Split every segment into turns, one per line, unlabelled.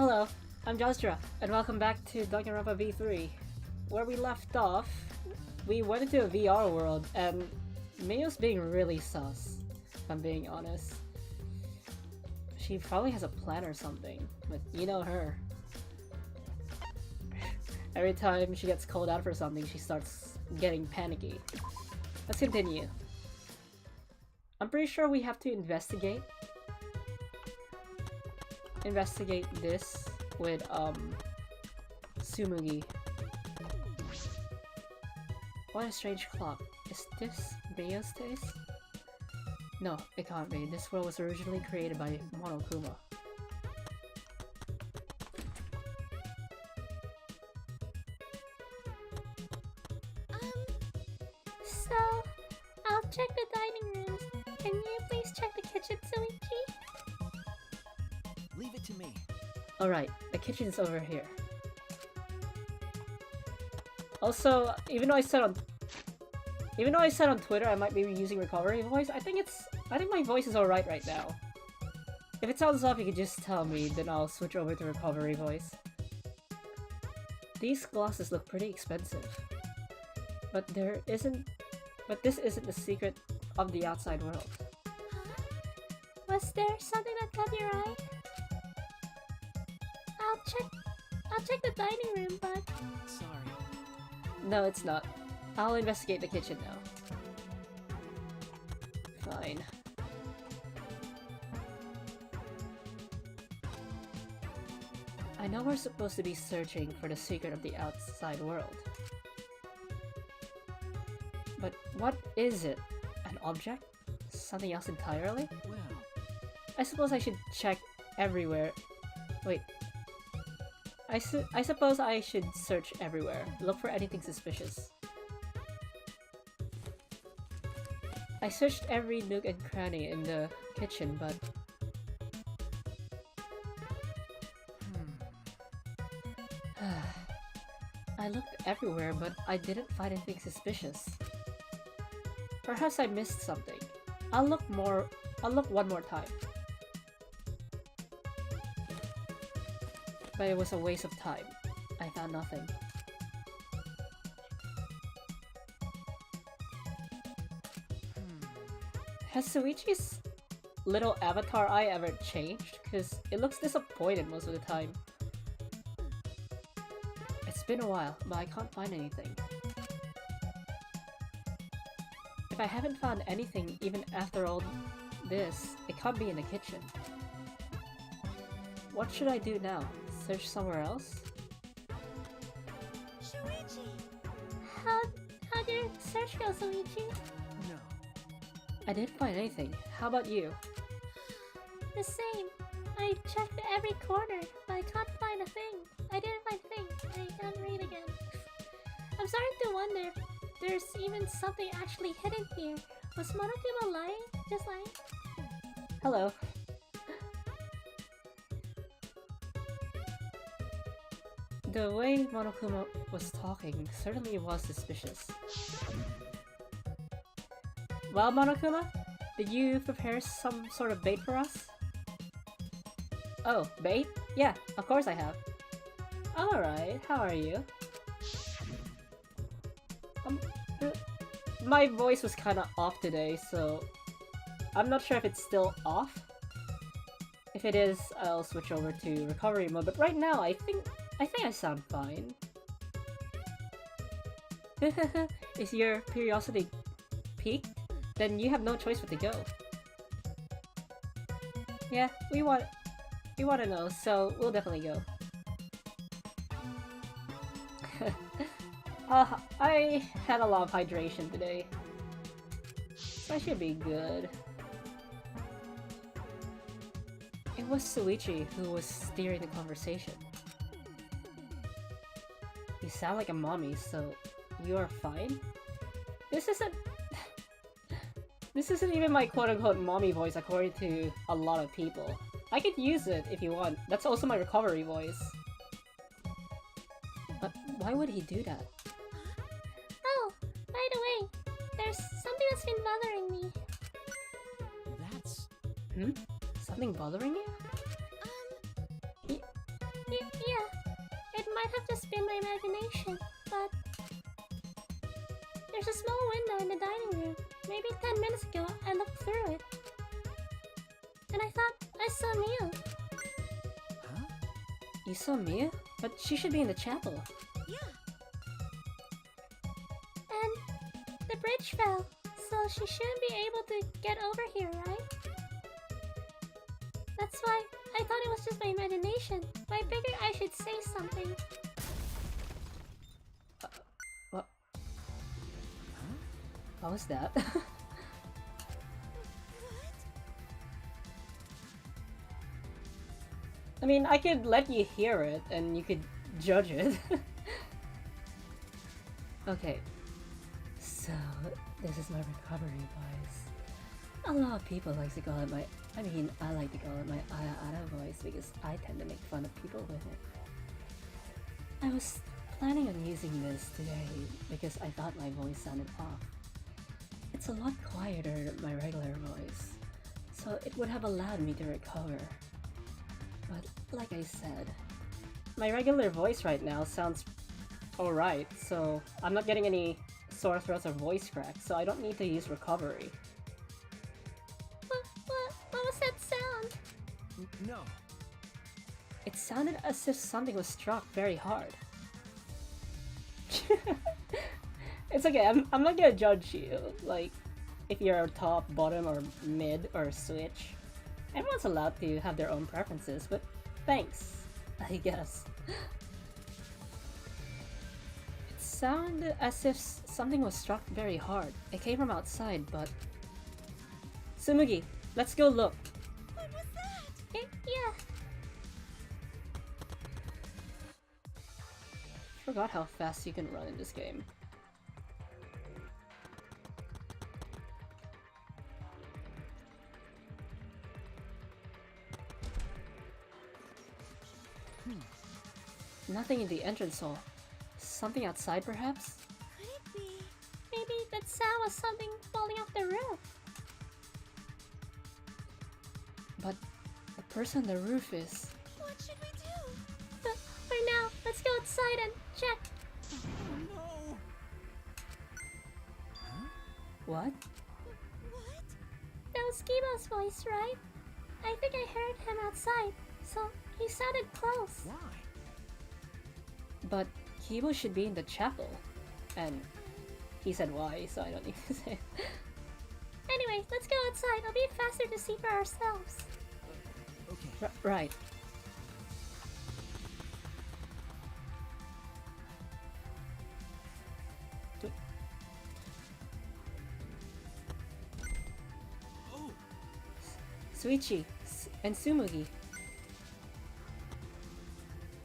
Hello, I'm Joshua, and welcome back to Danganronpa V3. Where we left off, we went into a VR world, and Miyo's being really sus, if I'm being honest. She probably has a plan or something, but you know her. Every time she gets called out for something, she starts getting panicky. Let's continue. I'm pretty sure we have to investigate this with Tsumugi. What a strange clock. Is this Miyo's taste? No, it can't be. This world was originally created by Monokuma.
So, I'll check the dining rooms. Can you please check the kitchen, Suichi?
Leave it to me.
Alright, the kitchen's over here. Also, even though I said on Twitter I might be using recovery voice, I think my voice is alright right now. If it sounds off, you can just tell me, then I'll switch over to recovery voice. These glasses look pretty expensive. But this isn't the secret of the outside world.
Was there something that caught your eye? I'll check the dining room, but...
Sorry.
No, it's not. I'll investigate the kitchen now. Fine. I know we're supposed to be searching for the secret of the outside world. But what is it? An object? Something else entirely?
Well,
I suppose I should check everywhere. Wait. I suppose I should search everywhere. Look for anything suspicious. I searched every nook and cranny in the kitchen, but... I looked everywhere, but I didn't find anything suspicious. Perhaps I missed something. I'll look one more time. But it was a waste of time. I found nothing. Has Suichi's little avatar eye ever changed? Because it looks disappointed most of the time. It's been a while, but I can't find anything. If I haven't found anything even after all this, it can't be in the kitchen. What should I do now? Search somewhere else?
Shuichi! How'd your search go, Suichi?
no.
I didn't find anything. How about you?
The same. I checked every corner, but I can't find a thing. I didn't find a thing. I can't read again. I'm starting to wonder if there's even something actually hidden here. Was Monokuma lying? Just lying?
Hello. The way Monokuma was talking certainly was suspicious. Well, Monokuma, did you prepare some sort of bait for us? Oh, bait? Yeah, of course I have. Alright, how are you? My voice was kinda off today, so I'm not sure if it's still off. If it is, I'll switch over to recovery mode, but right now I think I sound fine. Is your curiosity piqued? Then you have no choice but to go. Yeah, we want to know, so we'll definitely go. I had a lot of hydration today, so I should be good. It was Suichi who was steering the conversation. You sound like a mommy, so you are fine? This isn't even my quote-unquote mommy voice according to a lot of people. I could use it if you want. That's also my recovery voice. But why would he do that?
Oh, by the way, there's something that's been bothering me.
That's...
Something bothering you?
Yeah, it might have just been my imagination, but there's a small window in the dining room. Maybe 10 minutes ago, I looked through it. And I thought I saw Mia.
Huh?
You saw Mia? But she should be in the chapel.
Yeah. And the bridge fell, so she shouldn't be able to get over here, right? That's why I thought it was just my imagination. But I figured I should say something.
What? What was that? I mean, I could let you hear it and you could judge it. Okay, so this is my recovery voice. A lot of people like to call it I like to call it my Ara voice because I tend to make fun of people with it. I was planning on using this today because I thought my voice sounded off. It's a lot quieter than my regular voice, so it would have allowed me to recover. But like I said, my regular voice right now sounds alright, so I'm not getting any sore throats or voice cracks, so I don't need to use recovery.
What was that sound?
No.
It sounded as if something was struck very hard. It's okay, I'm not gonna judge you, like, if you're top, bottom, or mid, or switch. Everyone's allowed to have their own preferences, but thanks, I guess. It sounded as if something was struck very hard. It came from outside, but... Tsumugi, let's go look.
What was that? Yeah.
Forgot how fast you can run in this game. Nothing in the entrance hall. Something outside, perhaps?
Could it be? Maybe that sound was something falling off the roof.
But the person on the roof is...
What should we do? For now, let's go outside and check.
Oh no. Huh?
What?
What? That was Kiba's voice, right? I think I heard him outside, so he sounded close.
Why?
But Kibo should be in the chapel. And he said why, so I don't need to say.
Anyway, let's go outside. It'll be faster to see for ourselves.
Okay.
Right.
Oh.
Suichi and Tsumugi.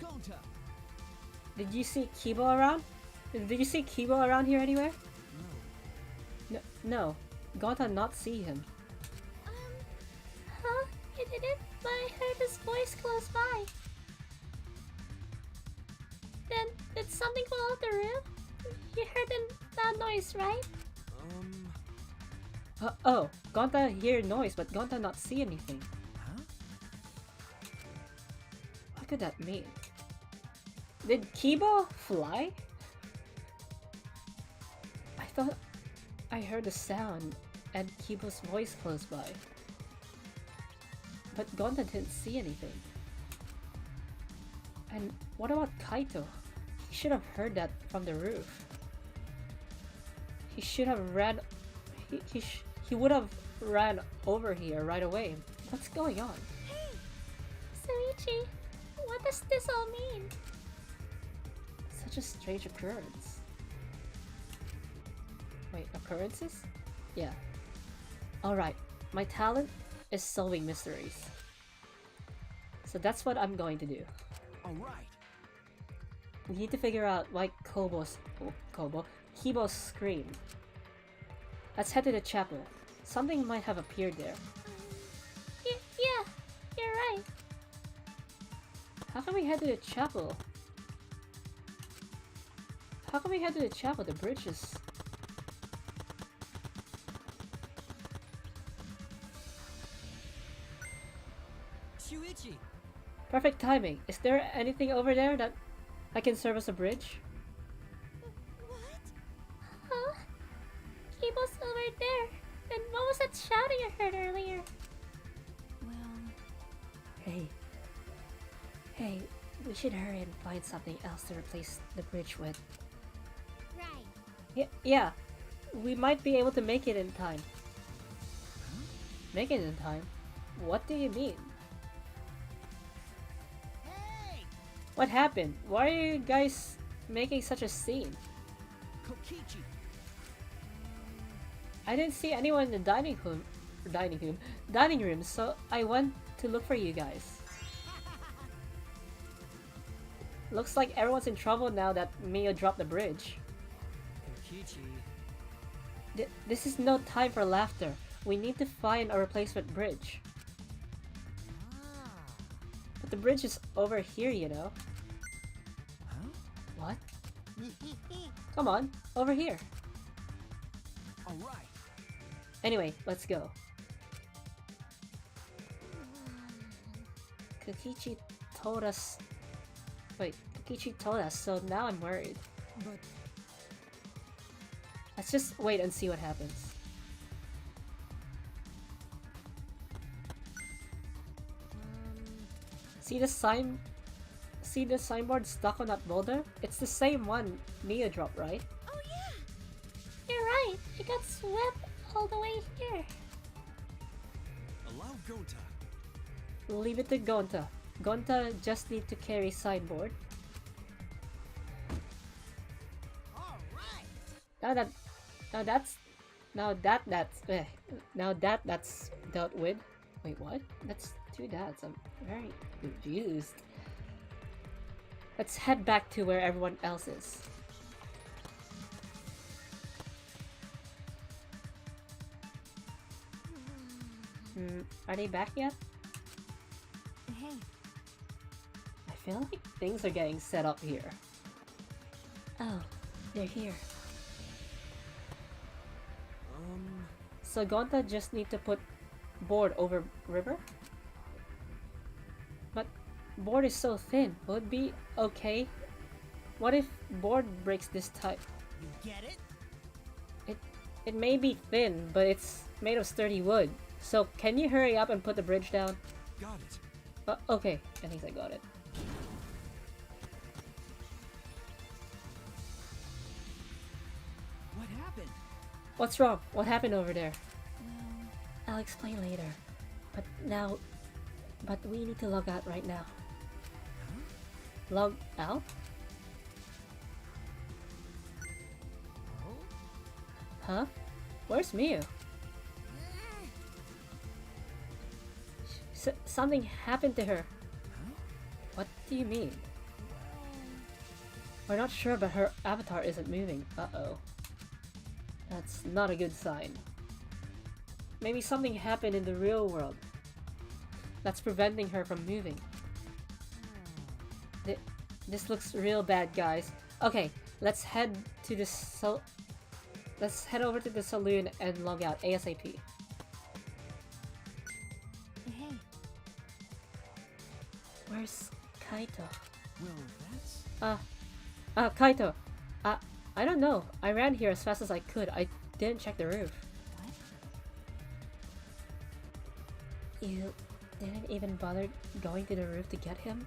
Gonta.
Did you see Kibo around? Did you see Kibo around here anywhere?
No.
No. Gonta not see him.
Huh? You didn't? But I heard his voice close by. Then, did something fall out the roof? You heard a loud noise, right?
Oh, Gonta hear noise, but Gonta not see anything.
Huh?
What could that mean? Did Kibo fly? I thought I heard a sound and Kibo's voice close by. But Gonta didn't see anything. And what about Kaito? He should have heard that from the roof. He should have ran... He would have ran over here right away. What's going on?
Hey! Soichi, what does this all mean?
Such a strange occurrence. Wait, occurrences? Yeah. Alright, my talent is solving mysteries. So that's what I'm going to do.
Alright.
We need to figure out why Kibo screamed. Let's head to the chapel. Something might have appeared there.
Yeah, you're right.
How can we head to the chapel? How can we head to the chapel? The bridge is...
Shuichi.
Perfect timing. Is there anything over there that I can serve as a bridge?
What? Huh? Cable's over there. And what was that shouting I heard earlier?
Well...
Hey, we should hurry and find something else to replace the bridge with.
Right.
Yeah. We might be able to make it in time. Make it in time? What do you mean?
Hey!
What happened? Why are you guys making such a scene?
Kokichi!
I didn't see anyone in the dining room, so I went to look for you guys. Looks like everyone's in trouble now that Mio dropped the bridge.
Kokichi.
This is no time for laughter. We need to find a replacement bridge. But the bridge is over here, you know.
Huh?
What? Come on, over here.
Alright.
Anyway, let's go. Kokichi told us... Wait, Kokichi told us, so now I'm worried.
But...
Let's just wait and see what happens. See the signboard stuck on that boulder? It's the same one Mia dropped, right?
Oh yeah! You're right. It got swept all the way here.
Allow Gonta.
Leave it to Gonta. Gonta just need to carry signboard.
Alright!
Now that's dealt with. Wait, what? That's two dads. I'm very confused. Let's head back to where everyone else is. Are they back yet?
Hey,
I feel like things are getting set up here. Oh, they're here. So Gonta just need to put board over river? But board is so thin. Will it be okay? What if board breaks this time?
You get it?
It may be thin, but it's made of sturdy wood. So can you hurry up and put the bridge down?
Got it.
Okay, I think I got it.
What happened?
What's wrong? What happened over there?
well...
I'll explain later. But we need to log out right now. Log out?
Oh?
Huh? Where's Miu? Something happened to her.
Huh?
What do you mean? We're not sure, but her avatar isn't moving. Uh-oh. That's not a good sign. Maybe something happened in the real world that's preventing her from moving. This looks real bad, guys. Okay, let's head to the let's head over to the saloon and log out ASAP.
Hey,
Where's Kaito?
Well, that's...
Kaito. I don't know. I ran here as fast as I could. I didn't check the roof.
what?
You didn't even bother going to the roof to get him?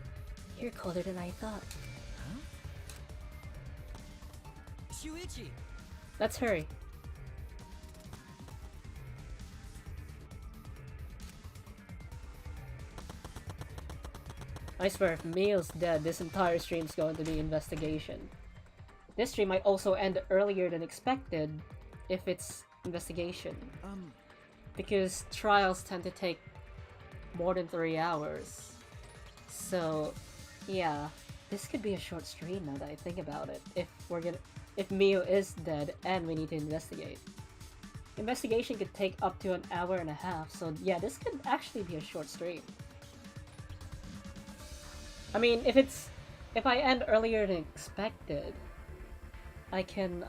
You're colder than I thought.
Huh? Shuichi!
Let's hurry. I swear, if Mio's dead, this entire stream's going to be investigation. This stream might also end earlier than expected if it's investigation. Because trials tend to take more than 3 hours. So, yeah, this could be a short stream now that I think about it. If Mio is dead and we need to investigate. Investigation could take up to an hour and a half, so yeah, this could actually be a short stream. I mean, if I end earlier than expected, I can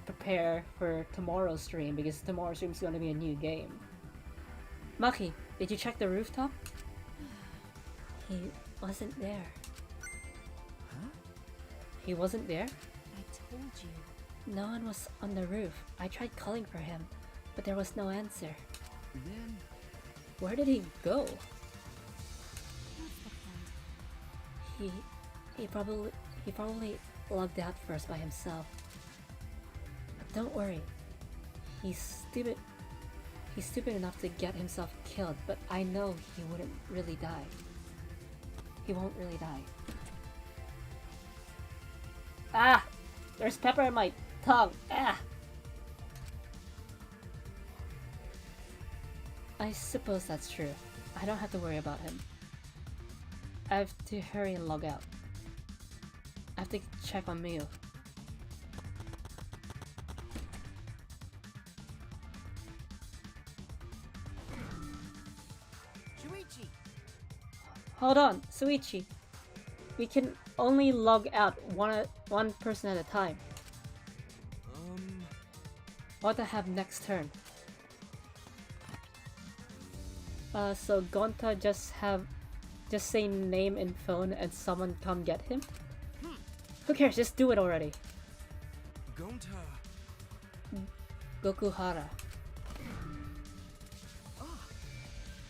prepare for tomorrow's stream because tomorrow's stream is going to be a new game. Maki, did you check the rooftop? He wasn't there.
Huh?
He wasn't there?
I told you.
No one was on the roof. I tried calling for him, but there was no answer.
Then
Where did he go?
What's the point?
He probably logged out first by himself. But don't worry. He's stupid enough to get himself killed, but I know he wouldn't really die. He won't really die. Ah! There's pepper in my tongue! Ah! I suppose that's true. I don't have to worry about him. I have to hurry and log out. I have to check on Miu.
Shuichi.
Hold on, Suichi. We can only log out one person at a time. What to have next turn? So Gonta just say name and phone and someone come get him? Who cares, just do it already.
Gonta.
Gokuhara.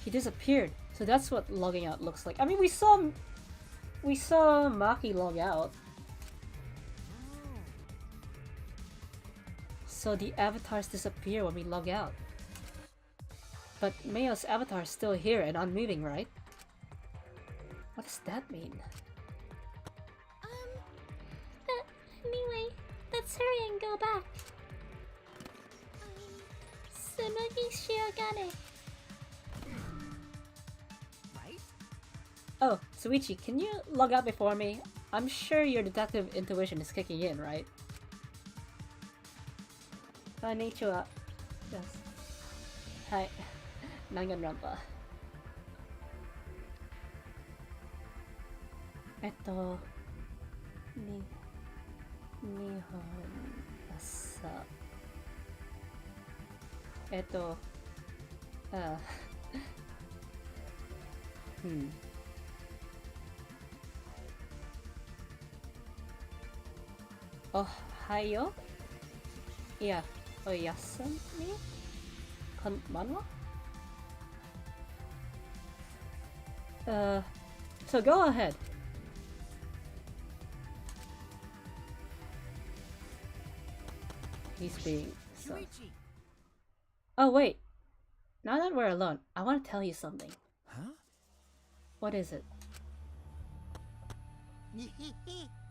He disappeared, so that's what logging out looks like. I mean, we saw Maki log out. So the avatars disappear when we log out. But Mayo's avatar is still here and unmoving, right? What does that mean?
Anyway, let's hurry and go back. Tsunugi Shiogane.
Right?
Oh, Suichi, can you log out before me? I'm sure your detective intuition is kicking in, right? Konnichiwa. Yes. Hi. Danganronpa. Nihon asa. Ohayo? Yeah, oyasumi? Konbanwa? So go ahead. He's being so...
Shuichi.
Oh wait! Now that we're alone, I want to tell you something.
Huh?
What is it?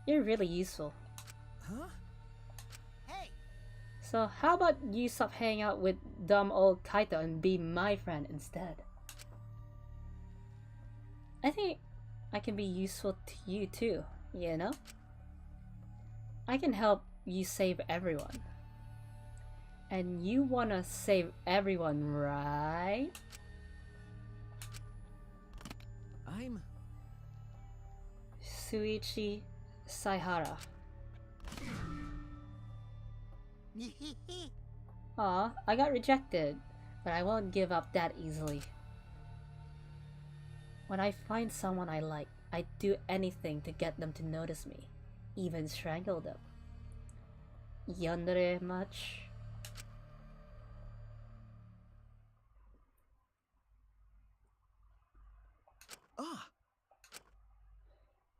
You're really useful.
Huh? Hey.
So how about you stop hanging out with dumb old Kaito and be my friend instead? I think I can be useful to you too, you know? I can help you save everyone. And you wanna save everyone, right?
I'm
Suichi Saihara. Aw, I got rejected, but I won't give up that easily. When I find someone I like, I'd do anything to get them to notice me, even strangle them. Yandere much?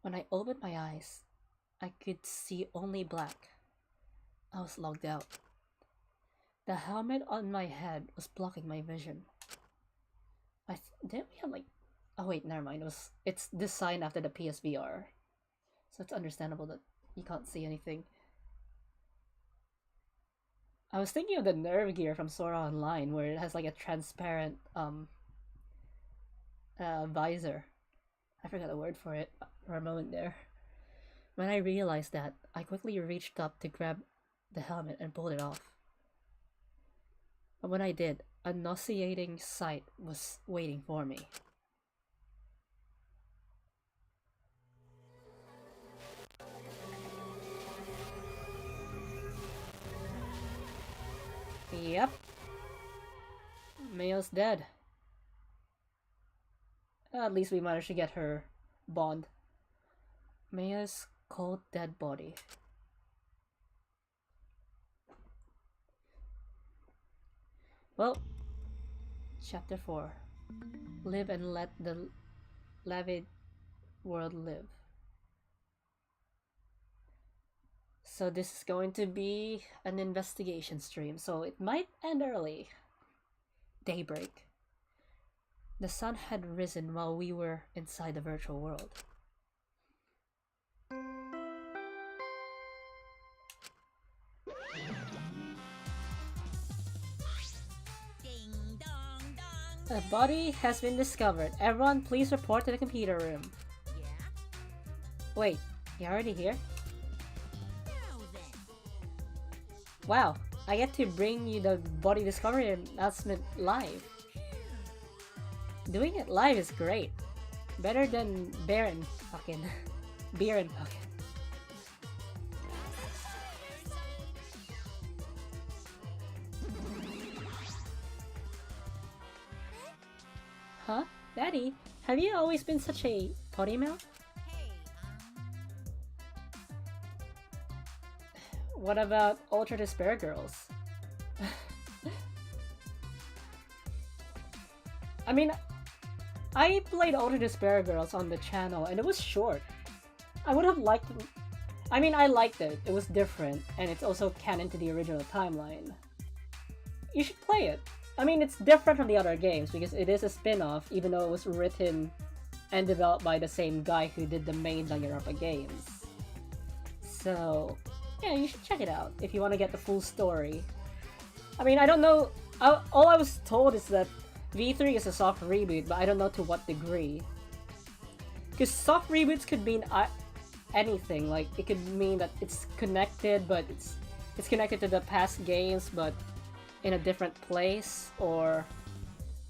When I opened my eyes, I could see only black. I was logged out. The helmet on my head was blocking my vision. Didn't we have like... Oh wait, never mind. It's designed after the PSVR. So it's understandable that you can't see anything. I was thinking of the nerve gear from Sora Online where it has like a transparent visor. I forgot the word for it for a moment there. When I realized that, I quickly reached up to grab the helmet and pulled it off. But when I did, a nauseating sight was waiting for me. Yep. Mayo's dead. At least we managed to get her bond. Maya's cold dead body. Well, chapter 4. Live and let the lavid world live. So this is going to be an investigation stream, so it might end early. Daybreak. The sun had risen while we were inside the virtual world.
Ding dong dong.
A body has been discovered. Everyone, please report to the computer room.
Yeah?
Wait, you're already here?
Now then.
Wow, I get to bring you the body discovery announcement live. Doing it live is great. Better than beer and fucking beer and fucking. Huh? Daddy, have you always been such a potty mouth?
Hey,
What about Ultra Despair Girls? I mean, I played Ultra Despair Girls on the channel and it was short. I would have liked... I mean, I liked it. It was different and it's also canon to the original timeline. You should play it. I mean, it's different from the other games because it is a spin-off even though it was written and developed by the same guy who did the main Danganronpa games. So, yeah, you should check it out if you want to get the full story. I mean, I don't know... all I was told is that V3 is a soft reboot, but I don't know to what degree. Because soft reboots could mean anything. Like, it could mean that it's connected, but it's connected to the past games, but in a different place, or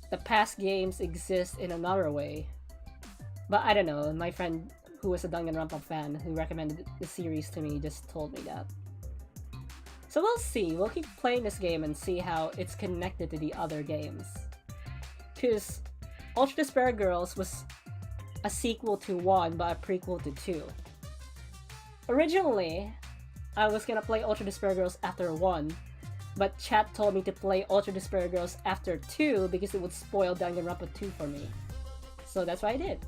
the past games exist in another way. But I don't know, my friend who was a Danganronpa fan who recommended the series to me just told me that. So we'll see, we'll keep playing this game and see how it's connected to the other games. Because Ultra Despair Girls was a sequel to 1 but a prequel to 2. Originally, I was gonna play Ultra Despair Girls after 1, but chat told me to play Ultra Despair Girls after 2 because it would spoil Danganronpa 2 for me. So that's what I did.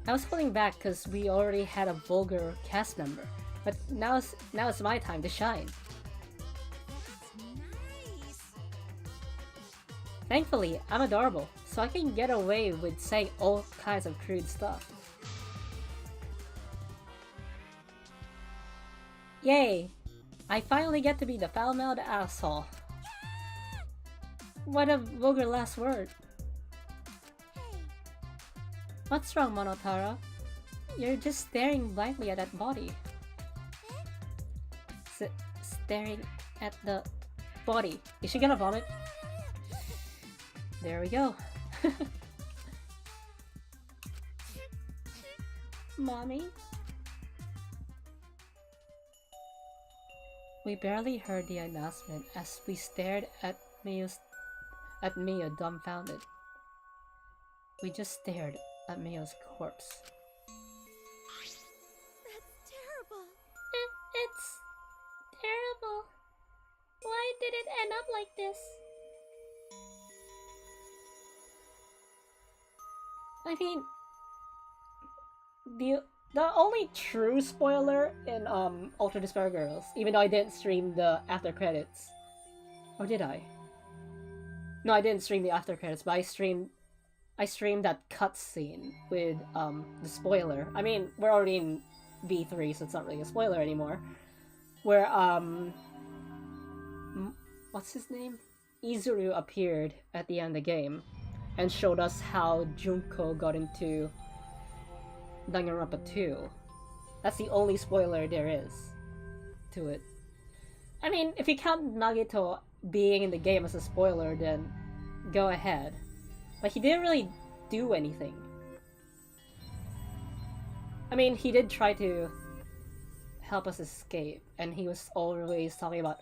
I was pulling back because we already had a vulgar cast member, but now it's my time to shine.
nice.
Thankfully, I'm adorable, so I can get away with saying all kinds of crude stuff. Yay! I finally get to be the foul-mouthed asshole. What a vulgar last word. What's wrong, Monotaro? You're just staring blankly at that body. Staring at the body. Is she gonna vomit? There we go. Mommy? We barely heard the announcement as we stared at Mia dumbfounded. We just stared at Mia's corpse.
That's terrible. It's terrible. Why did it end up like this?
I mean, the only true spoiler in Ultra Despair Girls, even though I didn't stream the after credits, or did I? No, I didn't stream the after credits, but I streamed that cutscene with the spoiler. I mean, we're already in V3, so it's not really a spoiler anymore. Where what's his name? Izuru appeared at the end of the game and showed us how Junko got into Danganronpa 2. That's the only spoiler there is to it. I mean, if you count Nagito being in the game as a spoiler, then go ahead. But he didn't really do anything. I mean, he did try to help us escape, and he was always talking about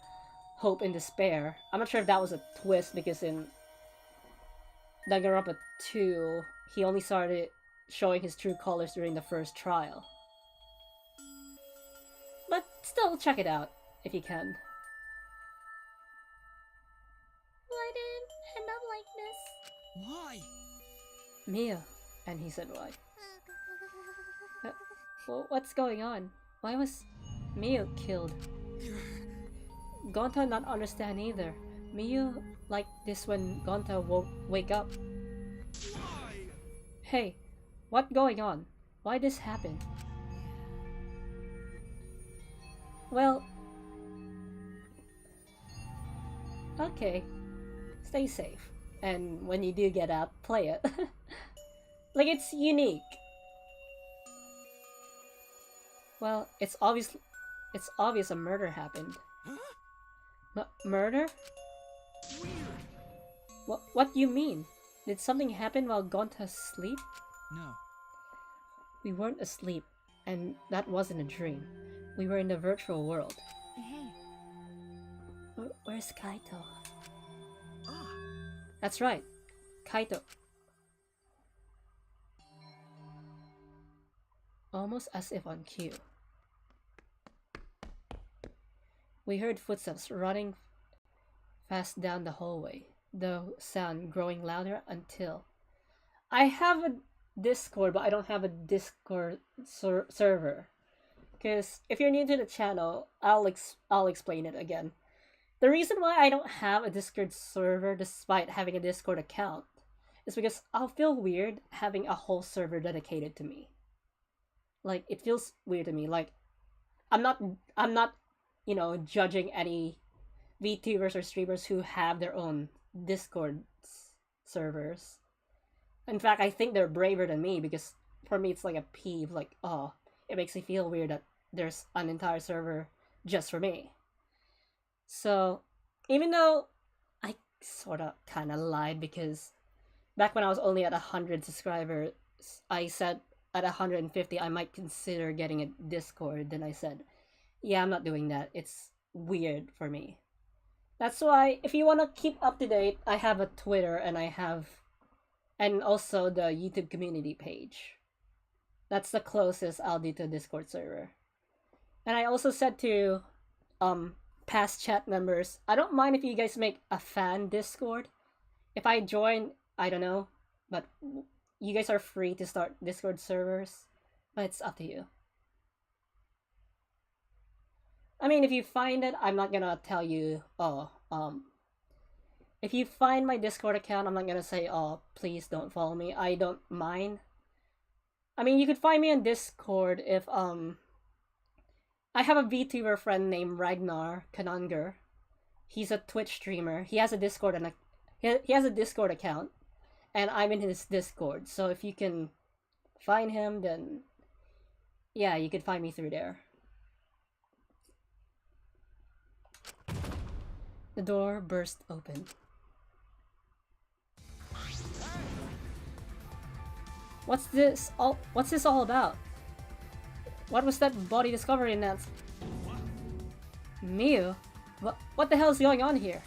hope and despair. I'm not sure if that was a twist, because in Danganronpa 2, he only started showing his true colors during the first trial. But still, check it out, if you can.
Why did it end up like this?
Why?
Mia. And he said why. Well, what's going on? Why was Mio killed? Gonta not understand either. Mio like this when Gonta wake up.
Why?
Hey, what going on? Why this happen? Well, okay. Stay safe. And when you do get out, play it. Like, it's unique. Well, it's obvious a murder happened.
Huh?
Murder?
Weird.
What do you mean? Did something happen while Gonta sleep?
No.
We weren't asleep, and that wasn't a dream. We were in the virtual world.
Hey.
Where's Kaito?
Ah.
That's right, Kaito. Almost as if on cue. We heard footsteps running fast down the hallway, the sound growing louder until... I have a Discord, but I don't have a Discord server. Because if you're new to the channel, I'll explain it again. The reason why I don't have a Discord server despite having a Discord account is because I'll feel weird having a whole server dedicated to me. Like, it feels weird to me. Like, I'm not, you know, judging any VTubers or streamers who have their own Discord servers. In fact, I think they're braver than me because for me it's like a peeve. Like, oh, it makes me feel weird that there's an entire server just for me. So, even though I sort of kind of lied because back when I was only at 100 subscribers, I said at 150 I might consider getting a Discord. Then I said, yeah, I'm not doing that. It's weird for me. That's why, if you want to keep up to date, I have a Twitter and also the YouTube community page. That's the closest I'll do to a Discord server. And I also said to past chat members, I don't mind if you guys make a fan Discord. If I join, I don't know, but you guys are free to start Discord servers, but it's up to you. I mean, if you find it, I'm not gonna tell you, oh, if you find my Discord account, I'm not gonna say, oh, please don't follow me. I don't mind. I mean, you could find me on Discord if, I have a VTuber friend named Ragnar Kananger. He's a Twitch streamer. He has a Discord and he has a Discord account, and I'm in his Discord. So if you can find him, then yeah, you could find me through there. The door burst open. What's this all about? What was that body discovery announced? Miu? What the hell is going on here?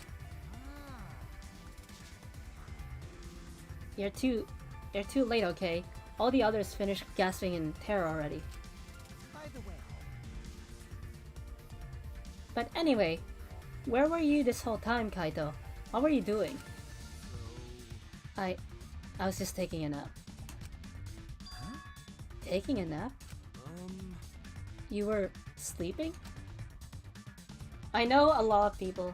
You're too late, okay? All the others finished gasping in terror already.
By the way.
But anyway, where were you this whole time, Kaito? What were you doing? I was just taking a nap.
Huh?
Taking a nap? You were sleeping? I know a lot of people.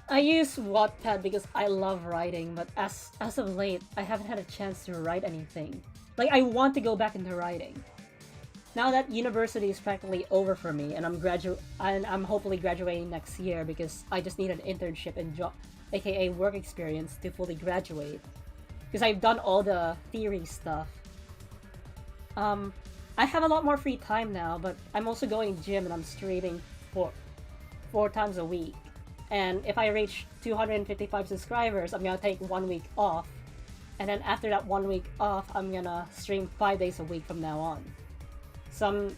I use Wattpad because I love writing, but as of late, I haven't had a chance to write anything. Like, I want to go back into writing. Now that university is practically over for me, and I'm hopefully graduating next year because I just need an internship and job, aka work experience, to fully graduate. Because I've done all the theory stuff. I have a lot more free time now, but I'm also going gym and I'm streaming four times a week. And if I reach 255 subscribers, I'm gonna take 1 week off. And then after that 1 week off, I'm gonna stream 5 days a week from now on. So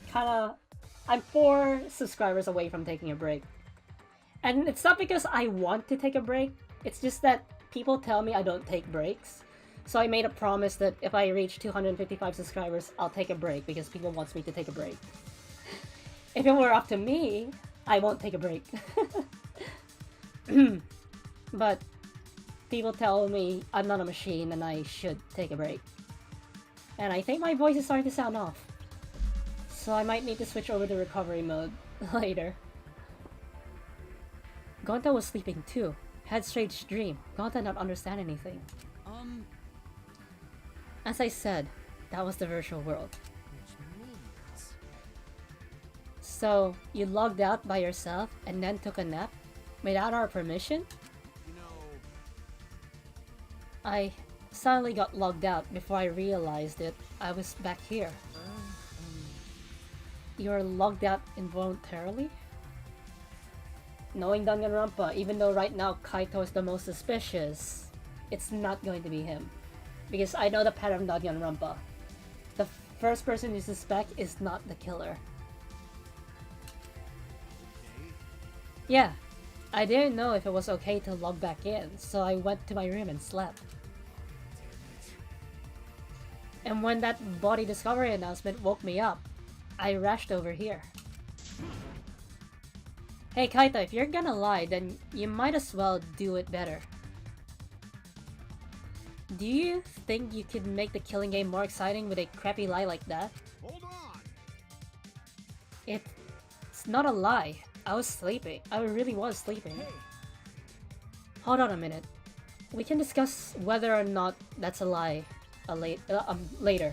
I'm 4 subscribers away from taking a break. And it's not because I want to take a break, it's just that people tell me I don't take breaks. So I made a promise that if I reach 255 subscribers, I'll take a break because people want me to take a break. If it were up to me, I won't take a break. But people tell me I'm not a machine and I should take a break. And I think my voice is starting to sound off. So I might need to switch over to recovery mode later. Gonta was sleeping too. Had strange dream. Gonta not understand anything. As I said, that was the virtual world.
Which means...
So, you logged out by yourself and then took a nap? Without our permission?
You know...
I suddenly got logged out before I realized that I was back here. You're logged out involuntarily? Knowing Danganronpa, even though right now Kaito is the most suspicious, it's not going to be him. Because I know the pattern of Danganronpa. The first person you suspect is not the killer.
Okay.
Yeah, I didn't know if it was okay to log back in, so I went to my room and slept. And when that body discovery announcement woke me up, I rushed over here. Hey Kaito, if you're gonna lie, then you might as well do it better. Do you think you could make the killing game more exciting with a crappy lie like that?
Hold on!
It's not a lie. I was sleeping. I really was sleeping.
Hey!
Hold on a minute. We can discuss whether or not that's a lie later.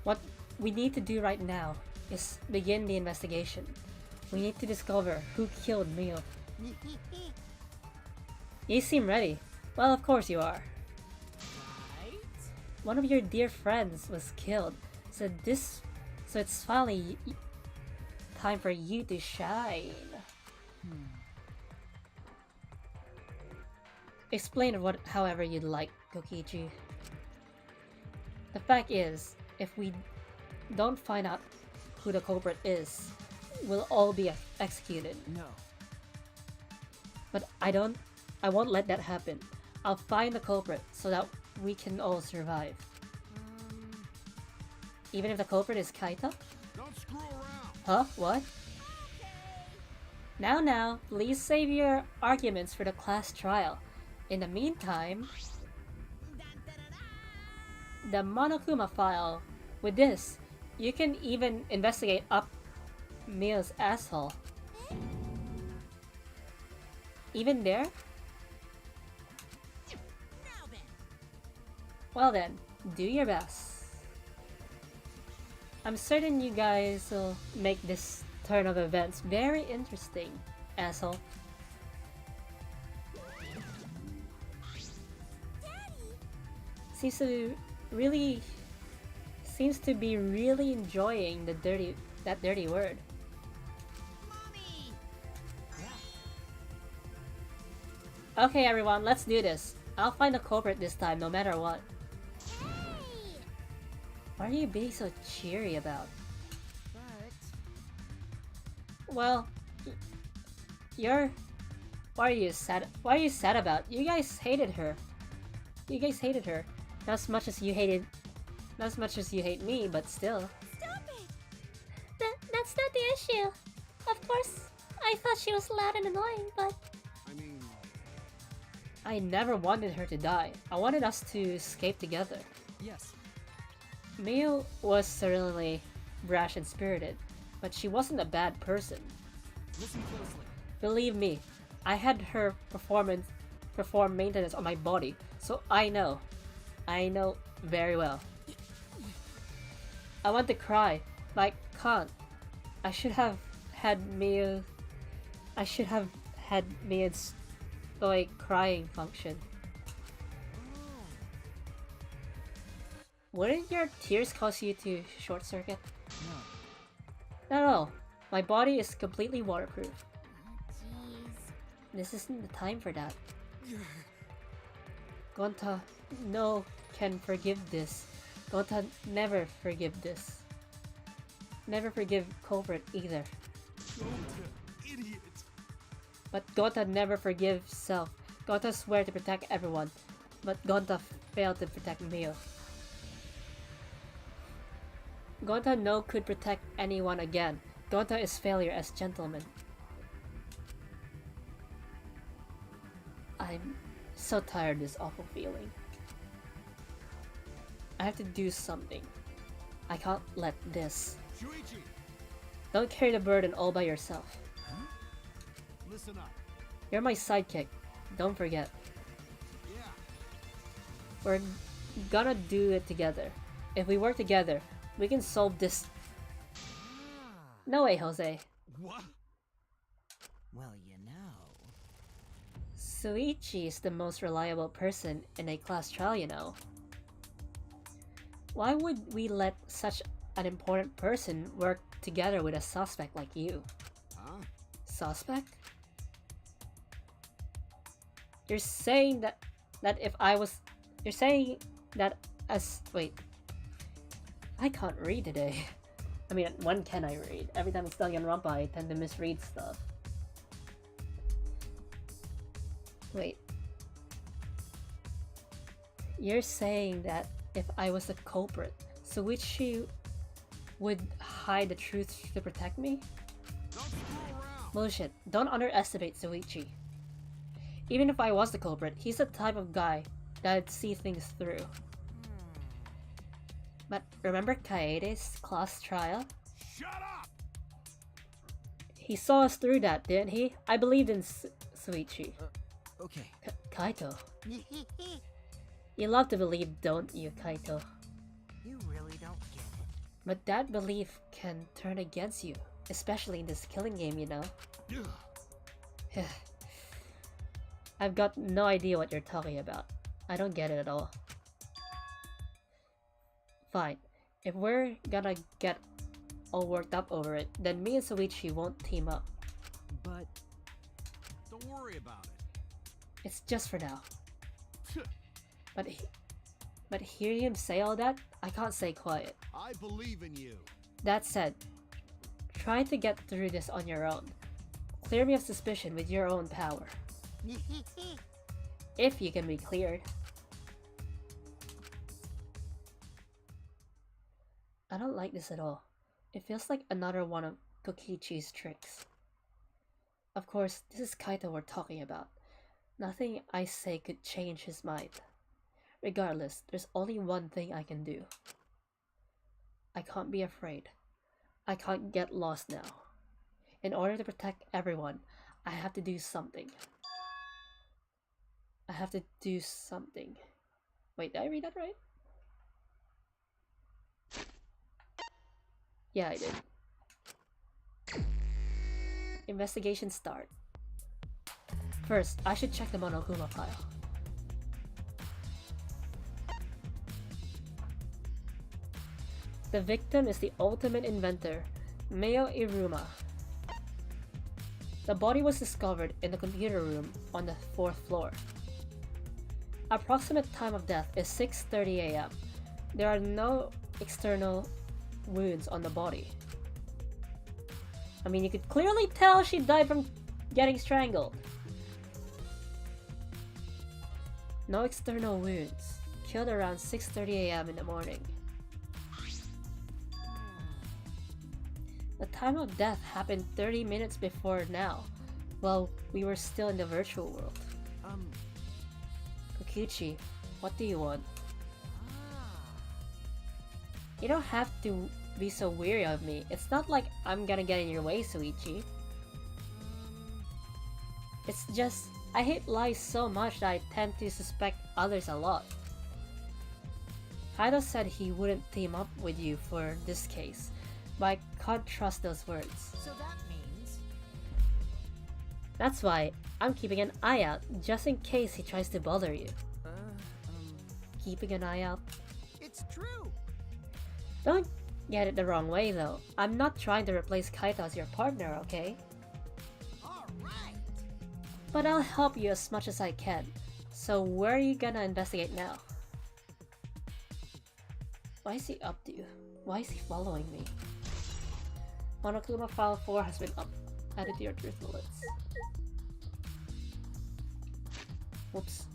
What we need to do right now is begin the investigation. We need to discover who killed Mio. You seem ready. Well, of course you are.
Right?
One of your dear friends was killed, so it's finally time for you to shine. Explain however you'd like, Kokichi. The fact is, if we don't find out who the culprit is, we'll all be executed.
No.
But I won't let that happen. I'll find the culprit so that we can all survive. Even if the culprit is Kaito?
Don't screw around!
Huh? What? Now, please save your arguments for the class trial. In the meantime, the Monokuma file. With this, you can even investigate up Mio's asshole. Even there? Well then, do your best. I'm certain you guys will make this turn of events very interesting, asshole. Seems to be really enjoying that dirty word.
Mommy!
Okay everyone, let's do this. I'll find the culprit this time, no matter what. What are you being so cheery about?
But...
Well, why are you sad? What are you sad about? You guys hated her. Not as much as you hate me, but still.
Stop it! That's not the issue. Of course, I thought she was loud and annoying, but...
I mean...
I never wanted her to die. I wanted us to escape together.
Yes.
Mio was certainly brash and spirited, but she wasn't a bad person.
Listen closely.
Believe me, I had her perform maintenance on my body, so I know very well. I want to cry, but I can't. I should have had Mio's crying function. Wouldn't your tears cause you to short circuit? No. My body is completely waterproof.
Jeez.
This isn't the time for that. Gonta, no can forgive this. Gonta never forgive this. Never forgive culprit either.
Gonta, idiot.
But Gonta never forgive self. Gonta swear to protect everyone, but Gonta failed to protect Mio. Gonta no could protect anyone again. Gonta is failure as gentleman. I'm so tired of this awful feeling. I have to do something. I can't let this.
Shuichi,
Don't carry the burden all by yourself.
listen up.
You're my sidekick. Don't forget.
Yeah.
We're gonna do it together. If we work together, we can solve this. No way, Jose.
What?
Well, you know.
Suichi is the most reliable person in a class trial, you know. Why would we let such an important person work together with a suspect like you?
Huh?
Suspect? You're saying that if I was... You're saying that as... Wait. I can't read today. I mean, when can I read? Every time it's Danganronpa, I tend to misread stuff. Wait. You're saying that if I was the culprit, Suichi would hide the truth to protect me?
Don't screw around.
Bullshit. Don't underestimate Suichi. Even if I was the culprit, he's the type of guy that'd see things through. But remember Kaede's class trial?
Shut up.
He saw us through that, didn't he? I believed in Suichi.
Okay.
Kaito. You love to believe, don't you, Kaito?
You really don't get it.
But that belief can turn against you, especially in this killing game, you know?
Ugh.
I've got no idea what you're talking about. I don't get it at all. Fine. If we're gonna get all worked up over it, then me and Suichi won't team up.
But
Don't worry about it.
It's just for now. But hearing him say all that, I can't stay quiet.
I believe in you.
That said, try to get through this on your own. Clear me of suspicion with your own power. If you can be cleared. I don't like this at all. It feels like another one of Kokichi's tricks. Of course, this is Kaito we're talking about. Nothing I say could change his mind. Regardless, there's only one thing I can do. I can't be afraid. I can't get lost now. In order to protect everyone, I have to do something. I have to do something. Wait, did I read that right? Yeah, I did. Investigation start. First, I should check the Monokuma file. The victim is the ultimate inventor, Meo Iruma. The body was discovered in the computer room on the 4th floor. Approximate time of death is 6:30 a.m. There are no external wounds on the body. I mean, you could clearly tell she died from getting strangled. No external wounds. Killed around 6:30 a.m. in the morning. The time of death happened 30 minutes before now, while we were still in the virtual world. Kokichi, what do you want? You don't have to be so weary of me. It's not like I'm gonna get in your way, Suichi. It's just, I hate lies so much that I tend to suspect others a lot. Kaito said he wouldn't team up with you for this case, but I can't trust those words.
so that means
That's why I'm keeping an eye out, just in case he tries to bother you. Keeping an eye out?
it's true.
Don't get it the wrong way though. I'm not trying to replace Kaito as your partner, okay?
All right.
But I'll help you as much as I can. So where are you gonna investigate now? Why is he up to? Why is he following me? Monokuma file 4 has been added to your truth bullets. Whoops.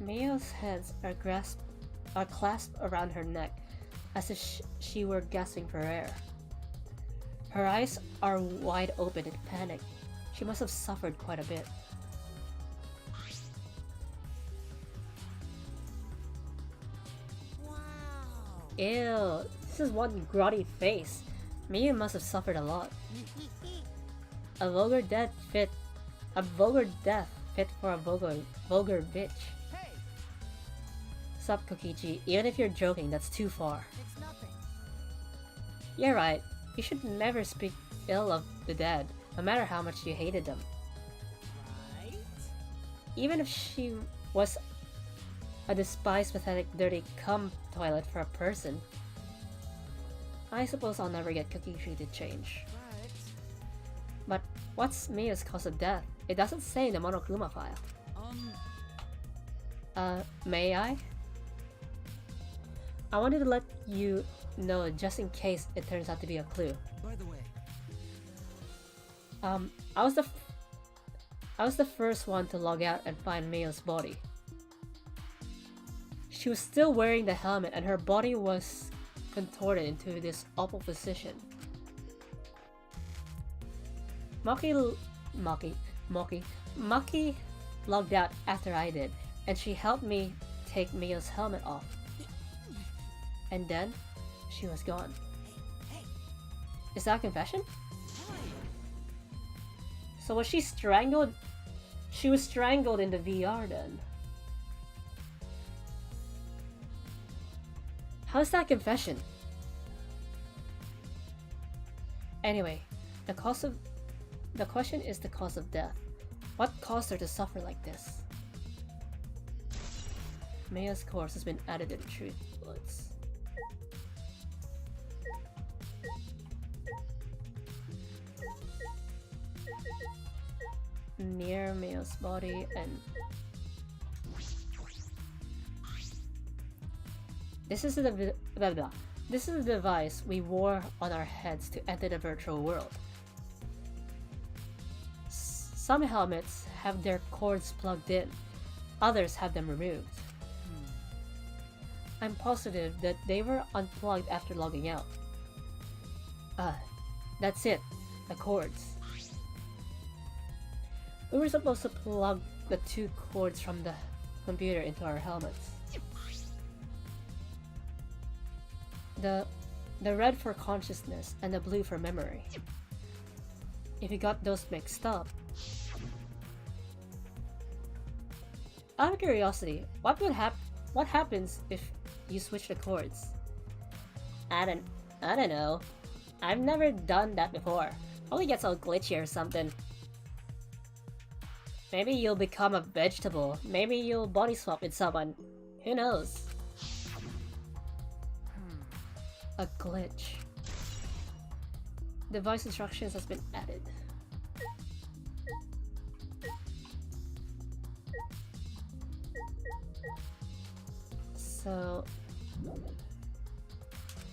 Mio's hands are clasped around her neck, as if she were gasping for air. Her eyes are wide open in panic. She must have suffered quite a bit.
Wow.
Ew, this is one grotty face. Mio must have suffered a lot. A vulgar death fit for a vulgar bitch.
Hey,
Sup, Kokichi, even if you're joking, that's too far.
it's nothing.
You're right. You should never speak ill of the dead, no matter how much you hated them.
Right?
Even if she was a despised, pathetic, dirty cum toilet for a person. I suppose I'll never get Kokichi to change.
Right.
But what's Mia's cause of death? It doesn't say in the Monokuma file. May I? I wanted to let you know just in case it turns out to be a clue.
By the way,
I was the first one to log out and find Mio's body. She was still wearing the helmet and her body was contorted into this awful position. Maki logged out after I did, and she helped me take Mio's helmet off. And then, she was gone. Is that a confession? So was she strangled? She was strangled in the VR then. How's that confession? Anyway, the question is the cause of death. What caused her to suffer like this? Maya's corpse has been added to the truth bullets. Near Maya's body and this is the device we wore on our heads to enter the virtual world. Some helmets have their cords plugged in, others have them removed. I'm positive that they were unplugged after logging out. That's it, the cords. We were supposed to plug the two cords from the computer into our helmets. The red for consciousness and the blue for memory. If you got those mixed up. Out of curiosity, what happens if you switch the cords? I don't know. I've never done that before. Probably gets all glitchy or something. Maybe you'll become a vegetable. Maybe you'll body swap with someone. Who knows? A glitch. Device instructions has been added. So...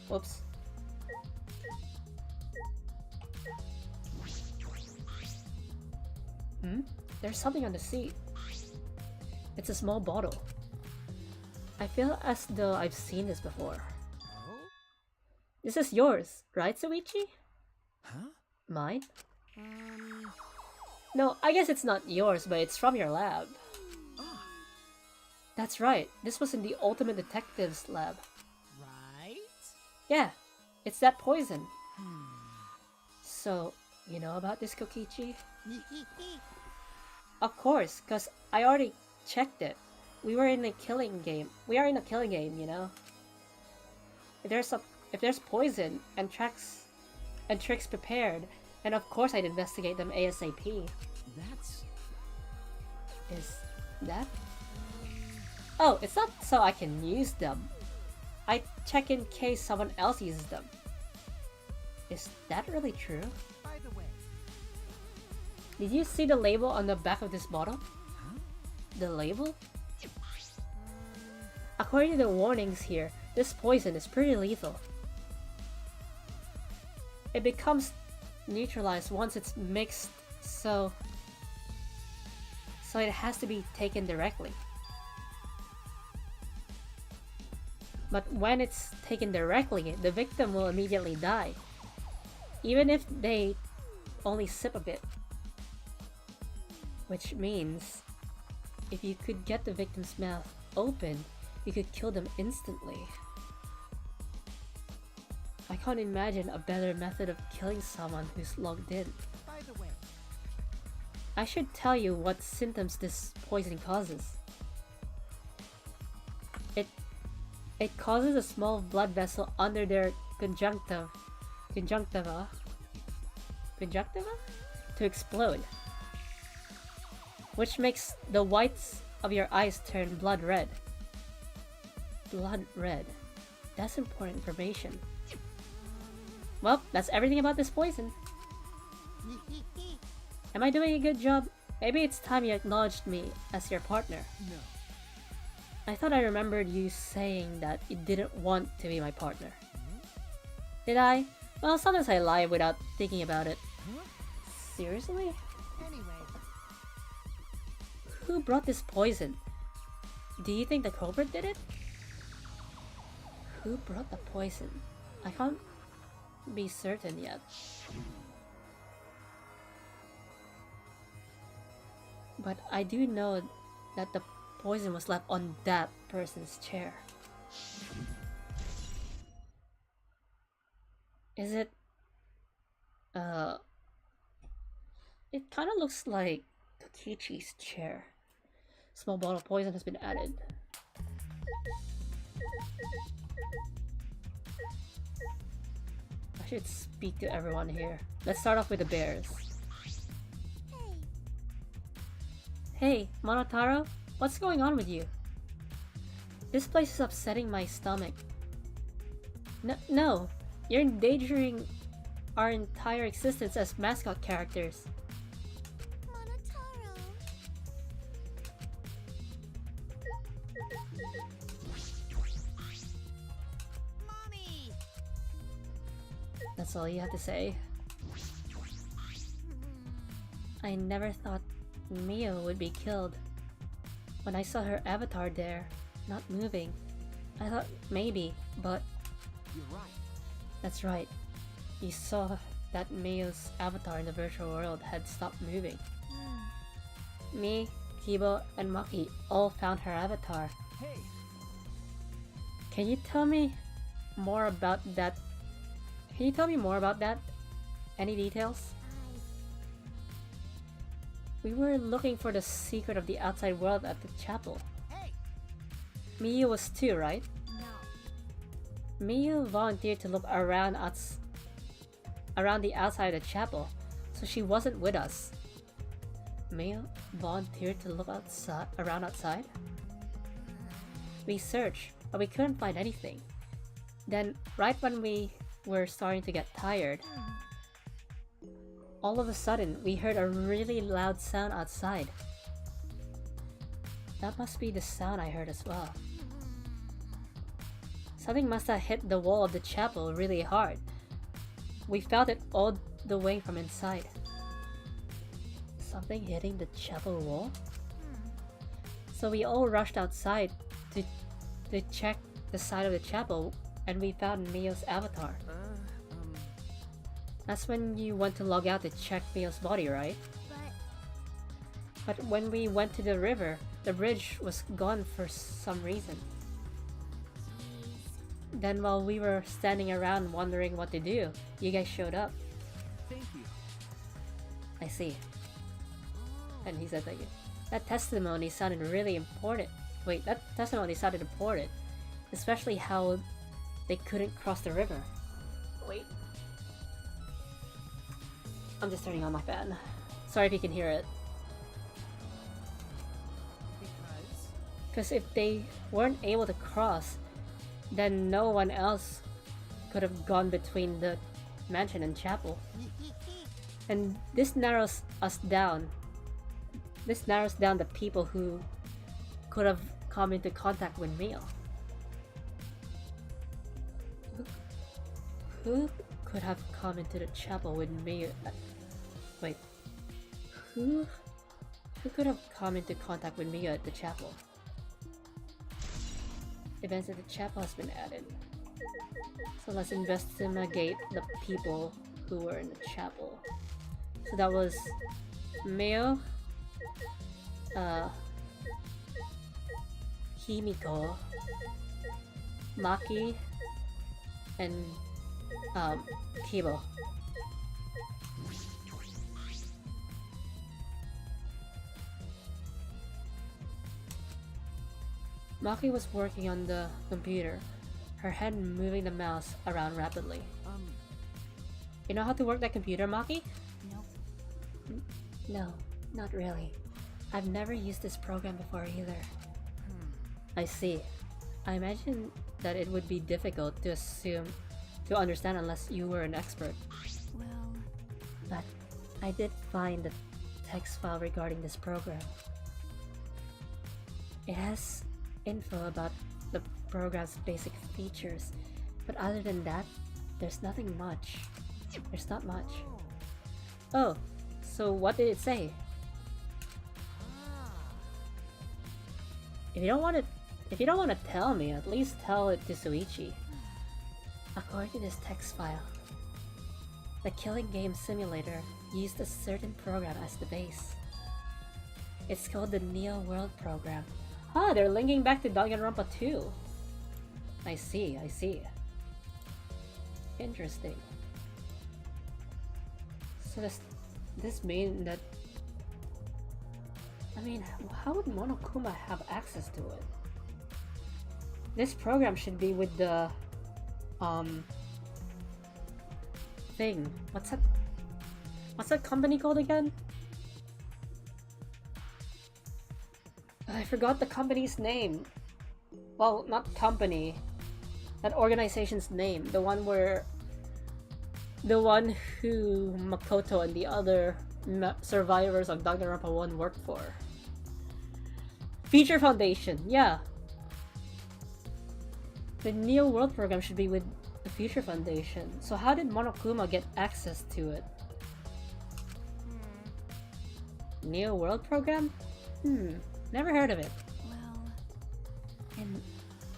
Whoops. There's something on the seat. It's a small bottle. I feel as though I've seen this before.
Oh?
This is yours, right, Suichi?
Huh?
Mine? No, I guess it's not yours, but it's from your lab.
Ah,
That's right, this was in the Ultimate Detective's lab.
right?
Yeah, it's that poison. So, you know about this, Kokichi? Of course, cause I already checked it. We are in a killing game, you know? If there's poison and tricks prepared, then of course I'd investigate them ASAP.
That's...
Is that? Oh, it's not so I can use them. I check in case someone else uses them. Is that really true?
By the way,
Did you see the label on the back of this bottle?
huh?
The label? According to the warnings here, this poison is pretty lethal. It becomes neutralized once it's mixed, so it has to be taken directly. But when it's taken directly, the victim will immediately die, even if they only sip a bit. Which means, if you could get the victim's mouth open, you could kill them instantly. I can't imagine a better method of killing someone who's logged in.
By the way,
I should tell you what symptoms this poison causes. It causes a small blood vessel under their conjunctiva to explode, which makes the whites of your eyes turn blood red. Blood red. That's important information. Well, that's everything about this poison. Am I doing a good job? Maybe it's time you acknowledged me as your partner.
no.
I thought I remembered you saying that you didn't want to be my partner. Did I? Well, sometimes I lie without thinking about it.
Huh?
Seriously?
Anyway,
Who brought this poison? Do you think the culprit did it? Who brought the poison? I can't be certain yet. But I do know that the poison was left on that person's chair. Is it... It kind of looks like Kokichi's chair. Small bottle of poison has been added. I should speak to everyone here. Let's start off with the bears. Hey, Monotaro? What's going on with you? This place is upsetting my stomach. No, you're endangering our entire existence as mascot characters.
Monotaro.
mommy.
That's all you have to say. I never thought Mio would be killed. When I saw her avatar there, not moving, I thought maybe, but
You're right.
that's right. You saw that Mio's avatar in the virtual world had stopped moving. Me, Kibo, and Maki all found her avatar.
Hey,
Can you tell me more about that? Can you tell me more about that? Any details? We were looking for the secret of the outside world at the chapel.
hey.
Miyu was too, right?
No.
Miyu volunteered to look around the outside of the chapel, so she wasn't with us. Miyu volunteered to look around outside? We searched, but we couldn't find anything. Then, right when we were starting to get tired, all of a sudden, we heard a really loud sound outside. That must be the sound I heard as well. Something must have hit the wall of the chapel really hard. We felt it all the way from inside. Something hitting the chapel wall? So we all rushed outside to check the side of the chapel, and we found Mio's avatar. That's when you went to log out to check Mio's body, right? But when we went to the river, the bridge was gone for some reason. Then while we were standing around wondering what to do, you guys showed up.
Thank you.
I see. And he said thank you. That testimony sounded really important. Wait, that testimony sounded important. Especially how they couldn't cross the river. Wait. I'm just turning on my fan. Sorry if you can hear it. Because if they weren't able to cross, then no one else could have gone between the mansion and chapel. And this narrows us down. This narrows down the people who could have come into contact with Mio. Who could have come into the chapel with Mio? Wait. Who could have come into contact with Mio at the chapel? Events at the chapel has been added. So let's investigate the people who were in the chapel. So that was Mio, Himiko, Maki, and Kibo. Maki was working on the computer, her head moving the mouse around rapidly. You know how to work that computer, Maki?
Nope.
No, not really. I've never used this program before either. I see. I imagine that it would be difficult to understand unless you were an expert.
Well,
But I did find the text file regarding this program. It has info about the program's basic features, but other than that, there's nothing much. There's not much. Oh, so what did it say? If you don't want to tell me, at least tell it to Suichi. According to this text file, the killing game simulator used a certain program as the base. It's called the Neo World program. Ah, they're linking back to Danganronpa 2. I see. Interesting. So this mean that... I mean, how would Monokuma have access to it? This program should be with the... thing. What's that company called again? I forgot the company's name. Well, not company. That organization's name. The one who Makoto and the other survivors of Danganronpa 1 worked for. Feature Foundation, yeah. The Neo World program should be with the Future Foundation. So how did Monokuma get access to it? Neo World program? Never heard of it.
well,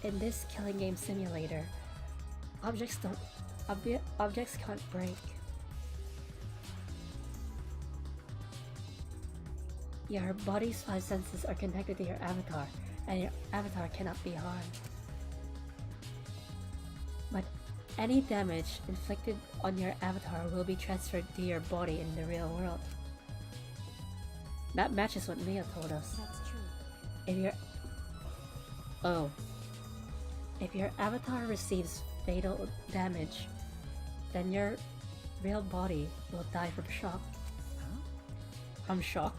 In this killing game simulator, objects can't break. Your body's 5 senses are connected to your avatar, and your avatar cannot be harmed. But any damage inflicted on your avatar will be transferred to your body in the real world. That matches what Mia told us.
that's true.
If your avatar receives fatal damage, then your real body will die from shock. From shock?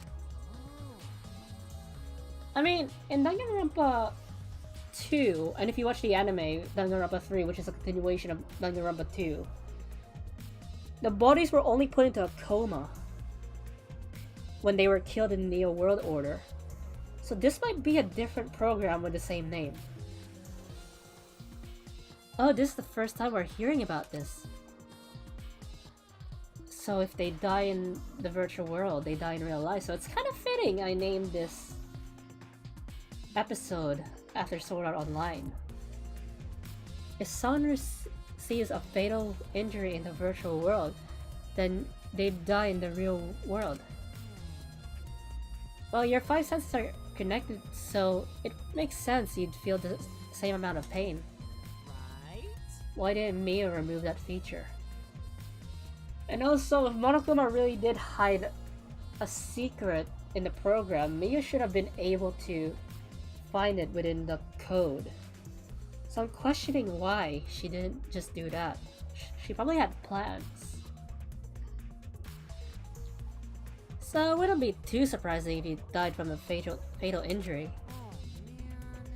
I mean, in Danganronpa 2, and if you watch the anime, Danganronpa 3, which is a continuation of Danganronpa 2, the bodies were only put into a coma when they were killed in Neo World Order. So this might be a different program with the same name. Oh, this is the first time we're hearing about this. So if they die in the virtual world, they die in real life. So it's kind of fitting I named this episode after Sword Art Online. If someone receives a fatal injury in the virtual world, then they die in the real world. Well, your 5 senses are connected, so it makes sense you'd feel the same amount of pain.
Right?
Why didn't Mio remove that feature? And also, if Monokuma really did hide a secret in the program, Mio should have been able to find it within the code. So I'm questioning why she didn't just do that. She probably had plans. So it wouldn't be too surprising if he died from a fatal injury.
Oh, man.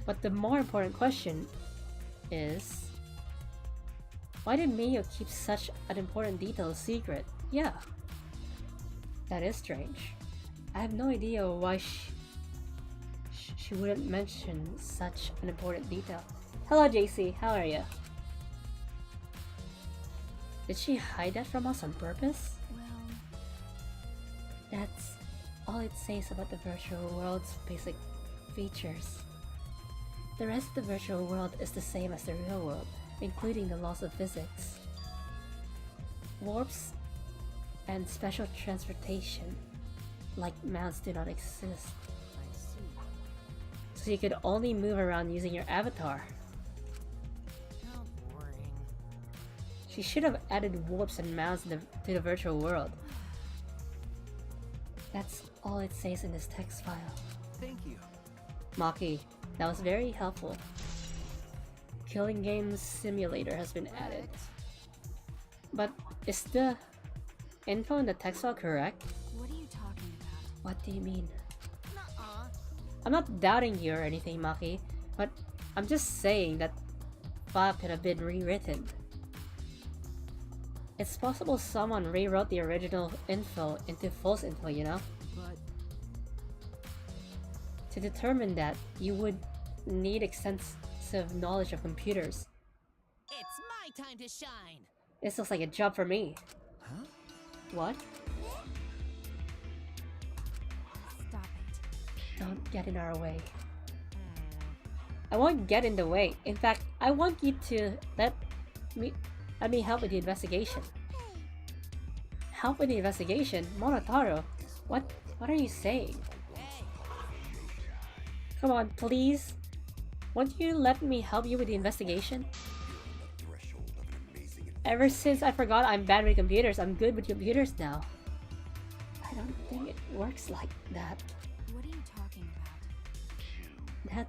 But the more important question is, Why did Mayo keep such an important detail a secret? Yeah. That is strange. I have no idea why she wouldn't mention such an important detail. Hello JC, how are you? Did she hide that from us on purpose?
Well,
That's all it says about the virtual world's basic features. The rest of the virtual world is the same as the real world, including the laws of physics. Warps and special transportation, like mounts, do not exist.
I see.
So you could only move around using your avatar.
How boring.
She should have added warps and mounts to the virtual world. That's all it says in this text file.
Thank you.
Maki, that was very helpful. Killing Game Simulator has been added. But is the info in the text file correct?
what are you talking about?
What do you mean?
Nuh-uh.
I'm not doubting you or anything, Maki, but I'm just saying that file could have been rewritten. It's possible someone rewrote the original info into false info, you know?
But
To determine that, you would need extensive knowledge of computers.
it's my time to shine.
This looks like a job for me.
Huh?
What?
Stop it.
Don't get in our way. I won't get in the way. In fact, I want you to let me help with the investigation. Help with the investigation? Monotaro, what are you saying?
Hey,
Come on, please. Won't you let me help you with the investigation? Ever since I forgot I'm bad with computers, I'm good with computers now. I don't think it works like that.
What are you talking about?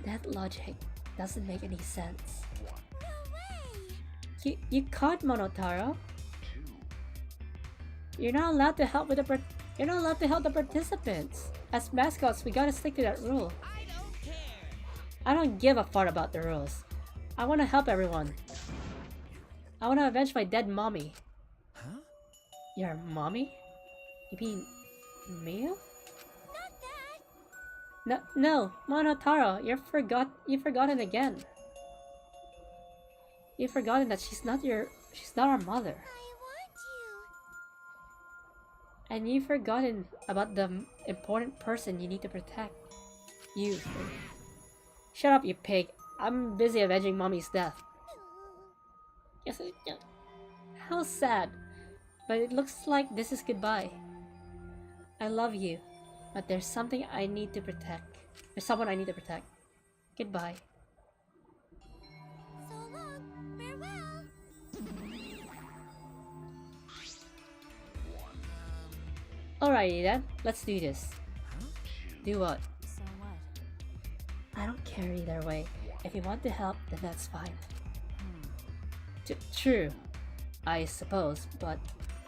That logic doesn't make any sense. You caught Monotaro. You're not allowed to help with you're not allowed to help the participants. As mascots, we gotta stick to that rule.
I don't care.
I don't give a fart about the rules. I wanna help everyone. I wanna avenge my dead mommy.
Huh?
Your mommy? You mean Mio? No, Monotaro, you've forgotten again. You've forgotten that she's not our mother. And you've forgotten about the important person you need to protect. You. Shut up, you pig. I'm busy avenging mommy's death. Yes, how sad. But it looks like this is goodbye. I love you, but there's something I need to protect. There's someone I need to protect. Goodbye.
So long. Farewell.
Alrighty then, let's do this. Do what?
So what?
I don't care either way. If you want to help, then that's fine. True, I suppose, but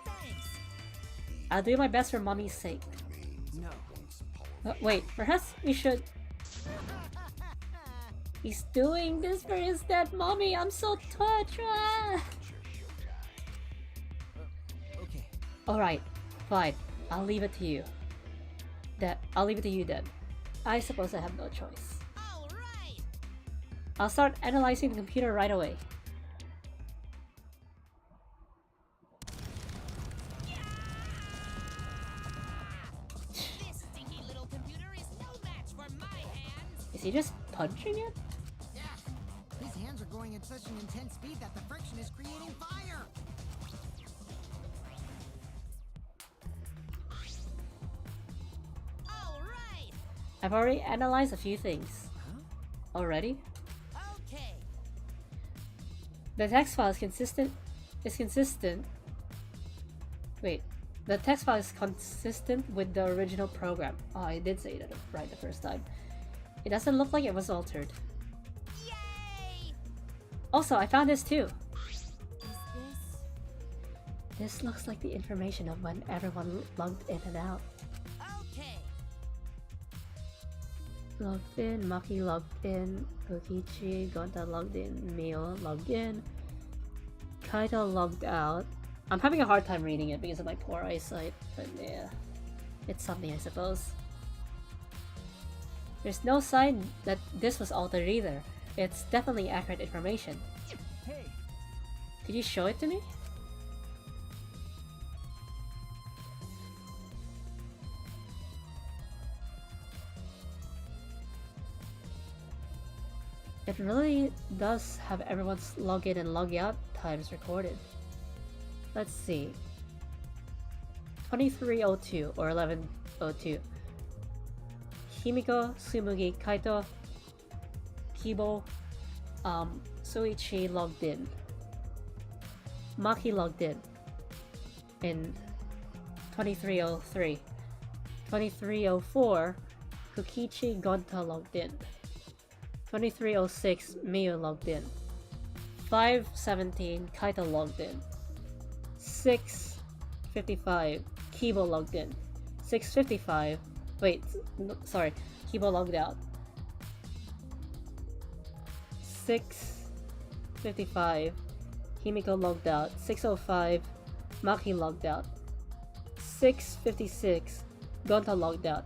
Thanks.
I'll do my best for mommy's sake.
No.
Wait, perhaps we should... He's doing this for his dead mommy. I'm so touched. Ah!
Okay.
Alright, fine. I'll leave it to you. I'll leave it to you then. I suppose I have no choice.
All right.
I'll start analyzing the computer right away.
This stinky little computer is no match for my hands.
Is he just punching it?
Yeah. His hands are going at such an intense speed that the friction is creating fire.
All right.
I've already analyzed a few things. Already?
Okay.
The text file is consistent. Wait. The text file is consistent with the original program. Oh, I did say that right the first time. It doesn't look like it was altered.
Yay!
Also, I found this too.
Is this...
This looks like the information of when everyone logged in and out.
Okay.
Logged in, Maki logged in, Kokichi, Gonta logged in, Mio logged in. Kaito logged out. I'm having a hard time reading it because of my poor eyesight, but yeah. It's something, I suppose. There's no sign that this was altered either. It's definitely accurate information.
Hey,
Could you show it to me? It really does have everyone's login and log out times recorded. Let's see. 2302 or 1102. Himiko, Tsumugi, Kaito, Kibo, Suichi logged in. Maki logged in 2303. 2304, Kukichi Gonta logged in. 2306, Miyu logged in. 517, Kaito logged in. 655, Kibo logged in. 655, wait, no, sorry, Kibo logged out. 655, Himiko logged out. 605, Maki logged out. 656, Gonta logged out.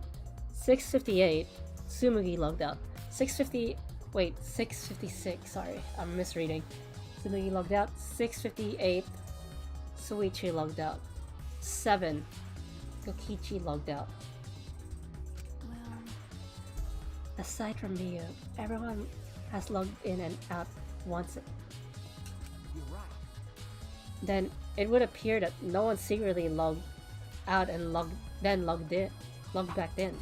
658, Tsumugi logged out. 656, sorry, I'm misreading. Tsumugi logged out. 658, Suichi logged out. 7, Kokichi logged out.
Well,
Aside from Miyu, everyone has logged in and out once.
you're right.
Then it would appear that no one secretly logged out and logged back in.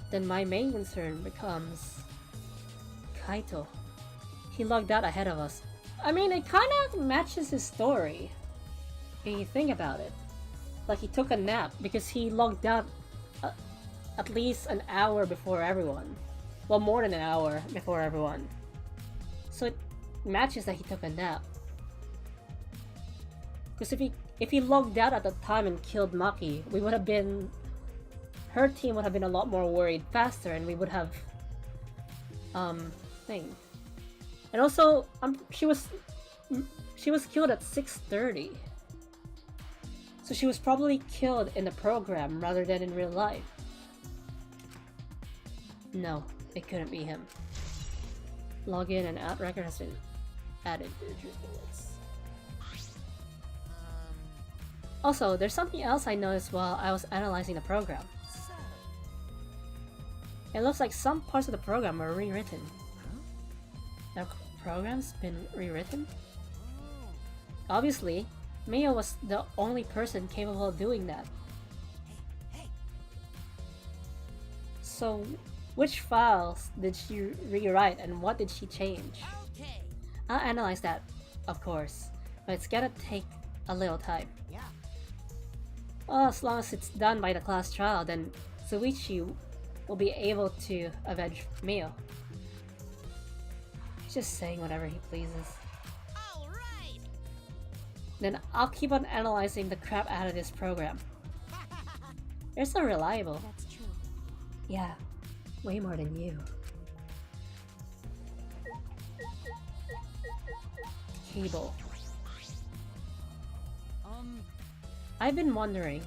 Then my main concern becomes Kaito. He logged out ahead of us. I mean, it kind of matches his story. When you think about it. Like he took a nap because he logged out at least an hour before everyone. Well, more than an hour before everyone. So it matches that he took a nap. Because if he logged out at the time and killed Maki, we would have been... Her team would have been a lot more worried faster and we would have... thing. And also, she was killed at 6:30. So she was probably killed in the program rather than in real life. No, it couldn't be him. Login and out record has been added to the bullets. Also, there's something else I noticed while I was analyzing the program. It looks like some parts of the program were rewritten. The program's been rewritten? Obviously, Miyu was the only person capable of doing that. So, which files did she rewrite and what did she change?
Okay.
I'll analyze that, of course, but it's gonna take a little time.
Yeah.
Well, as long as it's done by the class trial, then Suichi will be able to avenge Miyu. He's just saying whatever he pleases.
All right.
Then I'll keep on analyzing the crap out of this program. You're so reliable.
that's true.
Yeah, way more than you. Cable. I've been wondering,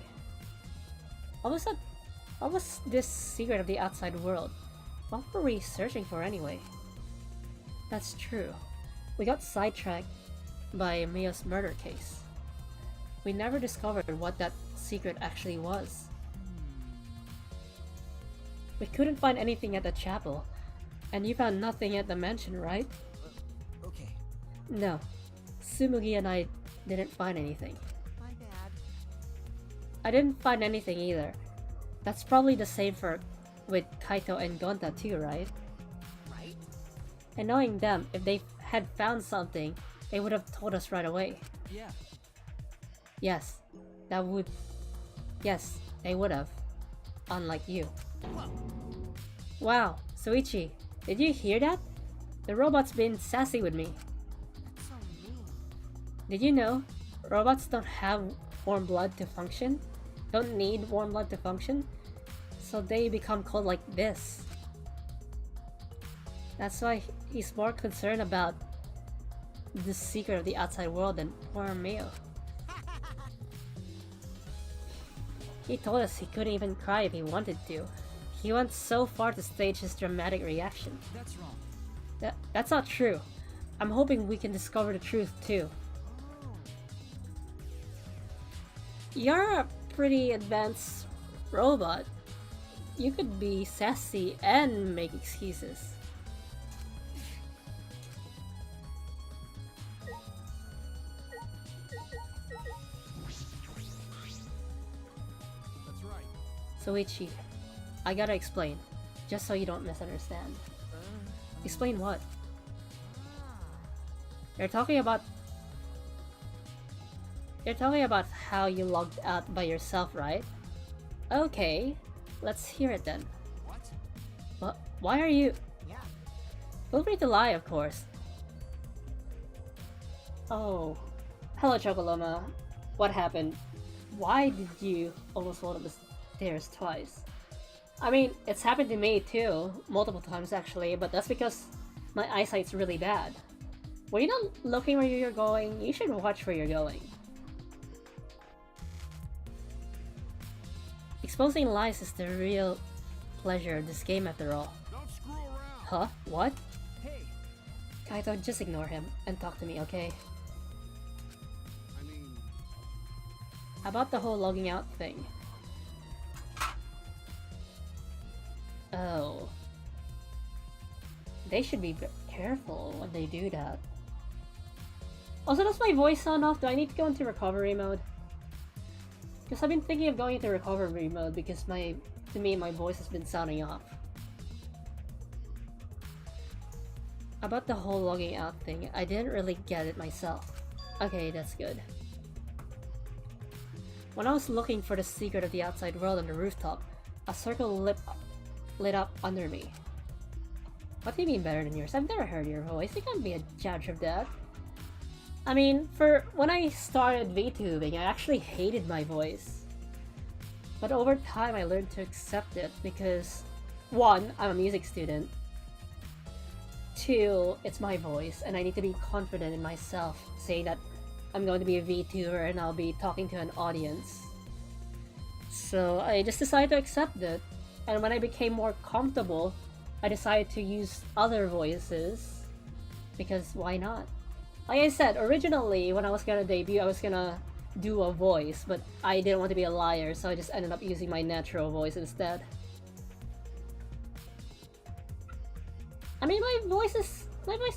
what was this secret of the outside world? What were we searching for anyway? That's true. We got sidetracked by Miyu's murder case. We never discovered what that secret actually was. We couldn't find anything at the chapel, and you found nothing at the mansion, right?
Okay.
No. Tsumugi and I didn't find anything.
My bad.
I didn't find anything either. That's probably the same with Kaito and Gonta too, right?
Right?
And knowing them, if they had found something, they would have told us right away.
Yeah.
Yes, Yes, they would have. Unlike you.
Whoa.
Wow, Suichi, did you hear that? The robot's been sassy with me.
That's so mean.
Did you know robots don't have warm blood to function? Don't need warm blood to function? So they become cold like this. That's why he's more concerned about the secret of the outside world than poor Mio. He told us he couldn't even cry if he wanted to. He went so far to stage his dramatic reaction.
That's wrong.
That's not true. I'm hoping we can discover the truth too. You're a pretty advanced robot. You could be sassy and make excuses.
That's right.
Soichi, I gotta explain, just so you don't misunderstand. Explain what? You're talking about how you logged out by yourself, right? Okay, let's hear it then.
What?
Why are you?
Yeah.
Feel free to lie, of course. Oh, hello, Chocoloma. What happened? Why did you almost fall up the stairs twice? I mean, it's happened to me too, multiple times actually, but that's because my eyesight's really bad. When you're not looking where you're going, you should watch where you're going. Exposing lies is the real pleasure of this game after all.
Don't screw around.
Huh? What?
Hey,
Kaito, just ignore him and talk to me, okay?
I mean,
About the whole logging out thing. Oh. They should be careful when they do that. Also, does my voice sound off? Do I need to go into recovery mode? Because I've been thinking of going into recovery mode because to me my voice has been sounding off. About the whole logging out thing, I didn't really get it myself. Okay, that's good. When I was looking for the secret of the outside world on the rooftop, a circle lit up under me. What do you mean better than yours? I've never heard your voice. You can't be a judge of that. I mean, when I started VTubing, I actually hated my voice. But over time, I learned to accept it because 1, I'm a music student. 2, it's my voice, and I need to be confident in myself, saying that I'm going to be a VTuber and I'll be talking to an audience. So I just decided to accept it, and when I became more comfortable, I decided to use other voices, because why not? Like I said, originally when I was gonna debut, I was gonna do a voice, but I didn't want to be a liar, so I just ended up using my natural voice instead. I mean, my voice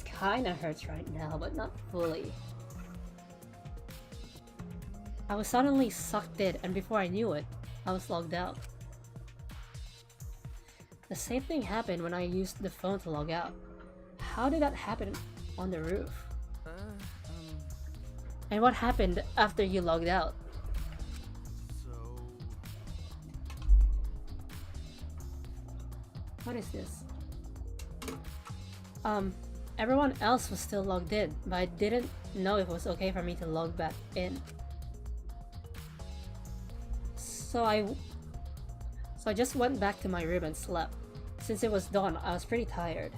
kinda hurts right now, but not fully. I was suddenly sucked in, and before I knew it, I was logged out. The same thing happened when I used the phone to log out. How did that happen on the roof? And what happened after you logged out?
so
What is this? Everyone else was still logged in, but I didn't know if it was okay for me to log back in. So I just went back to my room and slept. Since it was dawn, I was pretty tired.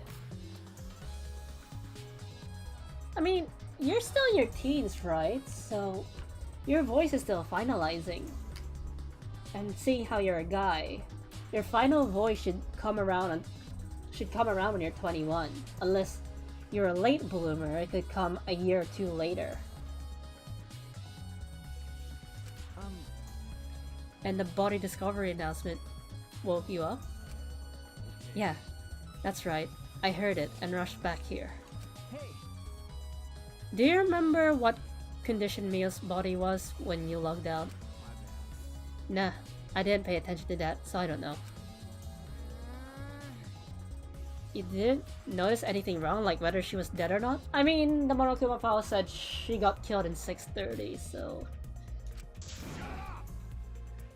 I mean, you're still in your teens, right? So your voice is still finalizing. And seeing how you're a guy, your final voice should come around when you're 21. Unless you're a late bloomer, it could come a year or 2 later. And the body discovery announcement woke you up? Yeah, that's right. I heard it and rushed back here.
hey,
Do you remember what condition Mio's body was when you logged out? Nah, I didn't pay attention to that, so I don't know. You didn't notice anything wrong, like whether she was dead or not? I mean, the Monokuma file said she got killed in 6:30, so...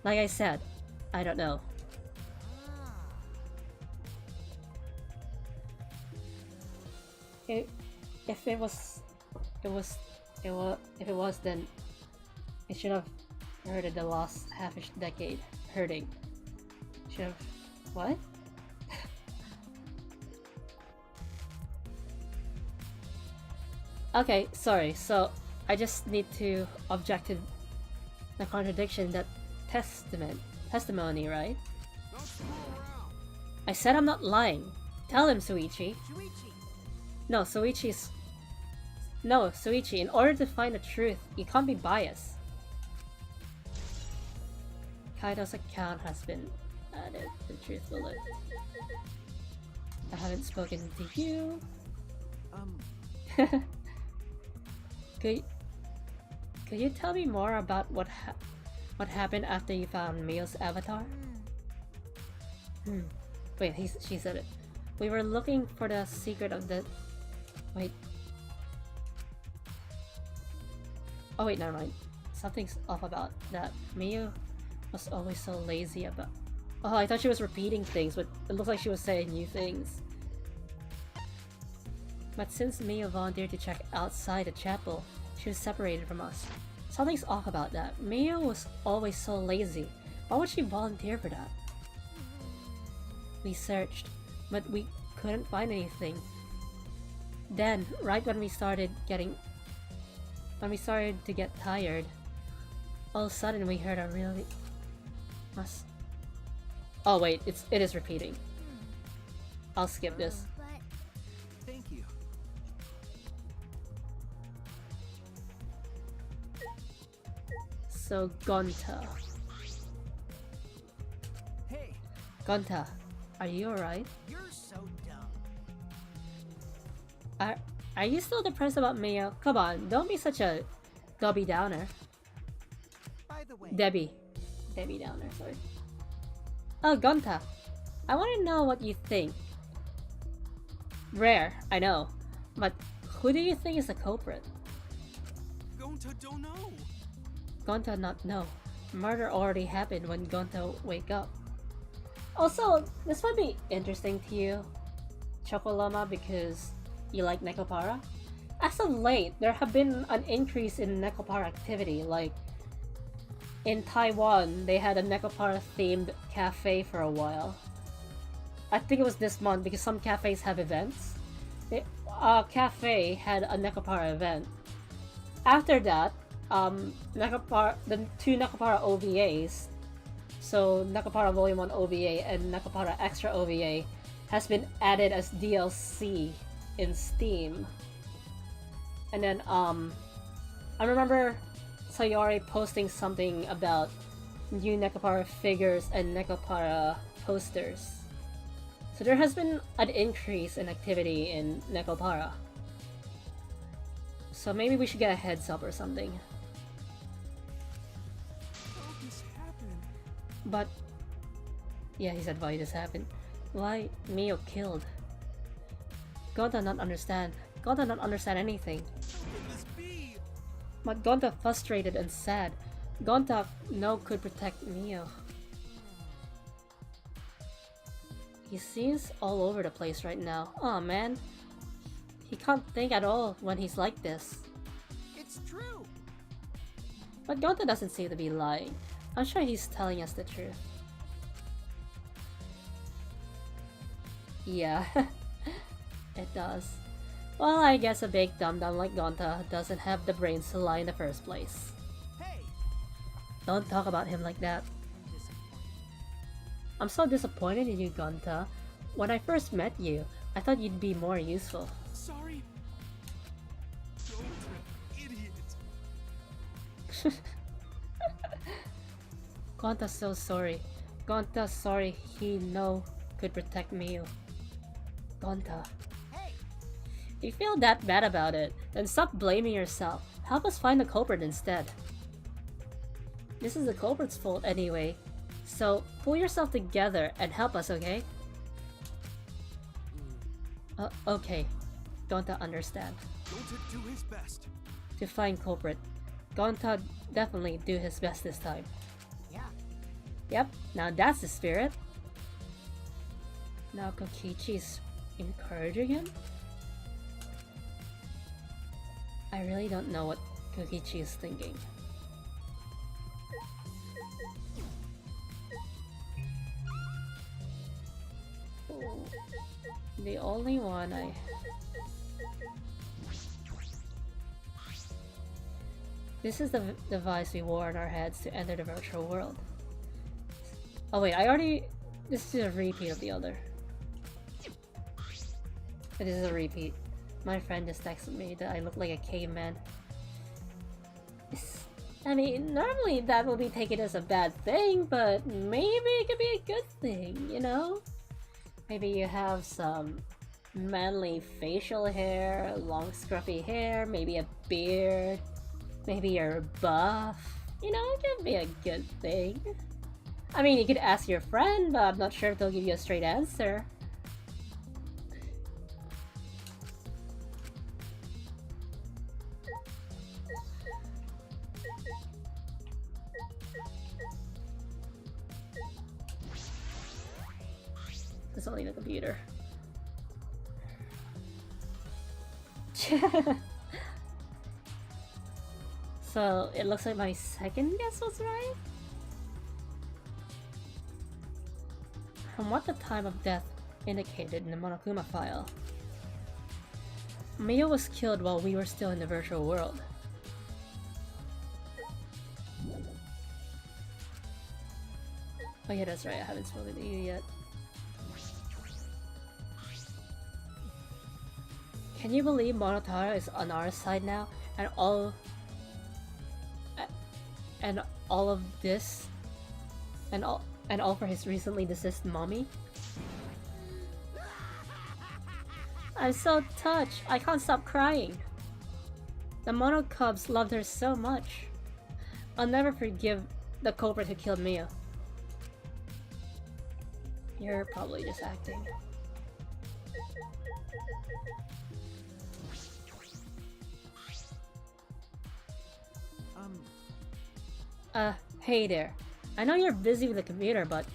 Like I said, I don't know. If it was, then it should have hurted the last half-ish decade. Hurting. Should have... What? Okay, sorry. So I just need to object to the contradiction in that testimony, right?
Don't screw around.
I said I'm not lying. Tell him, Suichi.
Shuichi,
No, Suichi's... No, Suichi, in order to find the truth, you can't be biased. Kaido's account has been added to the truth bullet. I haven't spoken to you. Could you tell me more about what happened after you found Mio's avatar? Wait, she said it. We were looking for the secret of the... Wait. Oh wait, never mind. Something's off about that. Mio was always so lazy about... Oh, I thought she was repeating things, but it looks like she was saying new things. But since Mio volunteered to check outside the chapel, she was separated from us. Something's off about that. Mio was always so lazy. Why would she volunteer for that? We searched, but we couldn't find anything. Then, right when we started to get tired, all of a sudden we heard a really... Oh wait, it is repeating. I'll skip this.
but
Thank you.
So Gonta.
Hey,
Gonta, are you alright?
you're so dumb.
Are you still depressed about Mio? Come on, don't be such a Debbie Downer.
By the way,
Debbie Downer, sorry. Oh, Gonta, I want to know what you think. Rare, I know, but who do you think is the culprit?
Gonta don't know.
Gonta not know. Murder already happened when Gonta wake up. Also, this might be interesting to you, Chocolama, because you like Nekopara. As of late, there have been an increase in Nekopara activity, like in Taiwan, they had a Nekopara themed cafe for a while. I think it was this month because some cafes have events. A cafe had a Nekopara event. After that, the two Nekopara OVAs, so Nekopara Volume 1 OVA and Nekopara Extra OVA, has been added as DLC in Steam. And then, I remember Sayori posting something about new Nekopara figures and Nekopara posters. So there has been an increase in activity in Nekopara. So maybe we should get a heads up or something.
How this happened?
But yeah, he said why this happened. Why Mio killed? Gonta not understand. Gonta not understand anything.
How could this be?
But Gonta frustrated and sad. Gonta no could protect Mio. He seems all over the place right now. Aw man. He can't think at all when he's like this.
it's true.
But Gonta doesn't seem to be lying. I'm sure he's telling us the truth. Yeah, it does. Well, I guess a big dum-dum like Gonta doesn't have the brains to lie in the first place.
Hey,
Don't talk about him like that. I'm so disappointed in you, Gonta. When I first met you, I thought you'd be more useful.
Sorry. Gonta, idiot.
Gonta's so sorry. Gonta's sorry he no could protect Mio. Gonta.
hey,
If you feel that bad about it, then stop blaming yourself. Help us find the culprit instead. This is the culprit's fault anyway. So pull yourself together and help us, okay? Okay. Gonta understand.
Gonta do his best.
To find culprit. Gonta definitely do his best this time.
yeah,
Yep, now that's the spirit. Now Kokichi's encouraging him? I really don't know what Kokichi is thinking. The only one This is the device we wore on our heads to enter the virtual world. Oh wait, I already... This is a repeat of the other. This is a repeat. My friend just texted me that I look like a caveman. I mean, normally that would be taken as a bad thing, but maybe it could be a good thing, you know? Maybe you have some manly facial hair, long scruffy hair, maybe a beard, maybe you're buff. You know, it could be a good thing. I mean, you could ask your friend, but I'm not sure if they'll give you a straight answer. It's only the computer. So, it looks like my second guess was right? From what the time of death indicated in the Monokuma file, Mio was killed while we were still in the virtual world. Oh yeah, that's right, I haven't spoken to you yet. Can you believe Monotaro is on our side now, and all of this, and all for his recently deceased mommy? I'm so touched. I can't stop crying. The Mono Cubs loved her so much. I'll never forgive the culprit who killed Mio. You're probably just acting. Hey there. I know you're busy with the computer, but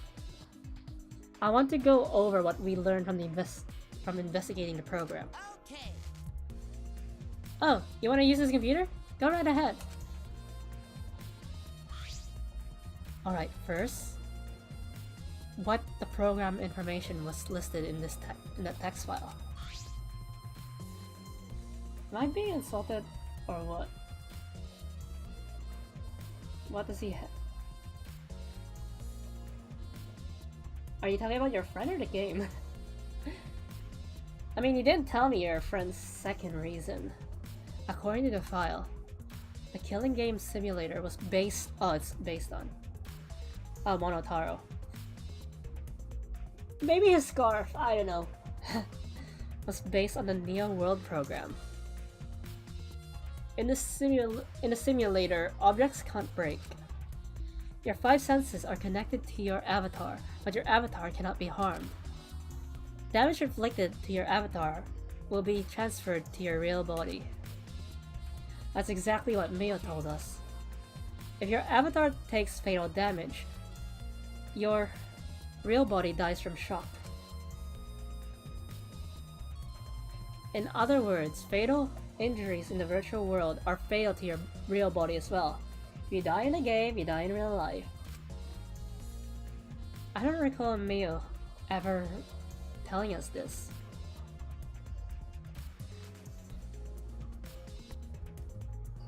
I want to go over what we learned from investigating the program.
Okay.
Oh, you want to use this computer? Go right ahead. Alright, first, what the program information was listed in this in that text file. Am I being insulted or what? What does he have? Are you talking about your friend or the game? I mean, you didn't tell me your friend's second reason. According to the file, the killing game simulator was based... Oh, it's based on... Monotaro. Maybe his scarf, I don't know. Was based on the Neo World program. In the simulator, objects can't break. Your 5 senses are connected to your avatar, but your avatar cannot be harmed. Damage inflicted to your avatar will be transferred to your real body. That's exactly what Mio told us. If your avatar takes fatal damage, your real body dies from shock. In other words, fatal injuries in the virtual world are fatal to your real body as well. If you die in a game, you die in real life. I don't recall Mio ever telling us this.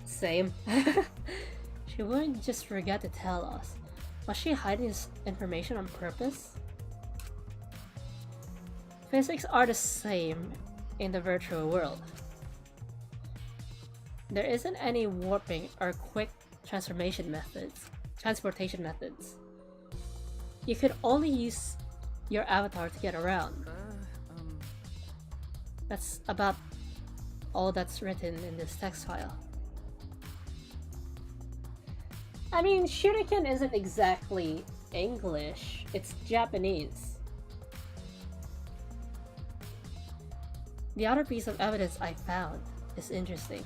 Same. She wouldn't just forget to tell us. Was she hiding this information on purpose? Physics are the same in the virtual world. There isn't any warping or quick transportation methods. You could only use your avatar to get around. That's about all that's written in this text file. I mean, shuriken isn't exactly English, it's Japanese. The other piece of evidence I found is interesting.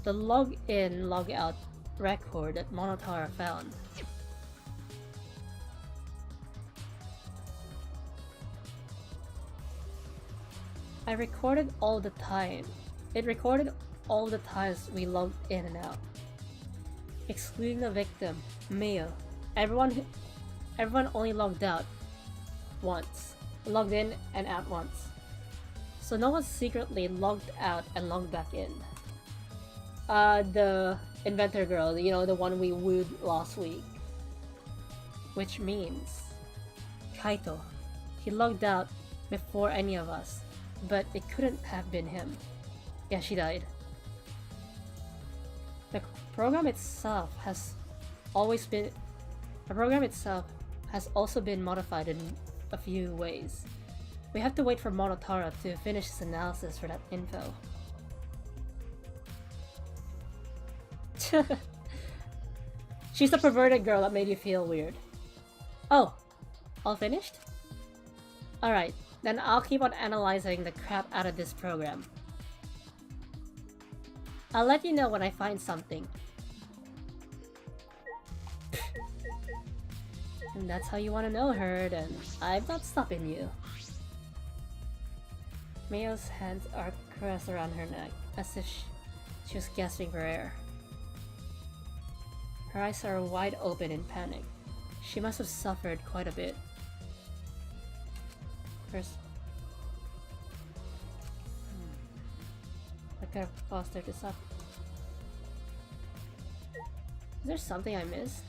The log-in, log-out record that Monotaro found. It recorded all the times we logged in and out. Excluding the victim, Mio. Everyone only logged out once. Logged in and out once. So no one secretly logged out and logged back in. The inventor girl, you know, the one we wooed last week. Which means Kaito. He logged out before any of us, but it couldn't have been him. Yeah, she died. The program itself has always been... The program itself has also been modified in a few ways. We have to wait for Monotara to finish his analysis for that info. She's the perverted girl that made you feel weird. Oh, all finished? Alright, then I'll keep on analyzing the crap out of this program. I'll let you know when I find something. And that's how you want to know her, then I'm not stopping you. Mio's hands are crossed around her neck, as if she was gasping for air. Her eyes are wide open in panic. She must have suffered quite a bit. First... What could have caused her to suffer? Is there something I missed?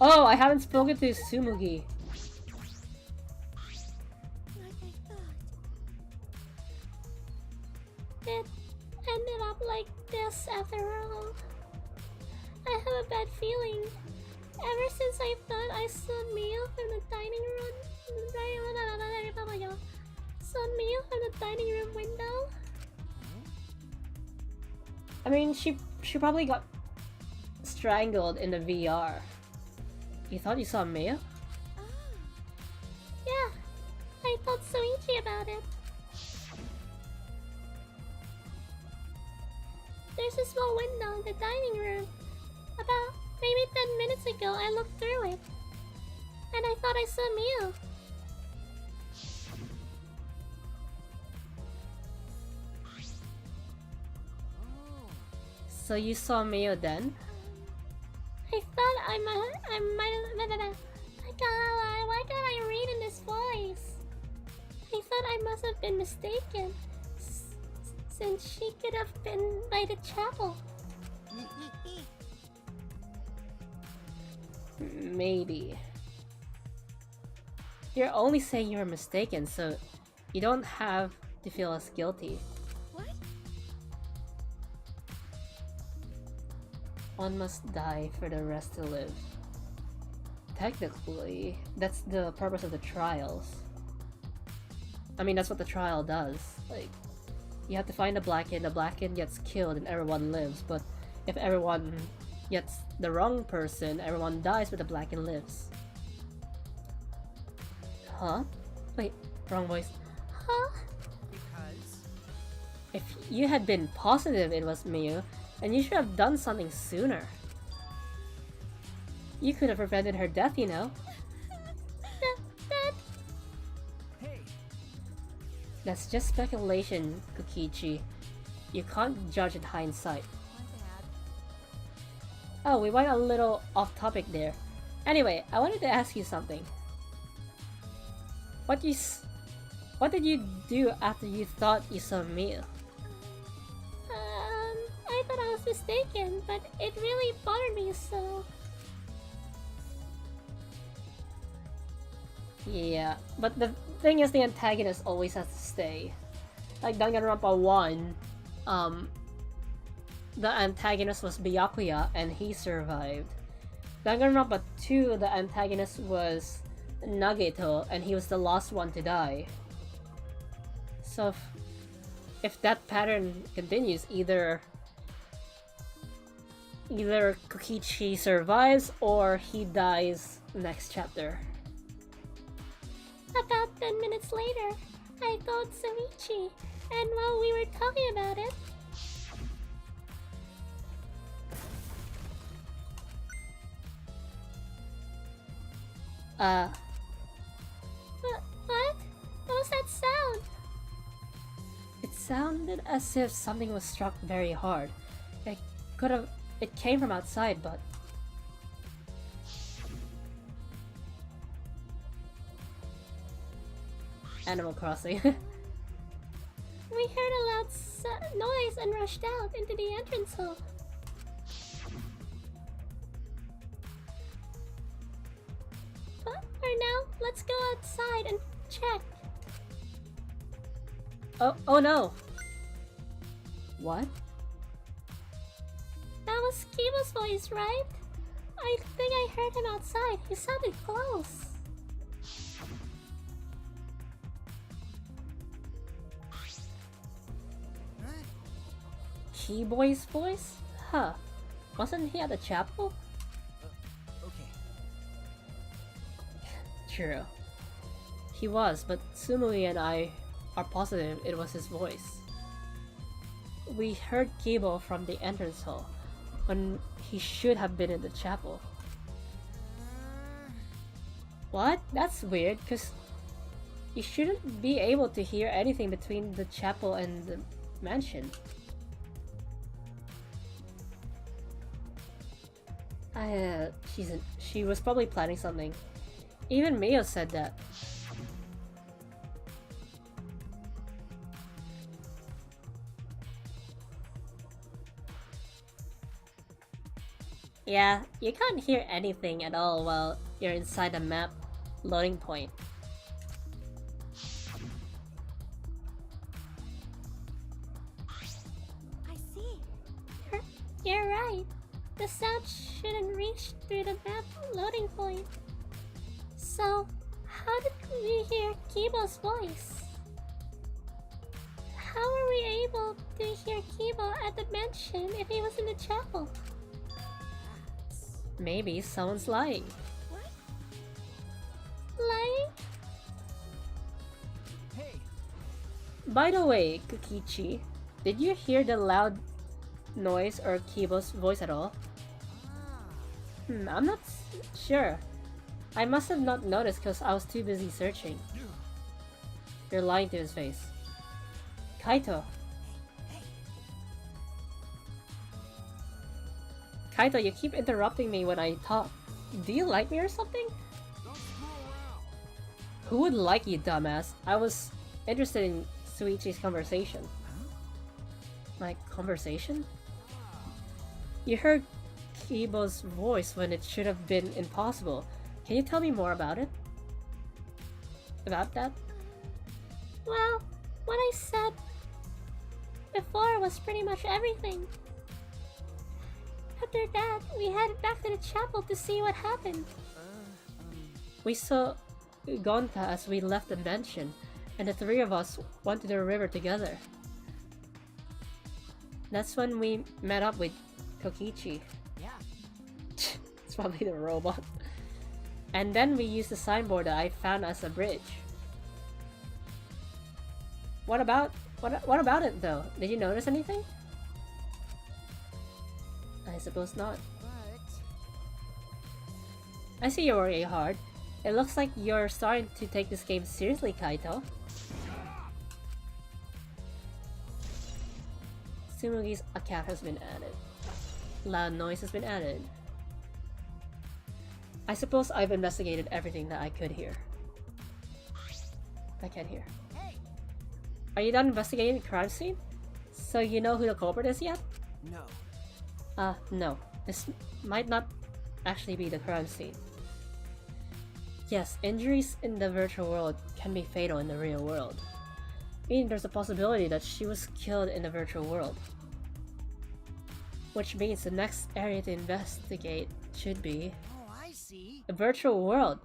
Oh, I haven't spoken to Sumugi.
Like I thought. It ended up like this after all. I have a bad feeling. Ever since I thought I saw Mio from the dining room... Saw Mio from the dining room window?
I mean, she probably got strangled in the VR. You thought you saw Mia?
Yeah, I told Soichi about it. There's a small window in the dining room. About maybe 10 minutes ago, I looked through it. And I thought I saw Mio.
So you saw Mio then?
I thought I might why can't I read in this voice? I thought I must have been mistaken. Since she could have been by the chapel.
Maybe. You're only saying you were mistaken, so you don't have to feel as guilty.
What?
One must die for the rest to live. Technically, that's the purpose of the trials. I mean, that's what the trial does. Like, you have to find the black kid gets killed and everyone lives, but if everyone gets the wrong person, everyone dies but the black kid lives. Huh? Wait, wrong voice.
Huh?
Because
If you had been positive it was Miyu, then you should have done something sooner. You could have prevented her death, you know.
That...
hey,
That's just speculation, Kokichi. You can't judge in hindsight. Oh, we went a little off topic there. Anyway, I wanted to ask you something. What did you do after you thought you saw Miyu?
I thought I was mistaken, but it really bothered me so.
Yeah, but the thing is the antagonist always has to stay. Like Danganronpa 1, the antagonist was Byakuya and he survived. Danganronpa 2, the antagonist was Nagito and he was the last one to die. So if that pattern continues, either Kokichi survives or he dies next chapter.
About 10 minutes later, I told Soichi, and while we were talking about it... What? What was that sound?
It sounded as if something was struck very hard. It came from outside, but... Animal Crossing.
We heard a loud noise and rushed out into the entrance hall. But for now, let's go outside and check.
Oh no! What?
That was Kiba's voice, right? I think I heard him outside. He sounded close.
Keyboy's voice? Huh. Wasn't he at the chapel?
Okay.
True. He was, but Sumui and I are positive it was his voice. We heard Kibo from the entrance hall, when he should have been in the chapel. What? That's weird, cause you shouldn't be able to hear anything between the chapel and the mansion. She was probably planning something. Even Mio said that. Yeah, you can't hear anything at all while you're inside the map loading point.
I see. You're right. The sound shouldn't reach through the map loading point. So, how did we hear Kibo's voice? How were we able to hear Kibo at the mansion if he was in the chapel?
Maybe someone's lying.
Lying?
Hey,
By the way, Kukichi, did you hear the loud noise or Kibo's voice at all? I'm not sure. I must have not noticed because I was too busy searching. You're lying to his face. Kaito. Kaito, you keep interrupting me when I talk. Do you like me or something? Who would like you, dumbass? I was interested in Suichi's conversation. My conversation? You heard Kibo's voice when it should have been impossible. Can you tell me more about it? About that?
Well, what I said before was pretty much everything. After that, we headed back to the chapel to see what happened.
We saw Gonta as we left the mansion, and the three of us went to the river together. That's when we met up with Kokichi.
Yeah.
It's probably the robot. And then we used the signboard that I found as a bridge. What about it though? Did you notice anything? I suppose not.
But
I see you're working hard. It looks like you're starting to take this game seriously, Kaito. Sumugi's account has been added. Loud noise has been added. I suppose I've investigated everything that I could hear. I can't hear.
hey,
Are you done investigating the crime scene? So you know who the culprit is yet?
no.
No. This might not actually be the crime scene. Yes, injuries in the virtual world can be fatal in the real world. Meaning there's a possibility that she was killed in the virtual world. Which means the next area to investigate should be
oh, I see.
the virtual world.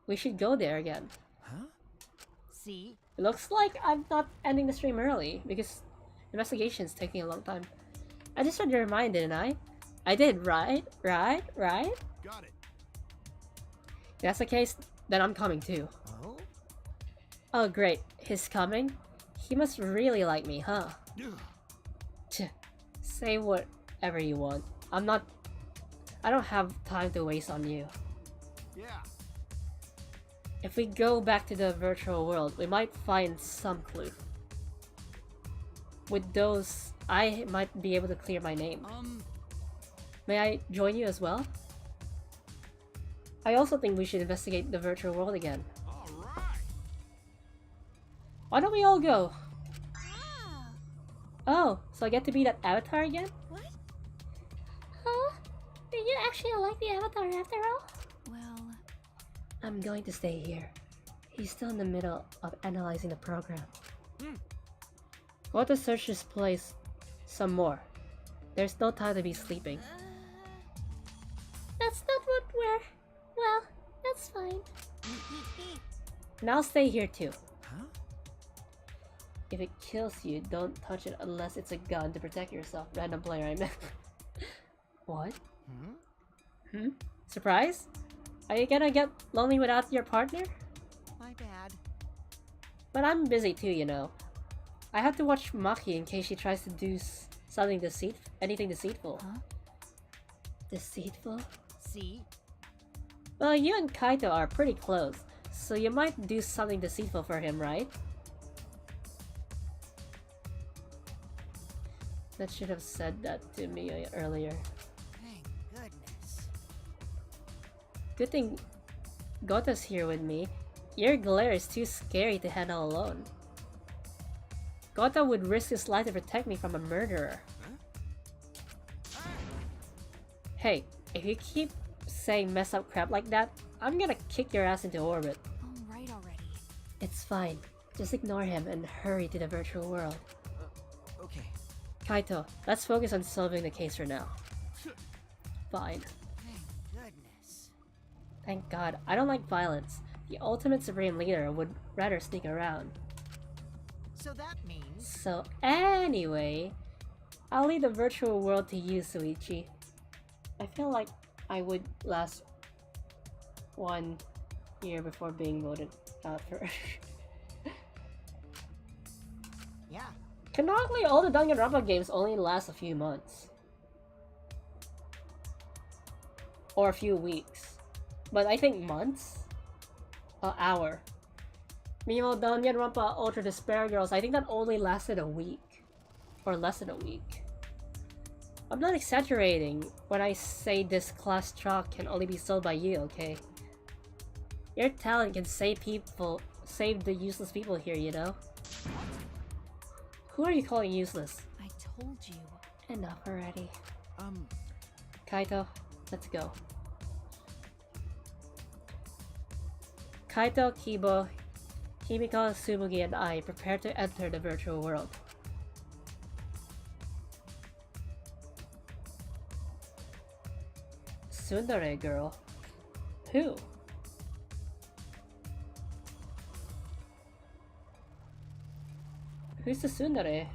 We should go there again.
Huh?
See?
It looks like I'm not ending the stream early because investigation's taking a long time. I just read your mind, didn't I? I did, right? Right? Right?
Got it.
If that's the case, then I'm coming too.
Oh?
Oh great, he's coming? He must really like me, huh?
Ugh.
Tch, say whatever you want. I don't have time to waste on you.
Yeah.
If we go back to the virtual world, we might find some clue. With those, I might be able to clear my name. May I join you as well? I also think we should investigate the virtual world again.
All right.
Why don't we all go? Oh, so I get to be that avatar again?
What? Huh? Did you actually like the avatar after all?
Well,
I'm going to stay here. He's still in the middle of analyzing the program. Go to search this place some more. There's no time to be sleeping.
That's not what we're... Well, that's fine.
Now stay here too.
Huh?
If it kills you, don't touch it unless it's a gun to protect yourself. Random player, I meant. What? Hmm? Surprise? Are you gonna get lonely without your partner?
My bad.
But I'm busy too, you know. I have to watch Maki in case she tries to do something anything deceitful.
Huh?
Deceitful?
See?
Well, you and Kaito are pretty close, so you might do something deceitful for him, right? That should have said that to me earlier.
Thank goodness.
Good thing Gota's here with me. Your glare is too scary to handle alone. Gota would risk his life to protect me from a murderer. Hey, if you keep saying messed up crap like that, I'm gonna kick your ass into orbit.
oh, right already.
It's fine. Just ignore him and hurry to the virtual world.
Okay.
Kaito, let's focus on solving the case for now. Fine.
Thank goodness.
Thank God. I don't like violence. The ultimate supreme leader would rather sneak around.
So that means...
So anyway, I'll leave the virtual world to you, Suichi. I feel like I would last 1 year before being voted out for.
Yeah.
Canonically, all the Danganronpa games only last a few months. Or a few weeks. But I think months? An hour. Meanwhile, Danganronpa Ultra Despair Girls, I think that only lasted a week. Or less than a week. I'm not exaggerating when I say this class chalk can only be sold by you, okay? Your talent can save the useless people here, you know? Who are you calling useless?
I told you.
Enough already. Kaito, let's go. Kaito, Kibo, Himiko, Tsumugi, and I prepare to enter the virtual world. Tsundere girl? Who? Who's the tsundere?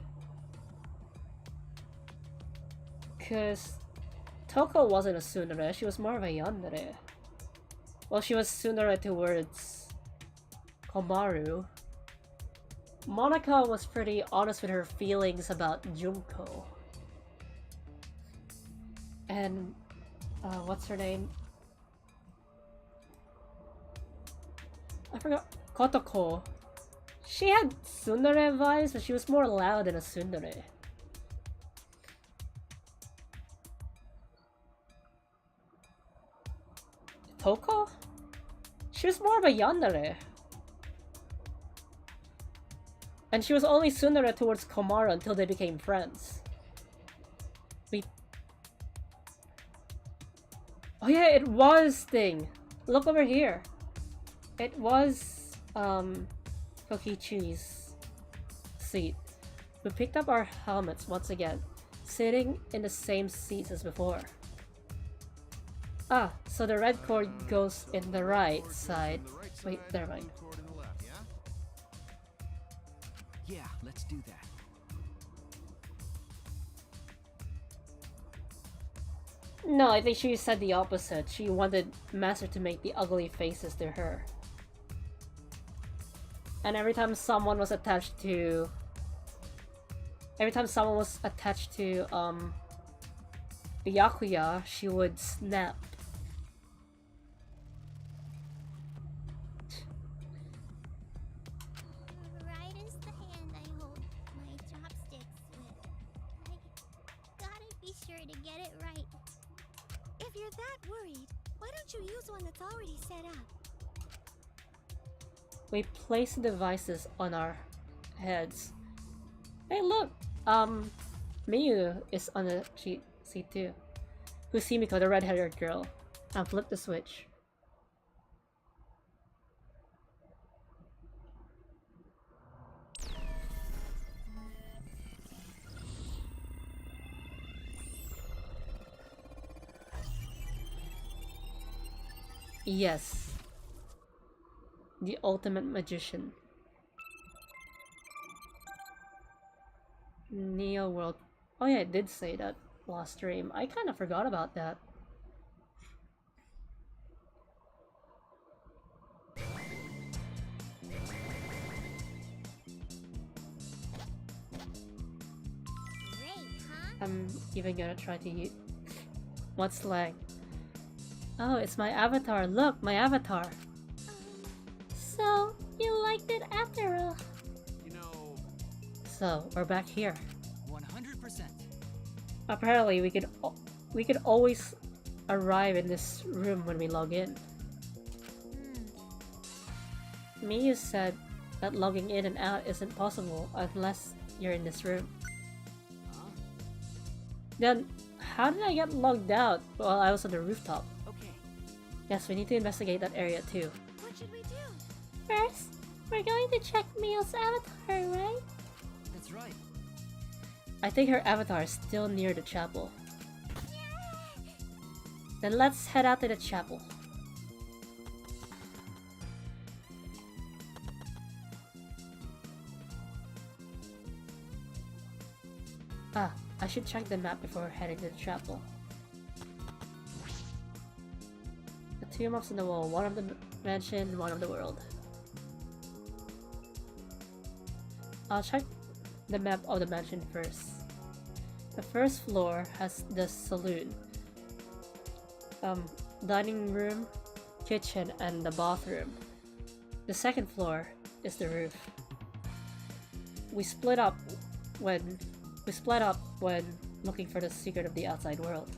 Cause Toko wasn't a tsundere, she was more of a yandere. Well, she was tsundere towards Komaru. Monica was pretty honest with her feelings about Junko. And what's her name? I forgot. Kotoko. She had tsundere vibes, but she was more loud than a tsundere. Toko? She was more of a yandere. And she was only tsundere towards Komaru until they became friends. Oh yeah, it was Thing. Look over here. It was Kokichi's seat. We picked up our helmets once again, sitting in the same seats as before. Ah, so the red cord goes in the right side. Wait, never mind.
Yeah, let's do that.
No, I think she said the opposite. She wanted Master to make the ugly faces to her. And every time someone was attached to... the Byakuya, she would snap.
Right is the hand I hold my chopsticks with. I gotta be sure to get it right. If you're that worried, why don't you use one that's already set up?
We place the devices on our heads. Hey look! Miyu is on the seat too. Who's Himiko, the red-haired girl? And flip the switch. Yes. The ultimate magician. Neo World. Oh yeah, I did say that last stream. I kind of forgot about that. I'm even gonna try to use... What's lag? Oh, it's my avatar. Look, my avatar.
So, you liked it after all.
You know,
So, we're back here.
100%.
Apparently, we could always arrive in this room when we log in. Miyu said that logging in and out isn't possible unless you're in this room.
Huh?
Then, how did I get logged out while I was on the rooftop?
Okay.
Yes, we need to investigate that area too.
What should we do? First, we're going to check Mio's avatar, right?
That's right.
I think her avatar is still near the chapel. Then let's head out to the chapel. Ah, I should check the map before heading to the chapel. The two maps on the wall, one of the mansion, one of the world. I'll check the map of the mansion first. The first floor has the saloon, dining room, kitchen, and the bathroom. The second floor is the roof. We split up when looking for the secret of the outside world.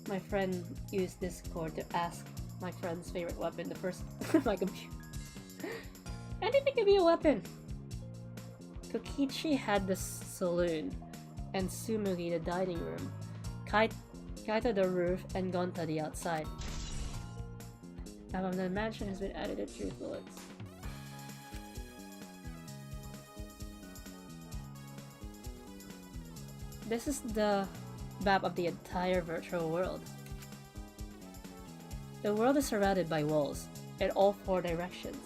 My friend used Discord to ask my friend's favorite weapon, the first my computer. Anything can be a weapon! Kokichi had the saloon, and Sumugi the dining room, Kaito the roof, and Gonta the outside. Now the mansion has been added to truth bullets. This is the map of the entire virtual world. The world is surrounded by walls in all four directions.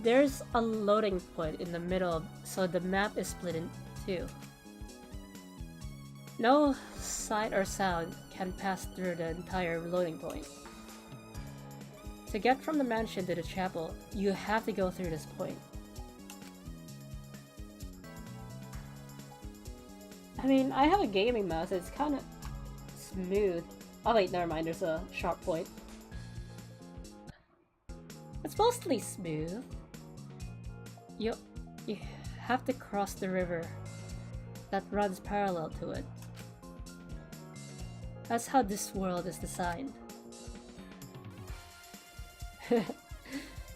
There's a loading point in the middle, so the map is split in two. No sight or sound can pass through the entire loading point. To get from the mansion to the chapel, you have to go through this point. I mean, I have a gaming mouse, it's kind of smooth. Oh wait, never mind, there's a sharp point. It's mostly smooth. You have to cross the river that runs parallel to it. That's how this world is designed.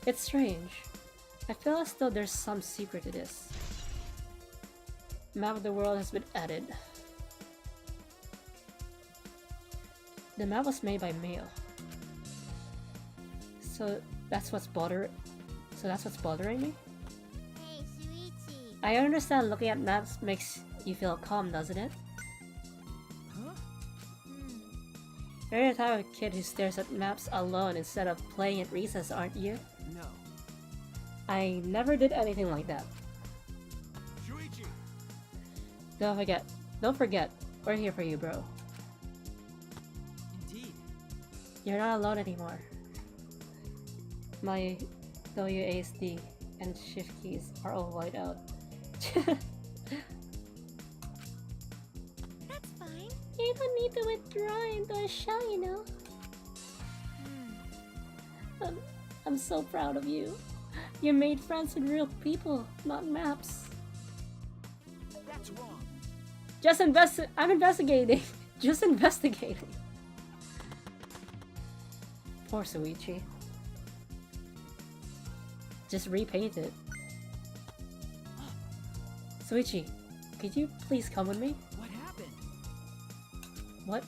It's strange. I feel as though there's some secret to this. Map of the world has been added. The map was made by Mio. So that's what's bothering me?
Hey, Shuichi.
I understand looking at maps makes you feel calm, doesn't it?
Huh?
You're the type of kid who stares at maps alone instead of playing at recess, aren't you?
No.
I never did anything like that.
Shuichi!
Don't forget, we're here for you, bro.
Indeed.
You're not alone anymore. My WASD and shift keys are all white out.
That's fine. You don't need to withdraw into a shell, you know.
I'm so proud of you. You made friends with real people, not maps.
That's wrong.
I'm investigating. Just investigating. Poor Suichi. just repaint it. Soichi, could you please come with me?
What happened?
What?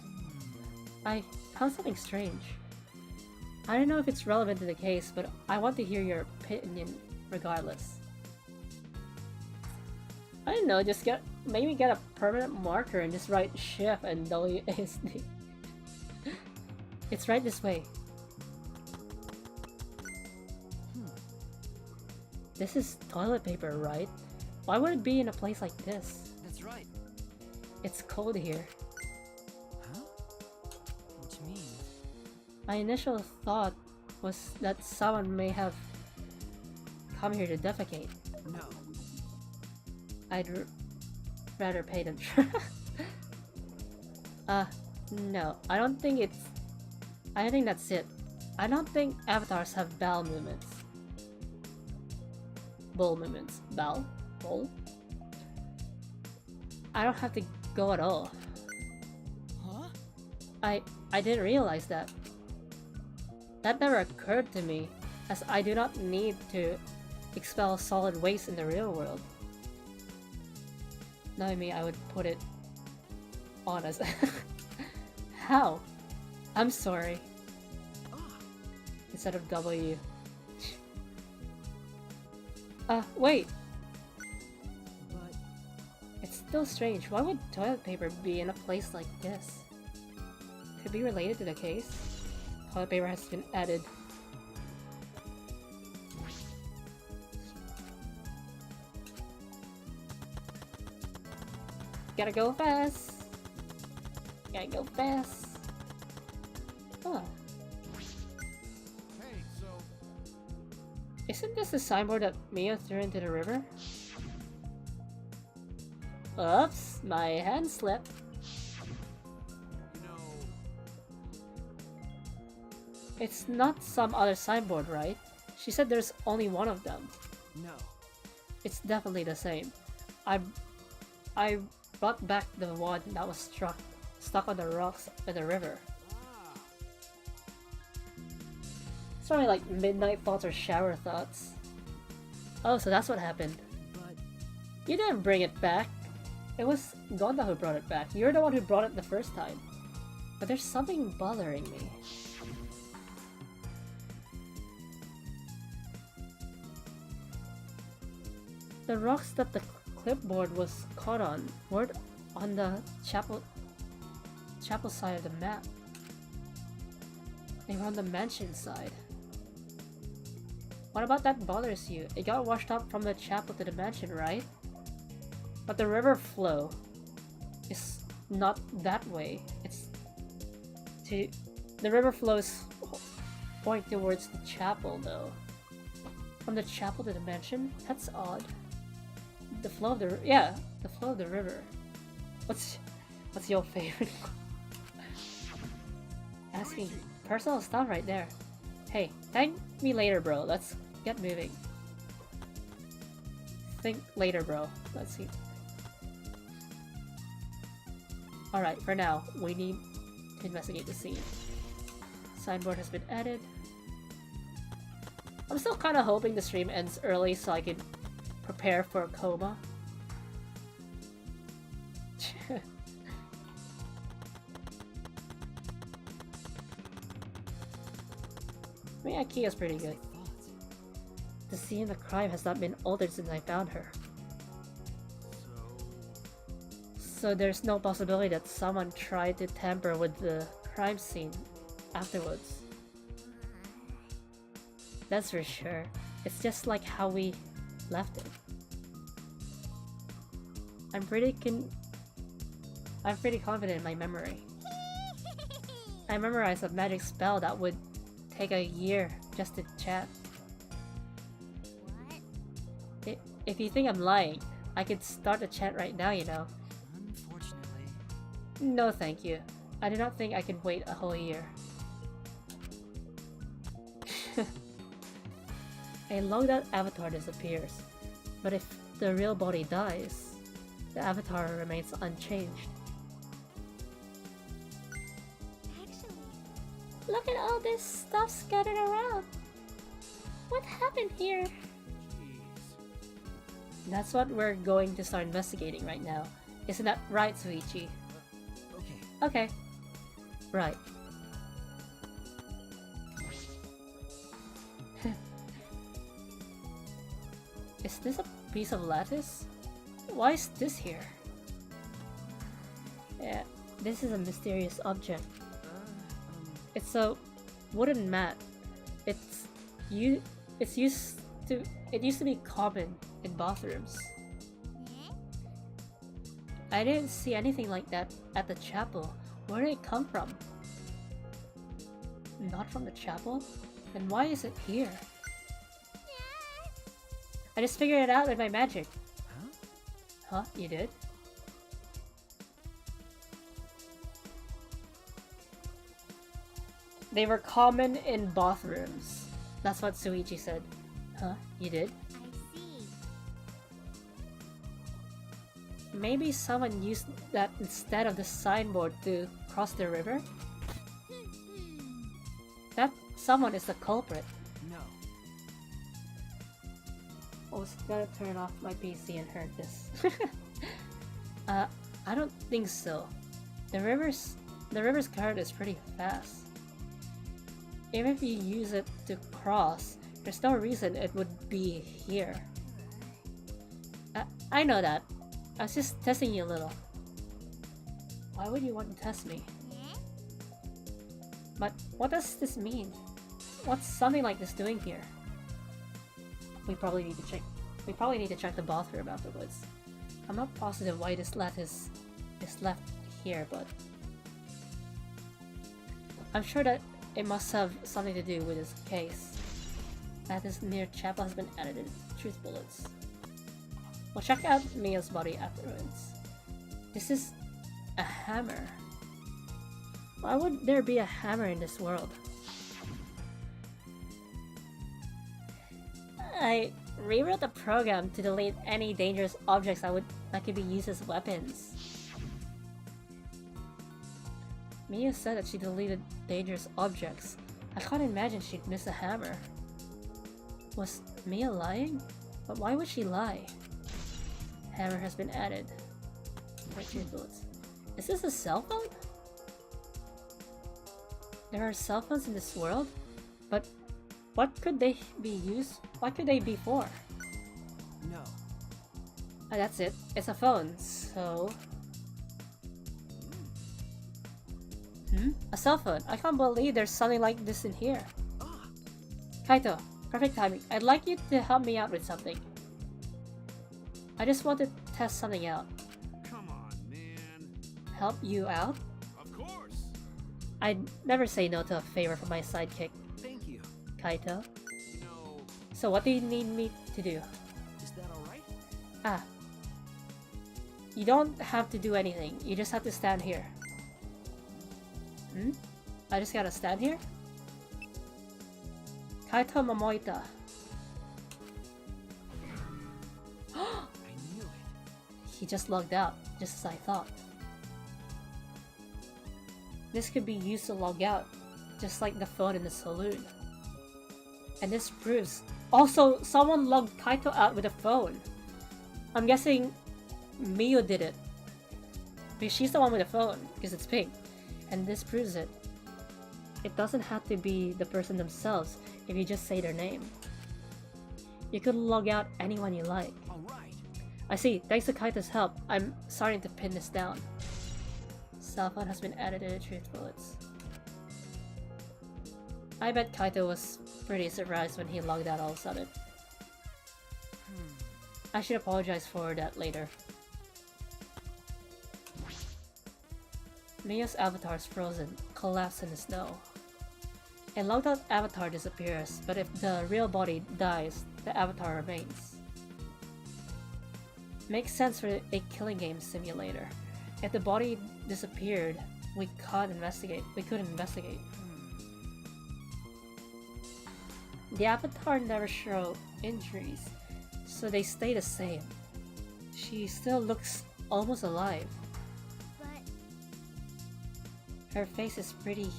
I found something strange. I don't know if it's relevant to the case, but I want to hear your opinion regardless. I don't know, just maybe get a permanent marker and just write shift and WASD. It's right this way. This is toilet paper, right? Why would it be in a place like this?
That's right.
It's cold here.
Huh? What do you mean?
My initial thought was that someone may have come here to defecate.
No.
I'd rather pay them. No. I don't think that's it. I don't think avatars have bowel movements. Bowel movements. Bowel? Bowl? I don't have to go at all.
Huh?
I didn't realize that. That never occurred to me, as I do not need to expel solid waste in the real world. Knowing me, I would put it on as how? I'm sorry. Instead of W. Wait.
But
It's still strange. Why would toilet paper be in a place like this? Could it be related to the case? Toilet paper has been added. Gotta go fast. Gotta go fast. Huh.
hey, so
Isn't this the signboard that Mia threw into the river? Oops, my hand slipped.
you know,
It's not some other signboard, right? She said there's only one of them.
no.
It's definitely the same. I brought back the one that was stuck on the rocks in the river.
Ah,
It's probably like midnight thoughts or shower thoughts. Oh, so that's what happened.
but
You didn't bring it back. It was Gonda who brought it back. You're the one who brought it the first time. But there's something bothering me. The rocks that the clipboard was caught on weren't on the chapel side of the map. They were on the mansion side. What about that bothers you? It got washed up from the chapel to the mansion, right? But the river flow is not that way. The river flows point towards the chapel though. From the chapel to the mansion? That's odd. The flow of the flow of the river. What's your favorite? Asking personal stuff right there. Hey, thank me later, bro. Let's get moving. Think later, bro. Let's see. Alright, for now, we need to investigate the scene. Signboard has been added. I'm still kind of hoping the stream ends early so I can prepare for a coma. I mean, Akia's pretty good. The scene of the crime has not been altered since I found her. So there's no possibility that someone tried to tamper with the crime scene afterwards. That's for sure. It's just like how we left it. I'm pretty confident in my memory. I memorized a magic spell that would take a year just to chat.
What?
If you think I'm lying, I could start the chat right now, you know.
unfortunately,
No thank you. I do not think I can wait a whole year. A logged out avatar disappears, but if the real body dies, the avatar remains unchanged.
Actually, look at all this stuff scattered around. What happened here?
That's what we're going to start investigating right now. Isn't that right, Suichi?
Okay.
Okay. Right. Is this a piece of lattice? Why is this here? Yeah, this is a mysterious object. It's a wooden mat. It used to be common in bathrooms. I didn't see anything like that at the chapel. Where did it come from? Not from the chapel? Then why is it here? I just figured it out with my magic. Huh? You did? They were common in bathrooms. That's what Suichi said. Huh? You did?
I see.
Maybe someone used that instead of the signboard to cross the river? That someone is the culprit.
No.
I was gonna turn off my PC and heard this. I don't think so. The river's current is pretty fast. Even if you use it to cross, there's no reason it would be here. I know that. I was just testing you a little. Why would you want to test me? But what does this mean? What's something like this doing here? We probably need to check the bathroom afterwards. I'm not positive why this lattice is left here, but I'm sure that it must have something to do with this case. Lattice near chapel has been added in truth bullets. We'll check out Mia's body afterwards. This is a hammer. Why would there be a hammer in this world? I rewrote the program to delete any dangerous objects that could be used as weapons. Mia said that she deleted dangerous objects. I can't imagine she'd miss a hammer. Was Mia lying? But why would she lie? Hammer has been added. Bullets. Is this a cell phone? There are cell phones in this world? But what could they be used? What could they be for?
No.
That's it. It's a phone, so... A cell phone. I can't believe there's something like this in here. Kaito, perfect timing. I'd like you to help me out with something. I just want to test something out.
Come on, man.
Help you out?
Of course.
I'd never say no to a favor from my sidekick,
Thank you.
Kaito.
You know,
So what do you need me to do?
Is that alright?
Ah. You don't have to do anything. You just have to stand here. I just gotta stand here? Kaito Momoita.
I knew it.
He just logged out, just as I thought. This could be used to log out, just like the phone in the saloon. And this proves... Also, someone logged Kaito out with a phone. I'm guessing Miyu did it. Because she's the one with the phone, because it's pink. And this proves it. It doesn't have to be the person themselves if you just say their name. You could log out anyone you like.
Alright.
I see, thanks to Kaito's help, I'm starting to pin this down. Cell phone has been added in the truth bullets. I bet Kaito was pretty surprised when he logged out all of a sudden. I should apologize for that later. Mia's avatar is frozen, collapsed in the snow. A logged out avatar disappears, but if the real body dies, the avatar remains. Makes sense for a killing game simulator. If the body disappeared, we couldn't investigate. The avatar never show injuries, so they stay the same. She still looks almost alive.
But
Her face is pretty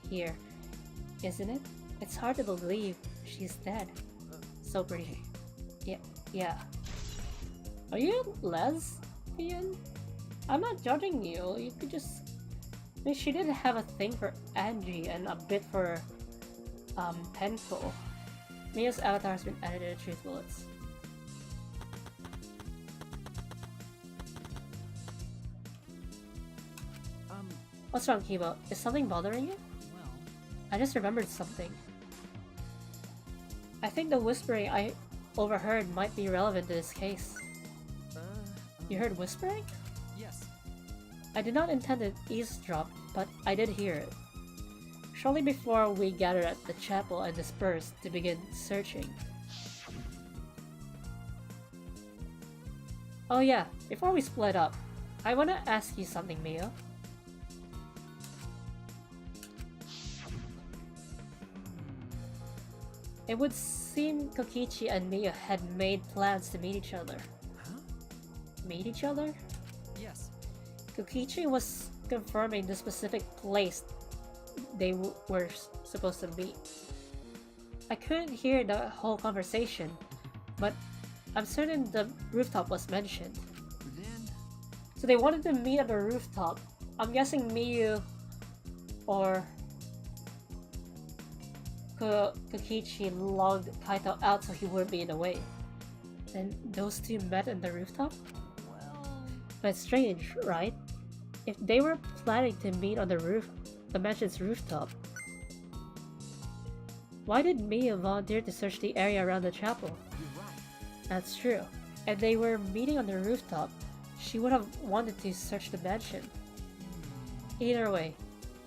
here, isn't it? It's hard to believe she's dead. So pretty. Yeah. Are you lesbian? I'm not judging you. You could just... I mean, she did have a thing for Angie and a bit for Penko. Mia's avatar has been added to the truth bullets. What's wrong, Kibo? Is something bothering you?
Well,
I just remembered something. I think the whispering I overheard might be relevant to this case. You heard whispering?
yes.
I did not intend to eavesdrop, but I did hear it. Shortly before we gathered at the chapel and dispersed to begin searching. Oh yeah, before we split up, I wanna ask you something, Mio. It would seem Kokichi and Mio had made plans to meet each other.
Huh?
Meet each other?
Yes.
Kokichi was confirming the specific place they were supposed to meet. I couldn't hear the whole conversation, but I'm certain the rooftop was mentioned.
Then,
So they wanted to meet at the rooftop. I'm guessing Miyu or Kokichi logged Kaito out so he wouldn't be in the way. And those two met on the rooftop?
well,
But it's strange, right? If they were planning to meet on the mansion's rooftop, why did Mia volunteer to search the area around the chapel?
you're right.
That's true. If they were meeting on the rooftop, she would have wanted to search the mansion. Either way,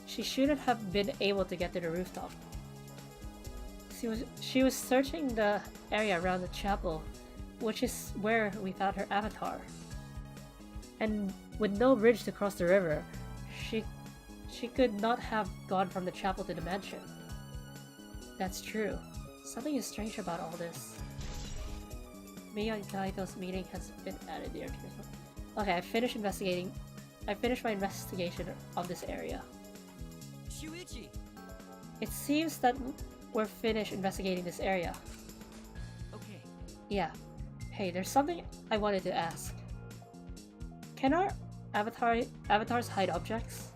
she shouldn't have been able to get to the rooftop. She was searching the area around the chapel, which is where we found her avatar. And with no bridge to cross the river, she could not have gone from the chapel to the mansion. That's true. Something is strange about all this. Mia and Kaito's meeting has been added there. Okay, I finished my investigation of this area.
Shuichi!
It seems that we're finished investigating this area.
Okay.
Yeah. Hey, there's something I wanted to ask. Can our avatars hide objects?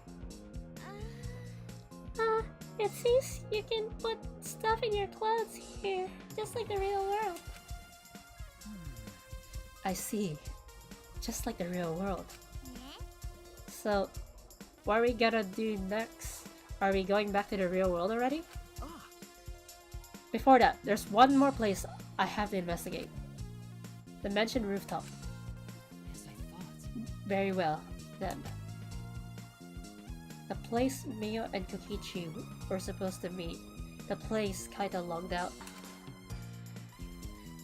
It seems you can put stuff in your clothes here, just like the real world.
I see. Just like the real world. So, what are we gonna do next? Are we going back to the real world already?
Ah,
Before that, there's one more place I have to investigate. The mentioned rooftop.
as I thought.
Very well, then. The place Mio and Kokichi were supposed to meet. The place Kaito logged out.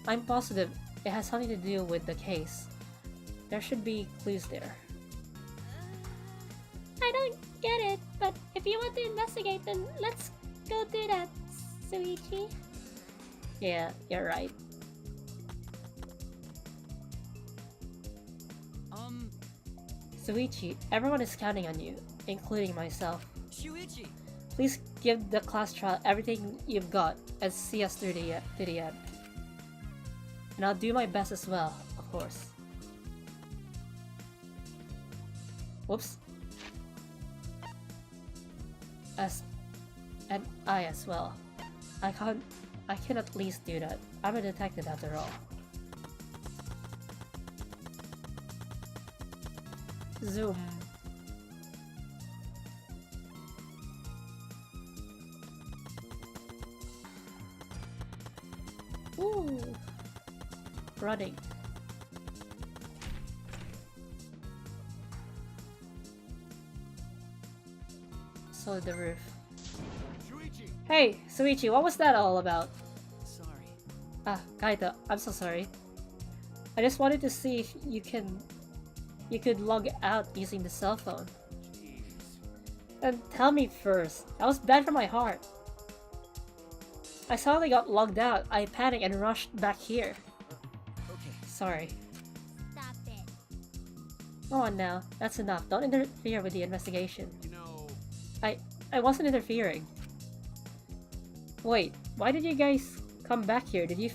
I'm positive it has something to do with the case. There should be clues there.
I don't get it, but if you want to investigate, then let's go do that, Suichi.
Yeah, you're right. Suichi, everyone is counting on you, including myself.
Shuichi!
Please give the class trial everything you've got and see us through to the end. And I'll do my best as well, of course. Whoops. And I as well. I can at least do that. I'm a detective after all. Zoom. Ooh. Running. So the roof.
Shuichi!
Hey, Suichi, what was that all about?
Sorry.
Ah, Kaito, I'm so sorry. I just wanted to see if you could log out using the cell phone.
Jeez.
And tell me first. That was bad for my heart. I saw they got logged out. I panicked and rushed back here.
Okay.
Sorry.
Stop it.
Come on now. That's enough. Don't interfere with the investigation.
You know,
I wasn't interfering. Wait, why did you guys come back here? Did you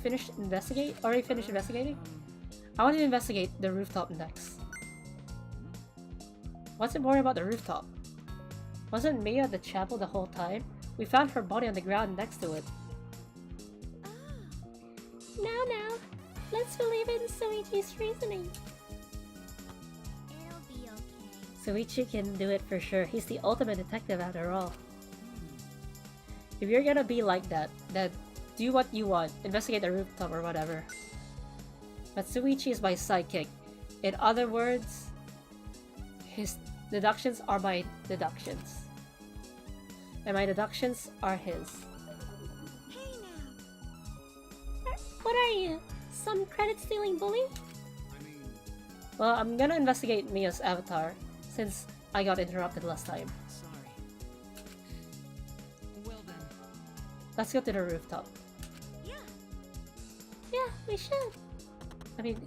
already finish investigating? I want to investigate the rooftop next. What's important about the rooftop? Wasn't Mia at the chapel the whole time? We found her body on the ground next to it.
Now, let's believe in Soichi's reasoning.
It'll be okay.
Soichi can do it for sure. He's the ultimate detective after all. If you're gonna be like that, then do what you want. Investigate the rooftop or whatever. But Soichi is my sidekick. In other words, his deductions are my deductions. And my deductions are his.
Hey now.
What are you? Some credit-stealing bully?
I mean,
Well, I'm gonna investigate Mia's avatar, since I got interrupted last time.
Sorry. Well then.
Let's go to the rooftop.
Yeah, we should.
I mean,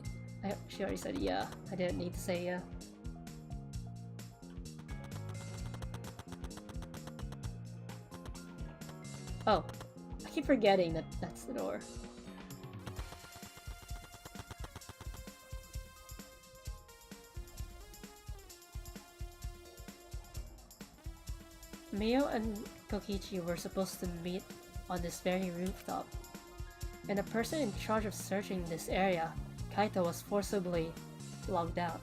she already said yeah. I didn't need to say yeah. Oh, I keep forgetting that that's the door. Mio and Kokichi were supposed to meet on this very rooftop, and the person in charge of searching this area, Kaito, was forcibly logged out.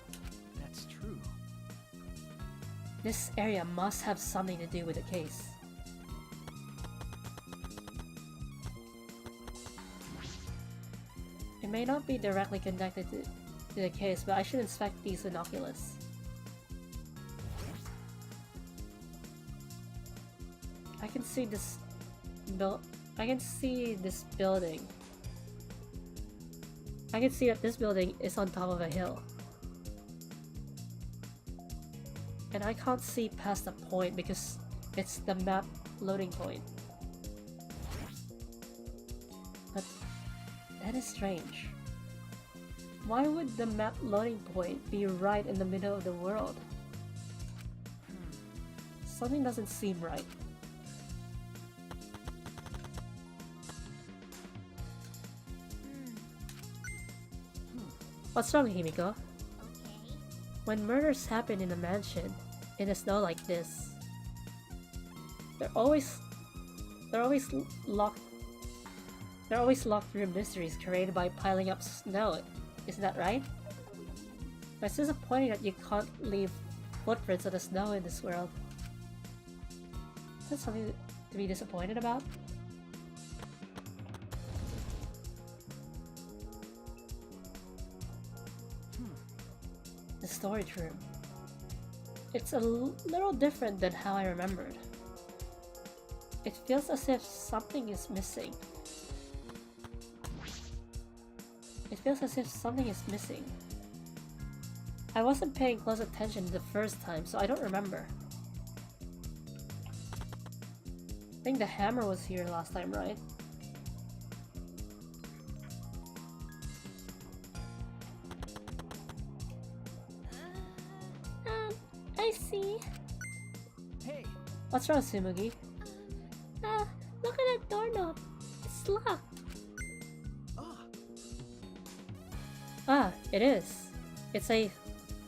That's true.
This area must have something to do with the case. It may not be directly connected to the case, but I should inspect these binoculars. I can see this building. I can see that this building is on top of a hill. And I can't see past the point because it's the map loading point. But that is strange. Why would the map loading point be right in the middle of the world? Something doesn't seem right. What's wrong, Himiko?
Okay.
When murders happen in a mansion, in the snow like this, they're always locked room mysteries created by piling up snow. Isn't that right? But it's disappointing that you can't leave footprints of the snow in this world. Is that something to be disappointed about? The storage room. It's a little different than how I remembered. It feels as if something is missing. I wasn't paying close attention the first time, so I don't remember. I think the hammer was here last time, right?
I see.
Hey,
What's wrong, Sumugi?
Look at that doorknob. It's locked.
Ah, it is. It's a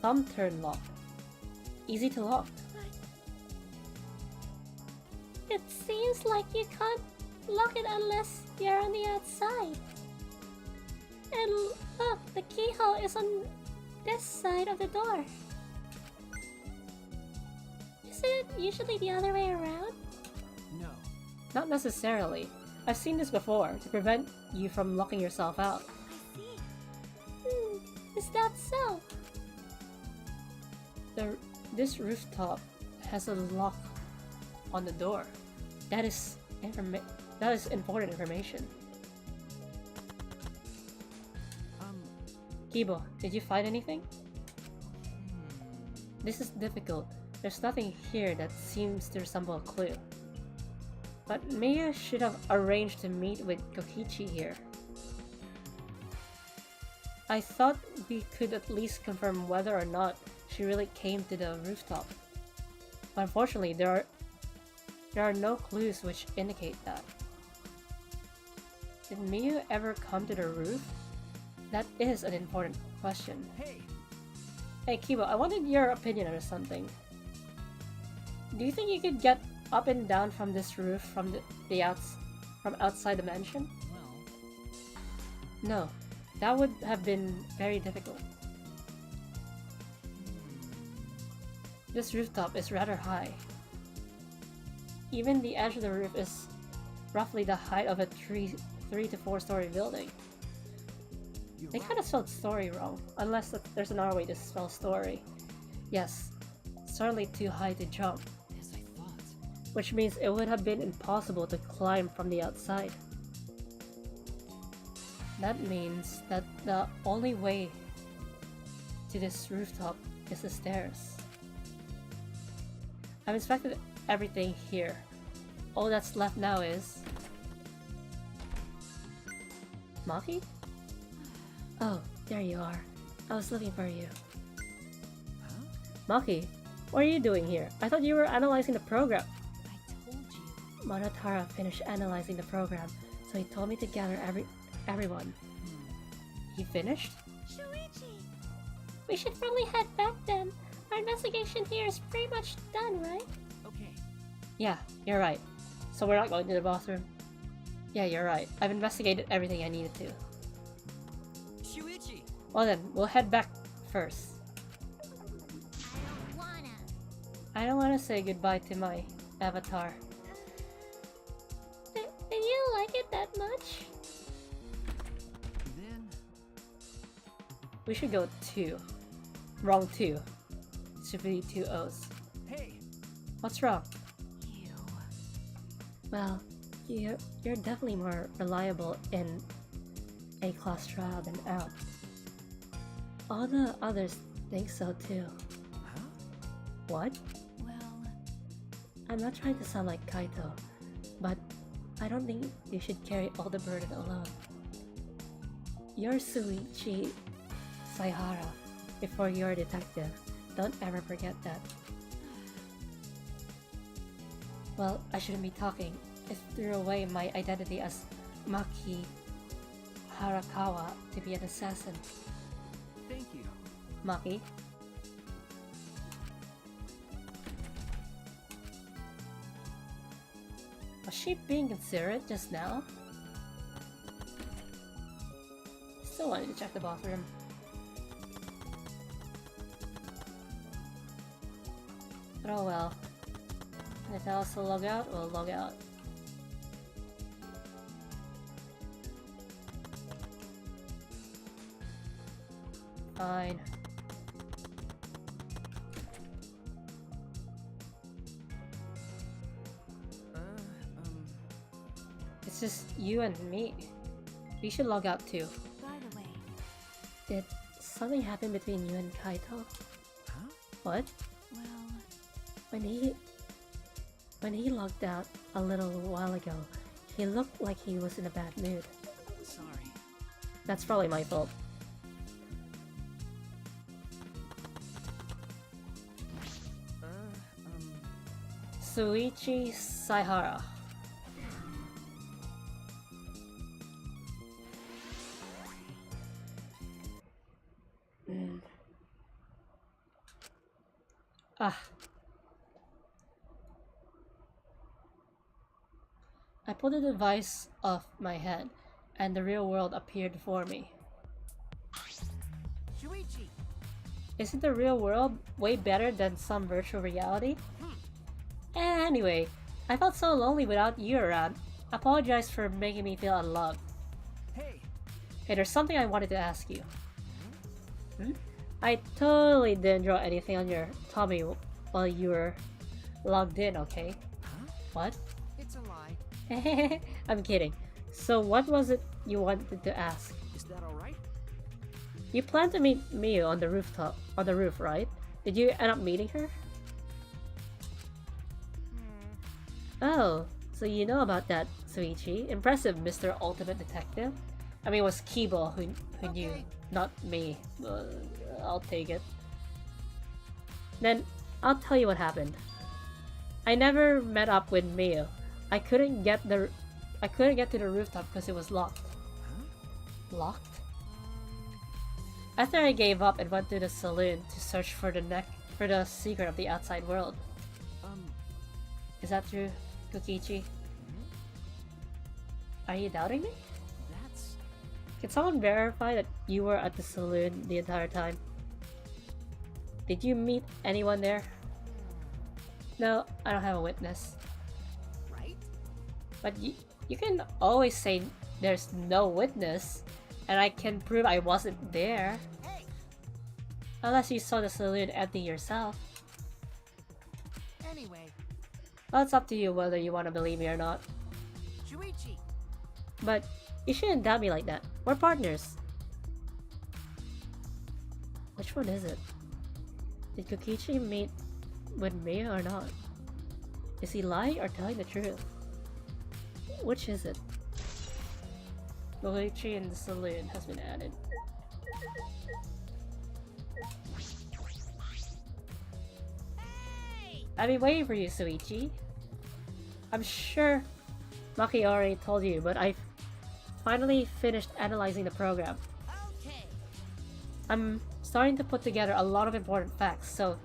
thumb turn lock. Easy to lock.
It seems like you can't lock it unless you're on the outside. And look, the keyhole is on this side of the door. Isn't it usually the other way around?
no.
Not necessarily. I've seen this before, to prevent you from locking yourself out.
I see.
Is that so?
This rooftop has a lock on the door. That is important information. Kibo, did you find anything? This is difficult. There's nothing here that seems to resemble a clue. But Mia should have arranged to meet with Kokichi here. I thought we could at least confirm whether or not she really came to the rooftop. But unfortunately, there are no clues which indicate that. Did Mia ever come to the roof? That is an important question.
Hey,
Hey Kibo, I wanted your opinion on something. Do you think you could get up and down from this roof from from outside the mansion?
Well,
No, that would have been very difficult. This rooftop is rather high. Even the edge of the roof is roughly the height of a 3 to 4 story building.
you're
They
right.
kind of spelled story wrong, unless there's another way to spell story. Yes, certainly too high to jump,
as I thought.
which means it would have been impossible to climb from the outside. That means that the only way to this rooftop is the stairs. I've inspected everything here. All that's left now is... Maki? Oh, there you are. I was looking for you.
Huh?
Maki, what are you doing here? I thought you were analyzing the program.
I told you.
Monotara finished analyzing the program, so he told me to gather everyone. He finished?
Shuichi!
We should probably head back then. Our investigation here is pretty much done, right?
Okay.
Yeah, you're right. So we're not going to the bathroom? Yeah, you're right. I've investigated everything I needed to.
Shuichi!
Well then, we'll head back first.
I don't wanna.
I don't want to say goodbye to my avatar.
Did you like it that much?
Then
We should go 2. Wrong 2. Should be 2 O's.
hey,
What's wrong?
You.
Well, you're definitely more reliable in A-class trial than out. All the others think so too.
Huh?
What?
Well,
I'm not trying to sound like Kaito, but I don't think you should carry all the burden alone. You're Suichi Saihara before you're a detective. Don't ever forget that. Well, I shouldn't be talking. I threw away my identity as Maki Harakawa to be an assassin.
thank you.
Maki? Was she being considerate just now? Still wanted to check the bathroom. But oh well. And if else to log out, we'll log out. Fine. It's just you and me. We should log out too.
By the way,
Did something happen between you and Kaito?
huh?
What?
well,
When he logged out a little while ago, he looked like he was in a bad mood.
Sorry.
That's probably my fault. Suichi Saihara. Ah. I pulled the device off my head, and the real world appeared before me.
Shuichi!
Isn't the real world way better than some virtual reality? Anyway, I felt so lonely without you around. Apologize for making me feel unloved.
Hey,
Hey, there's something I wanted to ask you. I totally didn't draw anything on your tummy while you were logged in, okay?
Huh?
What?
It's a lie.
I'm kidding. So what was it you wanted to ask?
is that alright?
You planned to meet Miyu on the roof, right? Did you end up meeting her? Oh, so you know about that, Suichi. Impressive, Mr. Ultimate Detective. I mean, it was Kibo who knew,
Okay.
not me. I'll take it. Then, I'll tell you what happened. I never met up with Miyu. I couldn't get to the rooftop because it was locked.
Huh?
Locked? After I gave up and went to the saloon to search for the secret of the outside world. Is that true, Kokichi? Are you doubting me?
That's...
Can someone verify that you were at the saloon the entire time? Did you meet anyone there? No, I don't have a witness.
Right?
But you can always say there's no witness, and I can prove I wasn't there.
Hey!
Unless you saw the saloon empty yourself.
Anyway,
Well, it's up to you whether you want to believe me or not.
Shuichi,
But you shouldn't doubt me like that. We're partners. Which one is it? Did Kokichi meet with me or not? Is he lying or telling the truth? Which is it? Kokichi in the saloon has been added.
Hey!
I've been waiting for you, Suichi. I'm sure Maki already told you, but I finally finished analyzing the program.
Okay.
I'm starting to put together a lot of important facts, so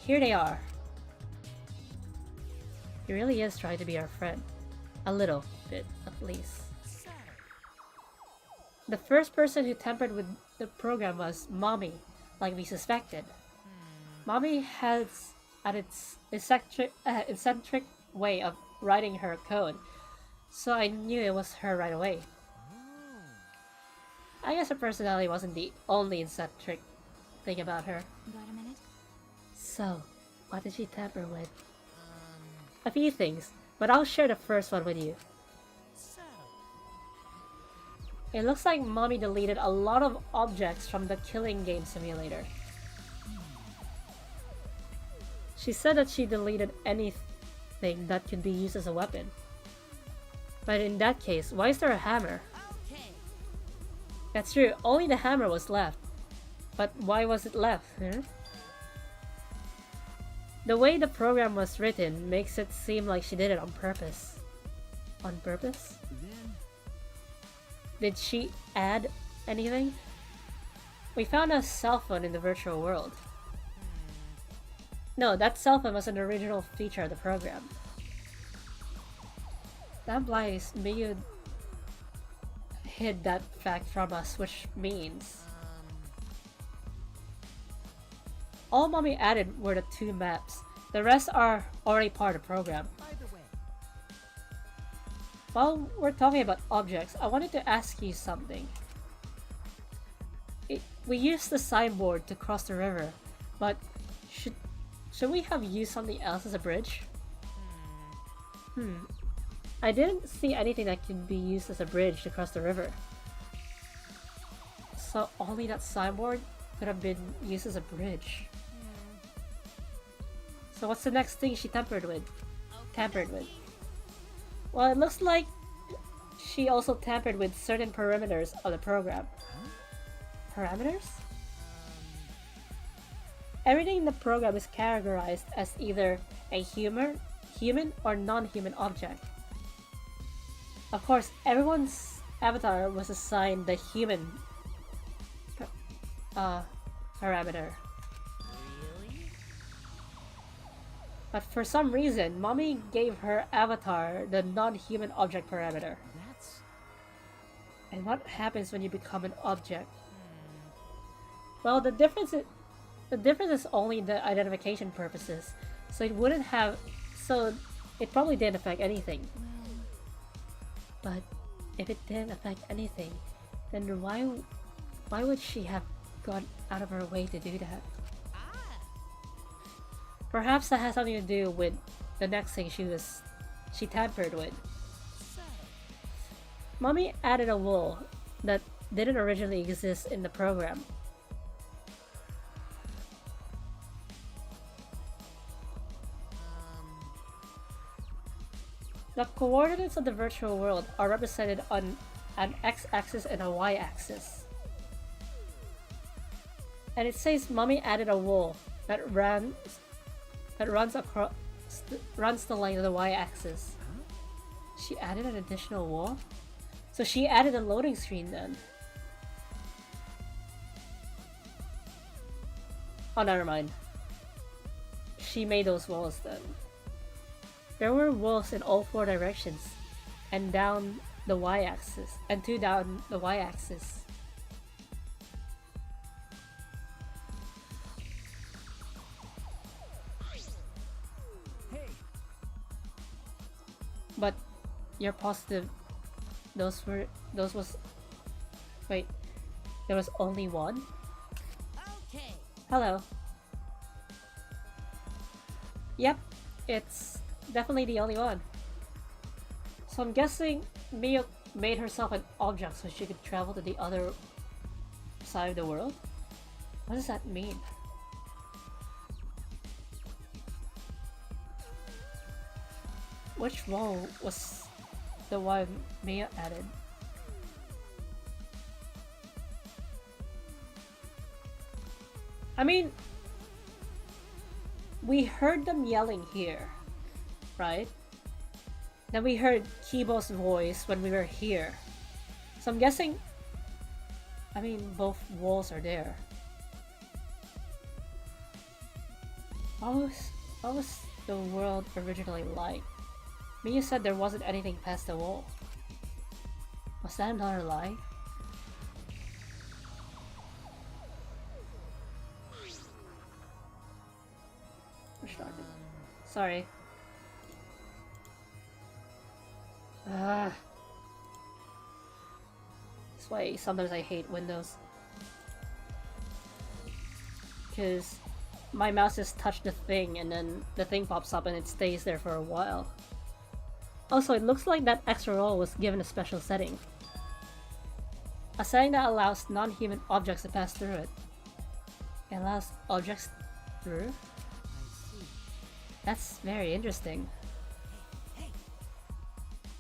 here they are. He really is trying to be our friend. A little bit, at least.
So,
The first person who tampered with the program was Mommy, like we suspected. Mommy has at its eccentric way of writing her code, so I knew it was her right away. I guess her personality wasn't the only eccentric thing about her.
Got a minute?
So, what did she tamper with? A few things, but I'll share the first one with you.
so.
It looks like Mommy deleted a lot of objects from the killing game simulator. She said that she deleted anything that could be used as a weapon. But in that case, why is there a hammer?
Okay.
That's true, only the hammer was left. But why was it left, huh? The way the program was written makes it seem like she did it on purpose. On purpose?
Then...
Did she add anything? We found a cell phone in the virtual world. No, that cell phone was an original feature of the program. That implies Miyu hid that fact from us, which means... all Mommy added were the 2 maps. The rest are already part of the program.
by the way,
While we're talking about objects, I wanted to ask you something. We used the signboard to cross the river, but should we have used something else as a bridge? I didn't see anything that could be used as a bridge to cross the river. So only that signboard could have been used as a bridge. So what's the next thing she tampered with? Well, it looks like she also tampered with certain parameters of the program. Parameters? Everything in the program is categorized as either a human or non-human object. Of course, everyone's avatar was assigned the human parameter.
Really?
But for some reason, Mommy gave her avatar the non-human object parameter.
That's...
And what happens when you become an object? Well, the difference is only the identification purposes, so it probably didn't affect anything. But if it didn't affect anything, then why would she have gone out of her way to do that?
Ah.
Perhaps that has something to do with the next thing she tampered with.
So.
Mommy added a wool that didn't originally exist in the program. The coordinates of the virtual world are represented on an x-axis and a y-axis. And it says Mommy added a wool that runs the line of the y-axis. She added an additional wool? So she added a loading screen then. Oh, never mind. She made those walls then. There were walls in all 4 directions, and down the y-axis, and 2 down the y-axis.
Hey,
But you're positive wait, there was only one?
Okay.
Hello. Yep, it's definitely the only one. So I'm guessing Mia made herself an object so she could travel to the other side of the world? What does that mean? Which wall was the one Mia added? I mean, we heard them yelling here, right? Then we heard Kibo's voice when we were here. So I'm guessing, I mean, both walls are there. What was the world originally like? Mia said there wasn't anything past the wall. Was that another lie? Sorry. That's why sometimes I hate Windows. Because my mouse just touched the thing and then the thing pops up and it stays there for a while. Also, it looks like that extra roll was given a special setting. A setting that allows non-human objects to pass through it. It allows objects through? That's very interesting.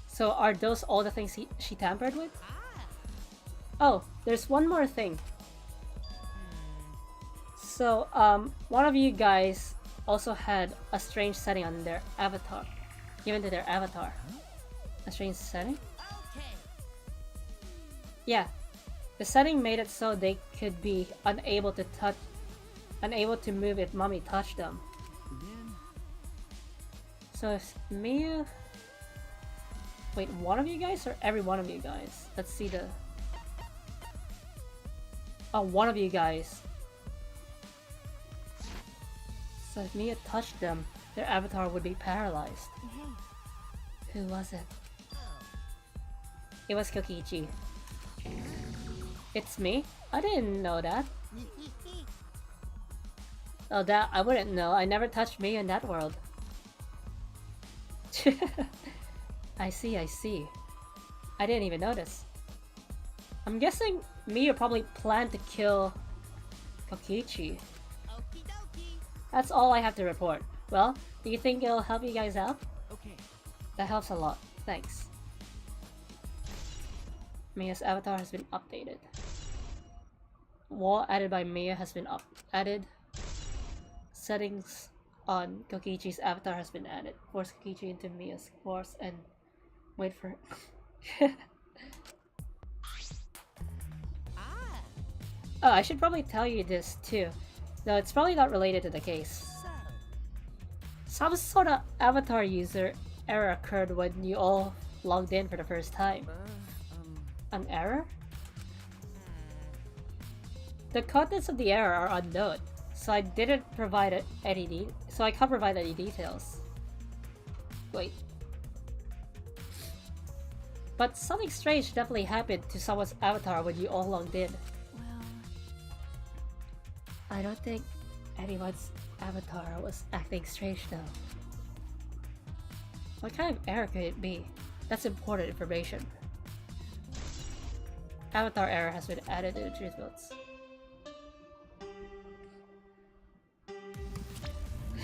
So are those all the things she tampered with? Oh, there's one more thing. So, one of you guys also had a strange setting on their avatar. Given to their avatar. A strange setting? Yeah. The setting made it so they could be unable to move if mommy touched them. So if Mia... Wait, one of you guys or every one of you guys? Let's see the... Oh, one of you guys. So if Mia touched them, their avatar would be paralyzed. Who was it? It was Kokichi. It's me? I didn't know that. Oh, that I wouldn't know. I never touched Mia in that world. I see, I see. I didn't even notice. I'm guessing Mia probably planned to kill Kokichi.
Okie dokie.
That's all I have to report. Well, do you think it'll help you guys out?
okay.
That helps a lot. Thanks. Mia's avatar has been updated. Wall added by Mia has been added. Settings on Kokichi's avatar has been added. Force Kokichi into Mia's force and wait for Oh, I should probably tell you this too. No, it's probably not related to the case. Some sort of avatar user error occurred when you all logged in for the first time. An error? The contents of the error are unknown, so I didn't provide so I can't provide any details. Wait. But something strange definitely happened to someone's avatar when you all logged in.
Well,
I don't think anyone's avatar was acting strange though. What kind of error could it be? That's important information. Avatar error has been added to the truth notes.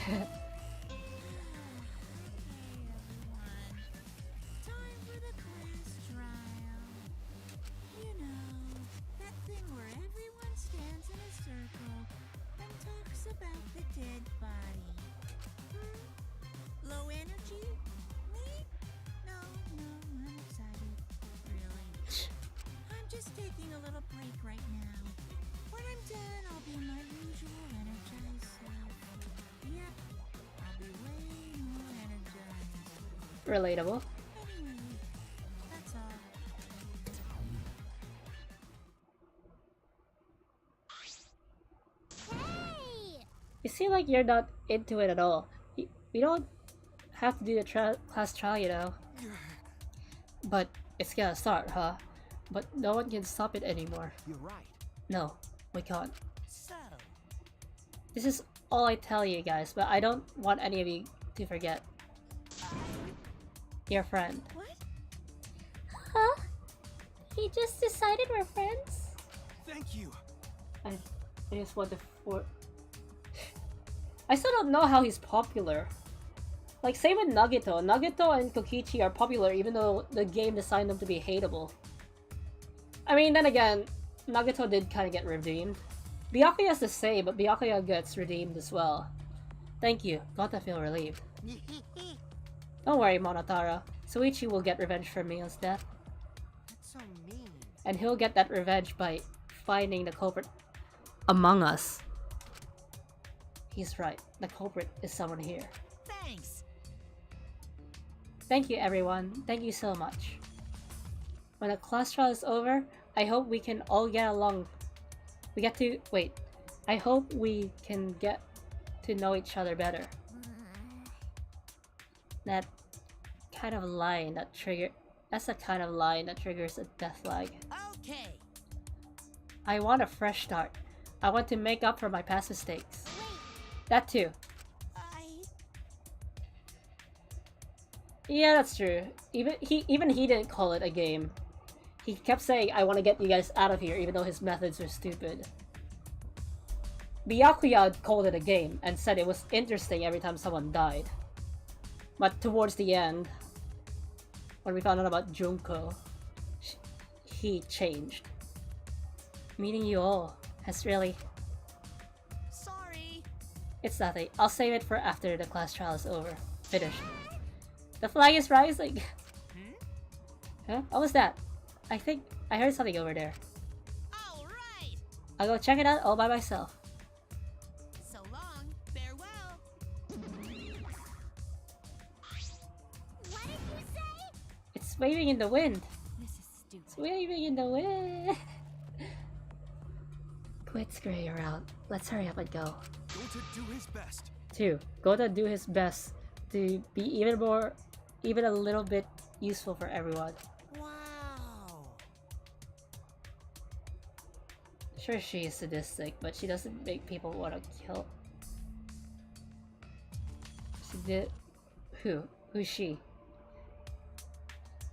Time for the quiz trial. You know, that thing where everyone stands in a circle and talks about the dead body. Low energy? Me? No, I'm excited. Really. I'm just taking a little break right now. When I'm Then I'll be my usual energized self. Yep, I'll be way more energized.
Relatable.
Anyway, that's all.
Hey!
You seem like you're not into it at all. We don't have to do the class trial, you know. But it's gonna start, huh? But no one can stop it anymore.
You're right.
No, we can't.
So,
This is all I tell you guys, but I don't want any of you to forget. Your friend.
What? Huh? He just decided we're friends?
Thank you.
I just want to I still don't know how he's popular. Like, same with Nagito. Nagito and Kokichi are popular even though the game designed them to be hateable. I mean, then again, Nagito did kind of get redeemed. Byakuya's the same, but Byakuya gets redeemed as well. Thank you. Got to feel relieved. Don't worry, Monotaro. Soichi will get revenge for Mio's death.
That's so mean.
And he'll get that revenge by finding the culprit among us. He's right. The culprit is someone here.
thanks.
Thank you, everyone. Thank you so much. When the class trial is over, I hope we can all get along. I hope we can get to know each other better. That kind of line that that's the kind of line that triggers a death flag.
Okay.
I want a fresh start. I want to make up for my past mistakes. That too. Yeah, that's true. Even he didn't call it a game. He kept saying, I want to get you guys out of here, even though his methods were stupid. Byakuya called it a game, and said it was interesting every time someone died. But towards the end, when we found out about Junko, he changed. Meeting you all has really...
Sorry.
It's nothing. I'll save it for after the class trial is over. Finished. The flag is rising! Huh? What was that? I think I heard something over there.
All right.
I'll go check it out all by myself.
So long. Farewell.
What did you say?
It's waving in the wind.
This is
It's
stupid.
waving in the wind. Quit screwing around. Let's hurry up and go.
Go to do his best.
2. Gota do his best to be even a little bit useful for everyone.
Wow.
Sure, she is sadistic, but she doesn't make people want to kill. She did. Who? Who's she?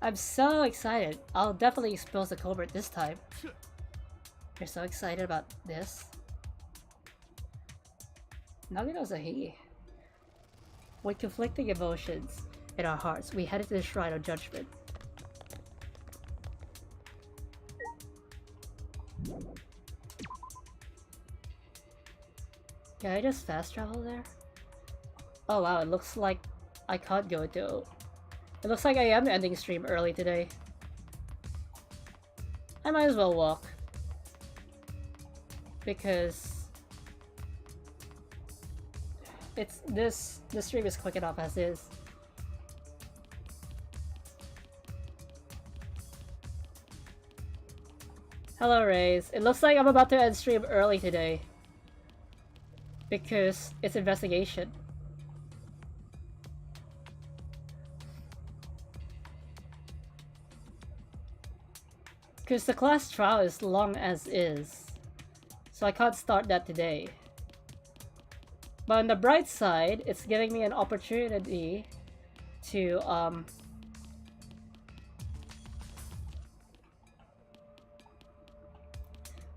I'm so excited. I'll definitely expose the culprit this time. You're so excited about this? Nagito's a he. With conflicting emotions in our hearts, we headed to the Shrine of Judgment. Can I just fast travel there? Oh wow, it looks like I can't go to... It looks like I am ending stream early today. I might as well walk. Because... this stream is quick enough as is. Hello, Rays. It looks like I'm about to end stream early today. Because it's investigation. Because the class trial is long as is. So I can't start that today. But on the bright side, it's giving me an opportunity to,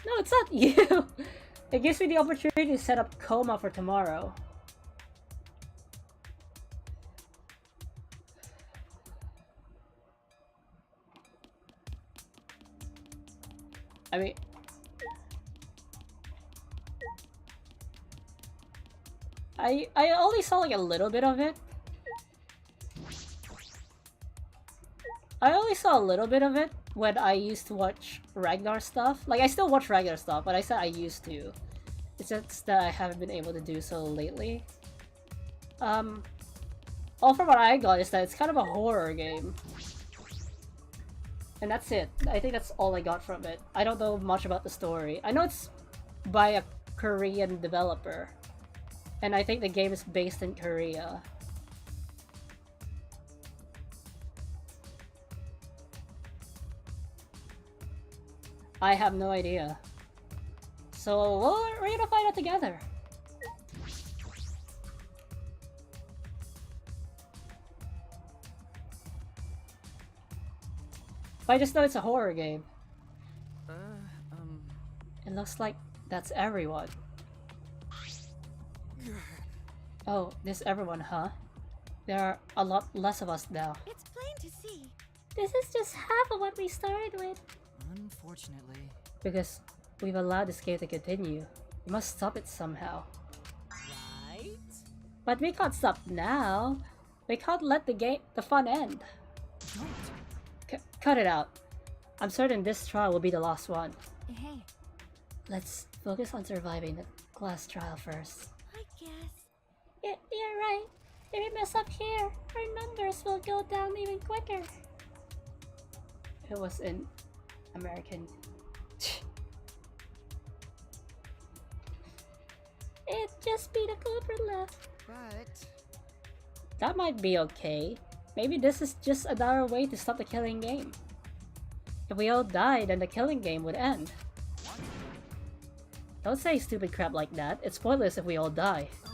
No, it's not you! It gives me the opportunity to set up coma for tomorrow. I mean... I only saw like a little bit of it. I only saw a little bit of it, when I used to watch Ragnar stuff. Like, I still watch Ragnar stuff, but I said I used to. It's just that I haven't been able to do so lately. All from what I got is that it's kind of a horror game. And that's it. I think that's all I got from it. I don't know much about the story. I know it's by a Korean developer. And I think the game is based in Korea. I have no idea. So, we're gonna find out together. But I just know it's a horror game. It looks like that's everyone. Oh, this everyone, huh? There are a lot less of us now.
It's plain to see.
This is just half of what we started with.
Unfortunately.
Because we've allowed this game to continue. We must stop it somehow.
Right?
But we can't stop now. We can't let the fun end. Cut it out. I'm certain this trial will be the last one.
Hey.
Let's focus on surviving the class trial first.
I guess.
You're right. If we mess up here, our numbers will go down even quicker.
It was in American.
It'd just be the culprit left.
But
That might be okay. Maybe this is just another way to stop the killing game. If we all died, then the killing game would end. Don't say stupid crap like that. It's pointless if we all die.
Okay.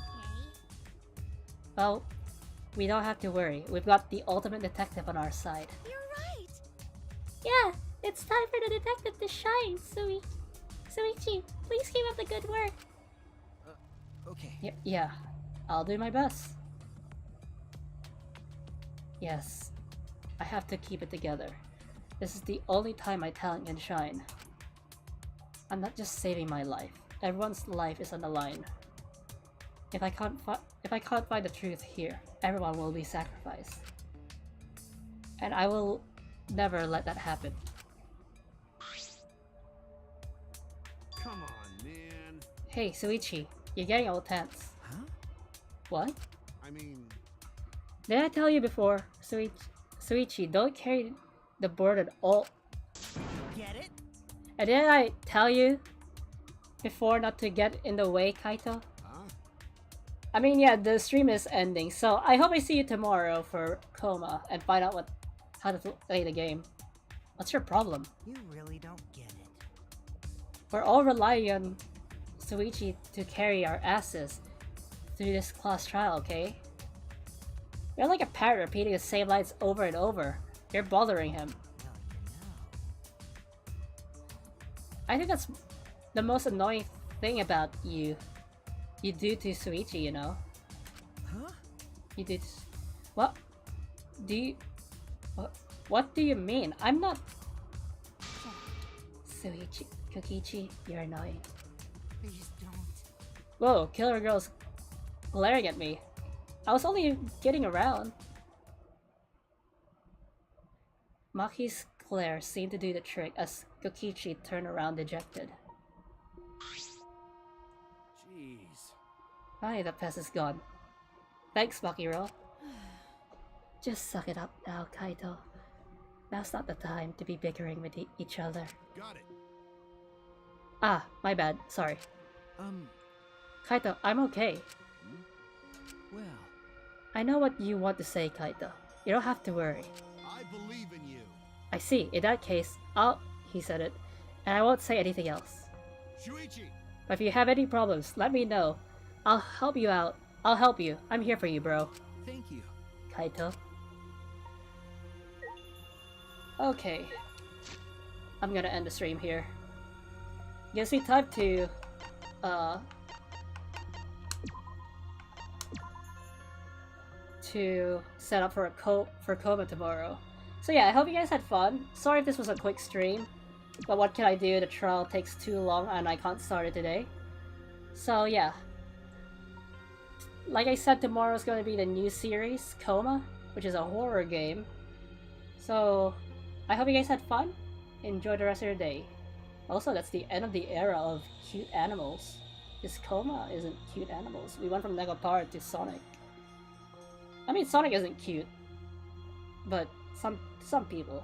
Well, we don't have to worry. We've got the ultimate detective on our side.
You're right.
Yeah, it's time for the detective to shine, Suichi, please keep up the good work.
Okay.
Yeah, I'll do my best. Yes, I have to keep it together. This is the only time my talent can shine. I'm not just saving my life. Everyone's life is on the line. If I can't find the truth here, everyone will be sacrificed. And I will never let that happen.
Come on, man.
Hey, Suichi, you're getting all tense.
Huh?
What?
I mean,
Did I tell you before, Suichi, don't carry the burden all.
get it?
And didn't I tell you before not to get in the way, Kaito?
huh?
I mean, yeah, the stream is ending, so I hope I see you tomorrow for Coma and find out how to play the game. What's your problem?
You really don't get it.
We're all relying on Suichi to carry our asses through this class trial, okay? You're like a parrot repeating the same lines over and over. You're bothering him.
Well,
I think that's the most annoying thing about you. You do to Suichi, you know?
Huh?
You did. What? Do you. What do you mean? I'm not. Suichi. Kokichi, you're annoying.
please don't.
Whoa, Killer Girl's glaring at me. I was only getting around. Maki's glare seemed to do the trick as Kokichi turned around dejected.
Jeez.
Finally, the pest is gone. Thanks, Makiro. Just suck it up now, Kaito. Now's not the time to be bickering with each other.
Got it.
Ah, my bad. Sorry. Kaito, I'm okay.
Well,
I know what you want to say, Kaito. You don't have to worry.
I believe in you.
I see. In that case, he said it, and I won't say anything else.
Shuichi!
But if you have any problems, let me know. I'll help you out. I'll help you. I'm here for you, bro.
thank you.
Kaito. Okay. I'm gonna end the stream here. Gives me time to set up for Coma tomorrow. So yeah, I hope you guys had fun. Sorry if this was a quick stream, but what can I do? The trial takes too long and I can't start it today. So yeah. Like I said, tomorrow's going to be the new series, Coma, which is a horror game. So I hope you guys had fun, Enjoy the rest of your day. Also, that's the end of the era of cute animals. This Coma isn't cute animals. We went from Negapar to Sonic. I mean, Sonic isn't cute, but some people.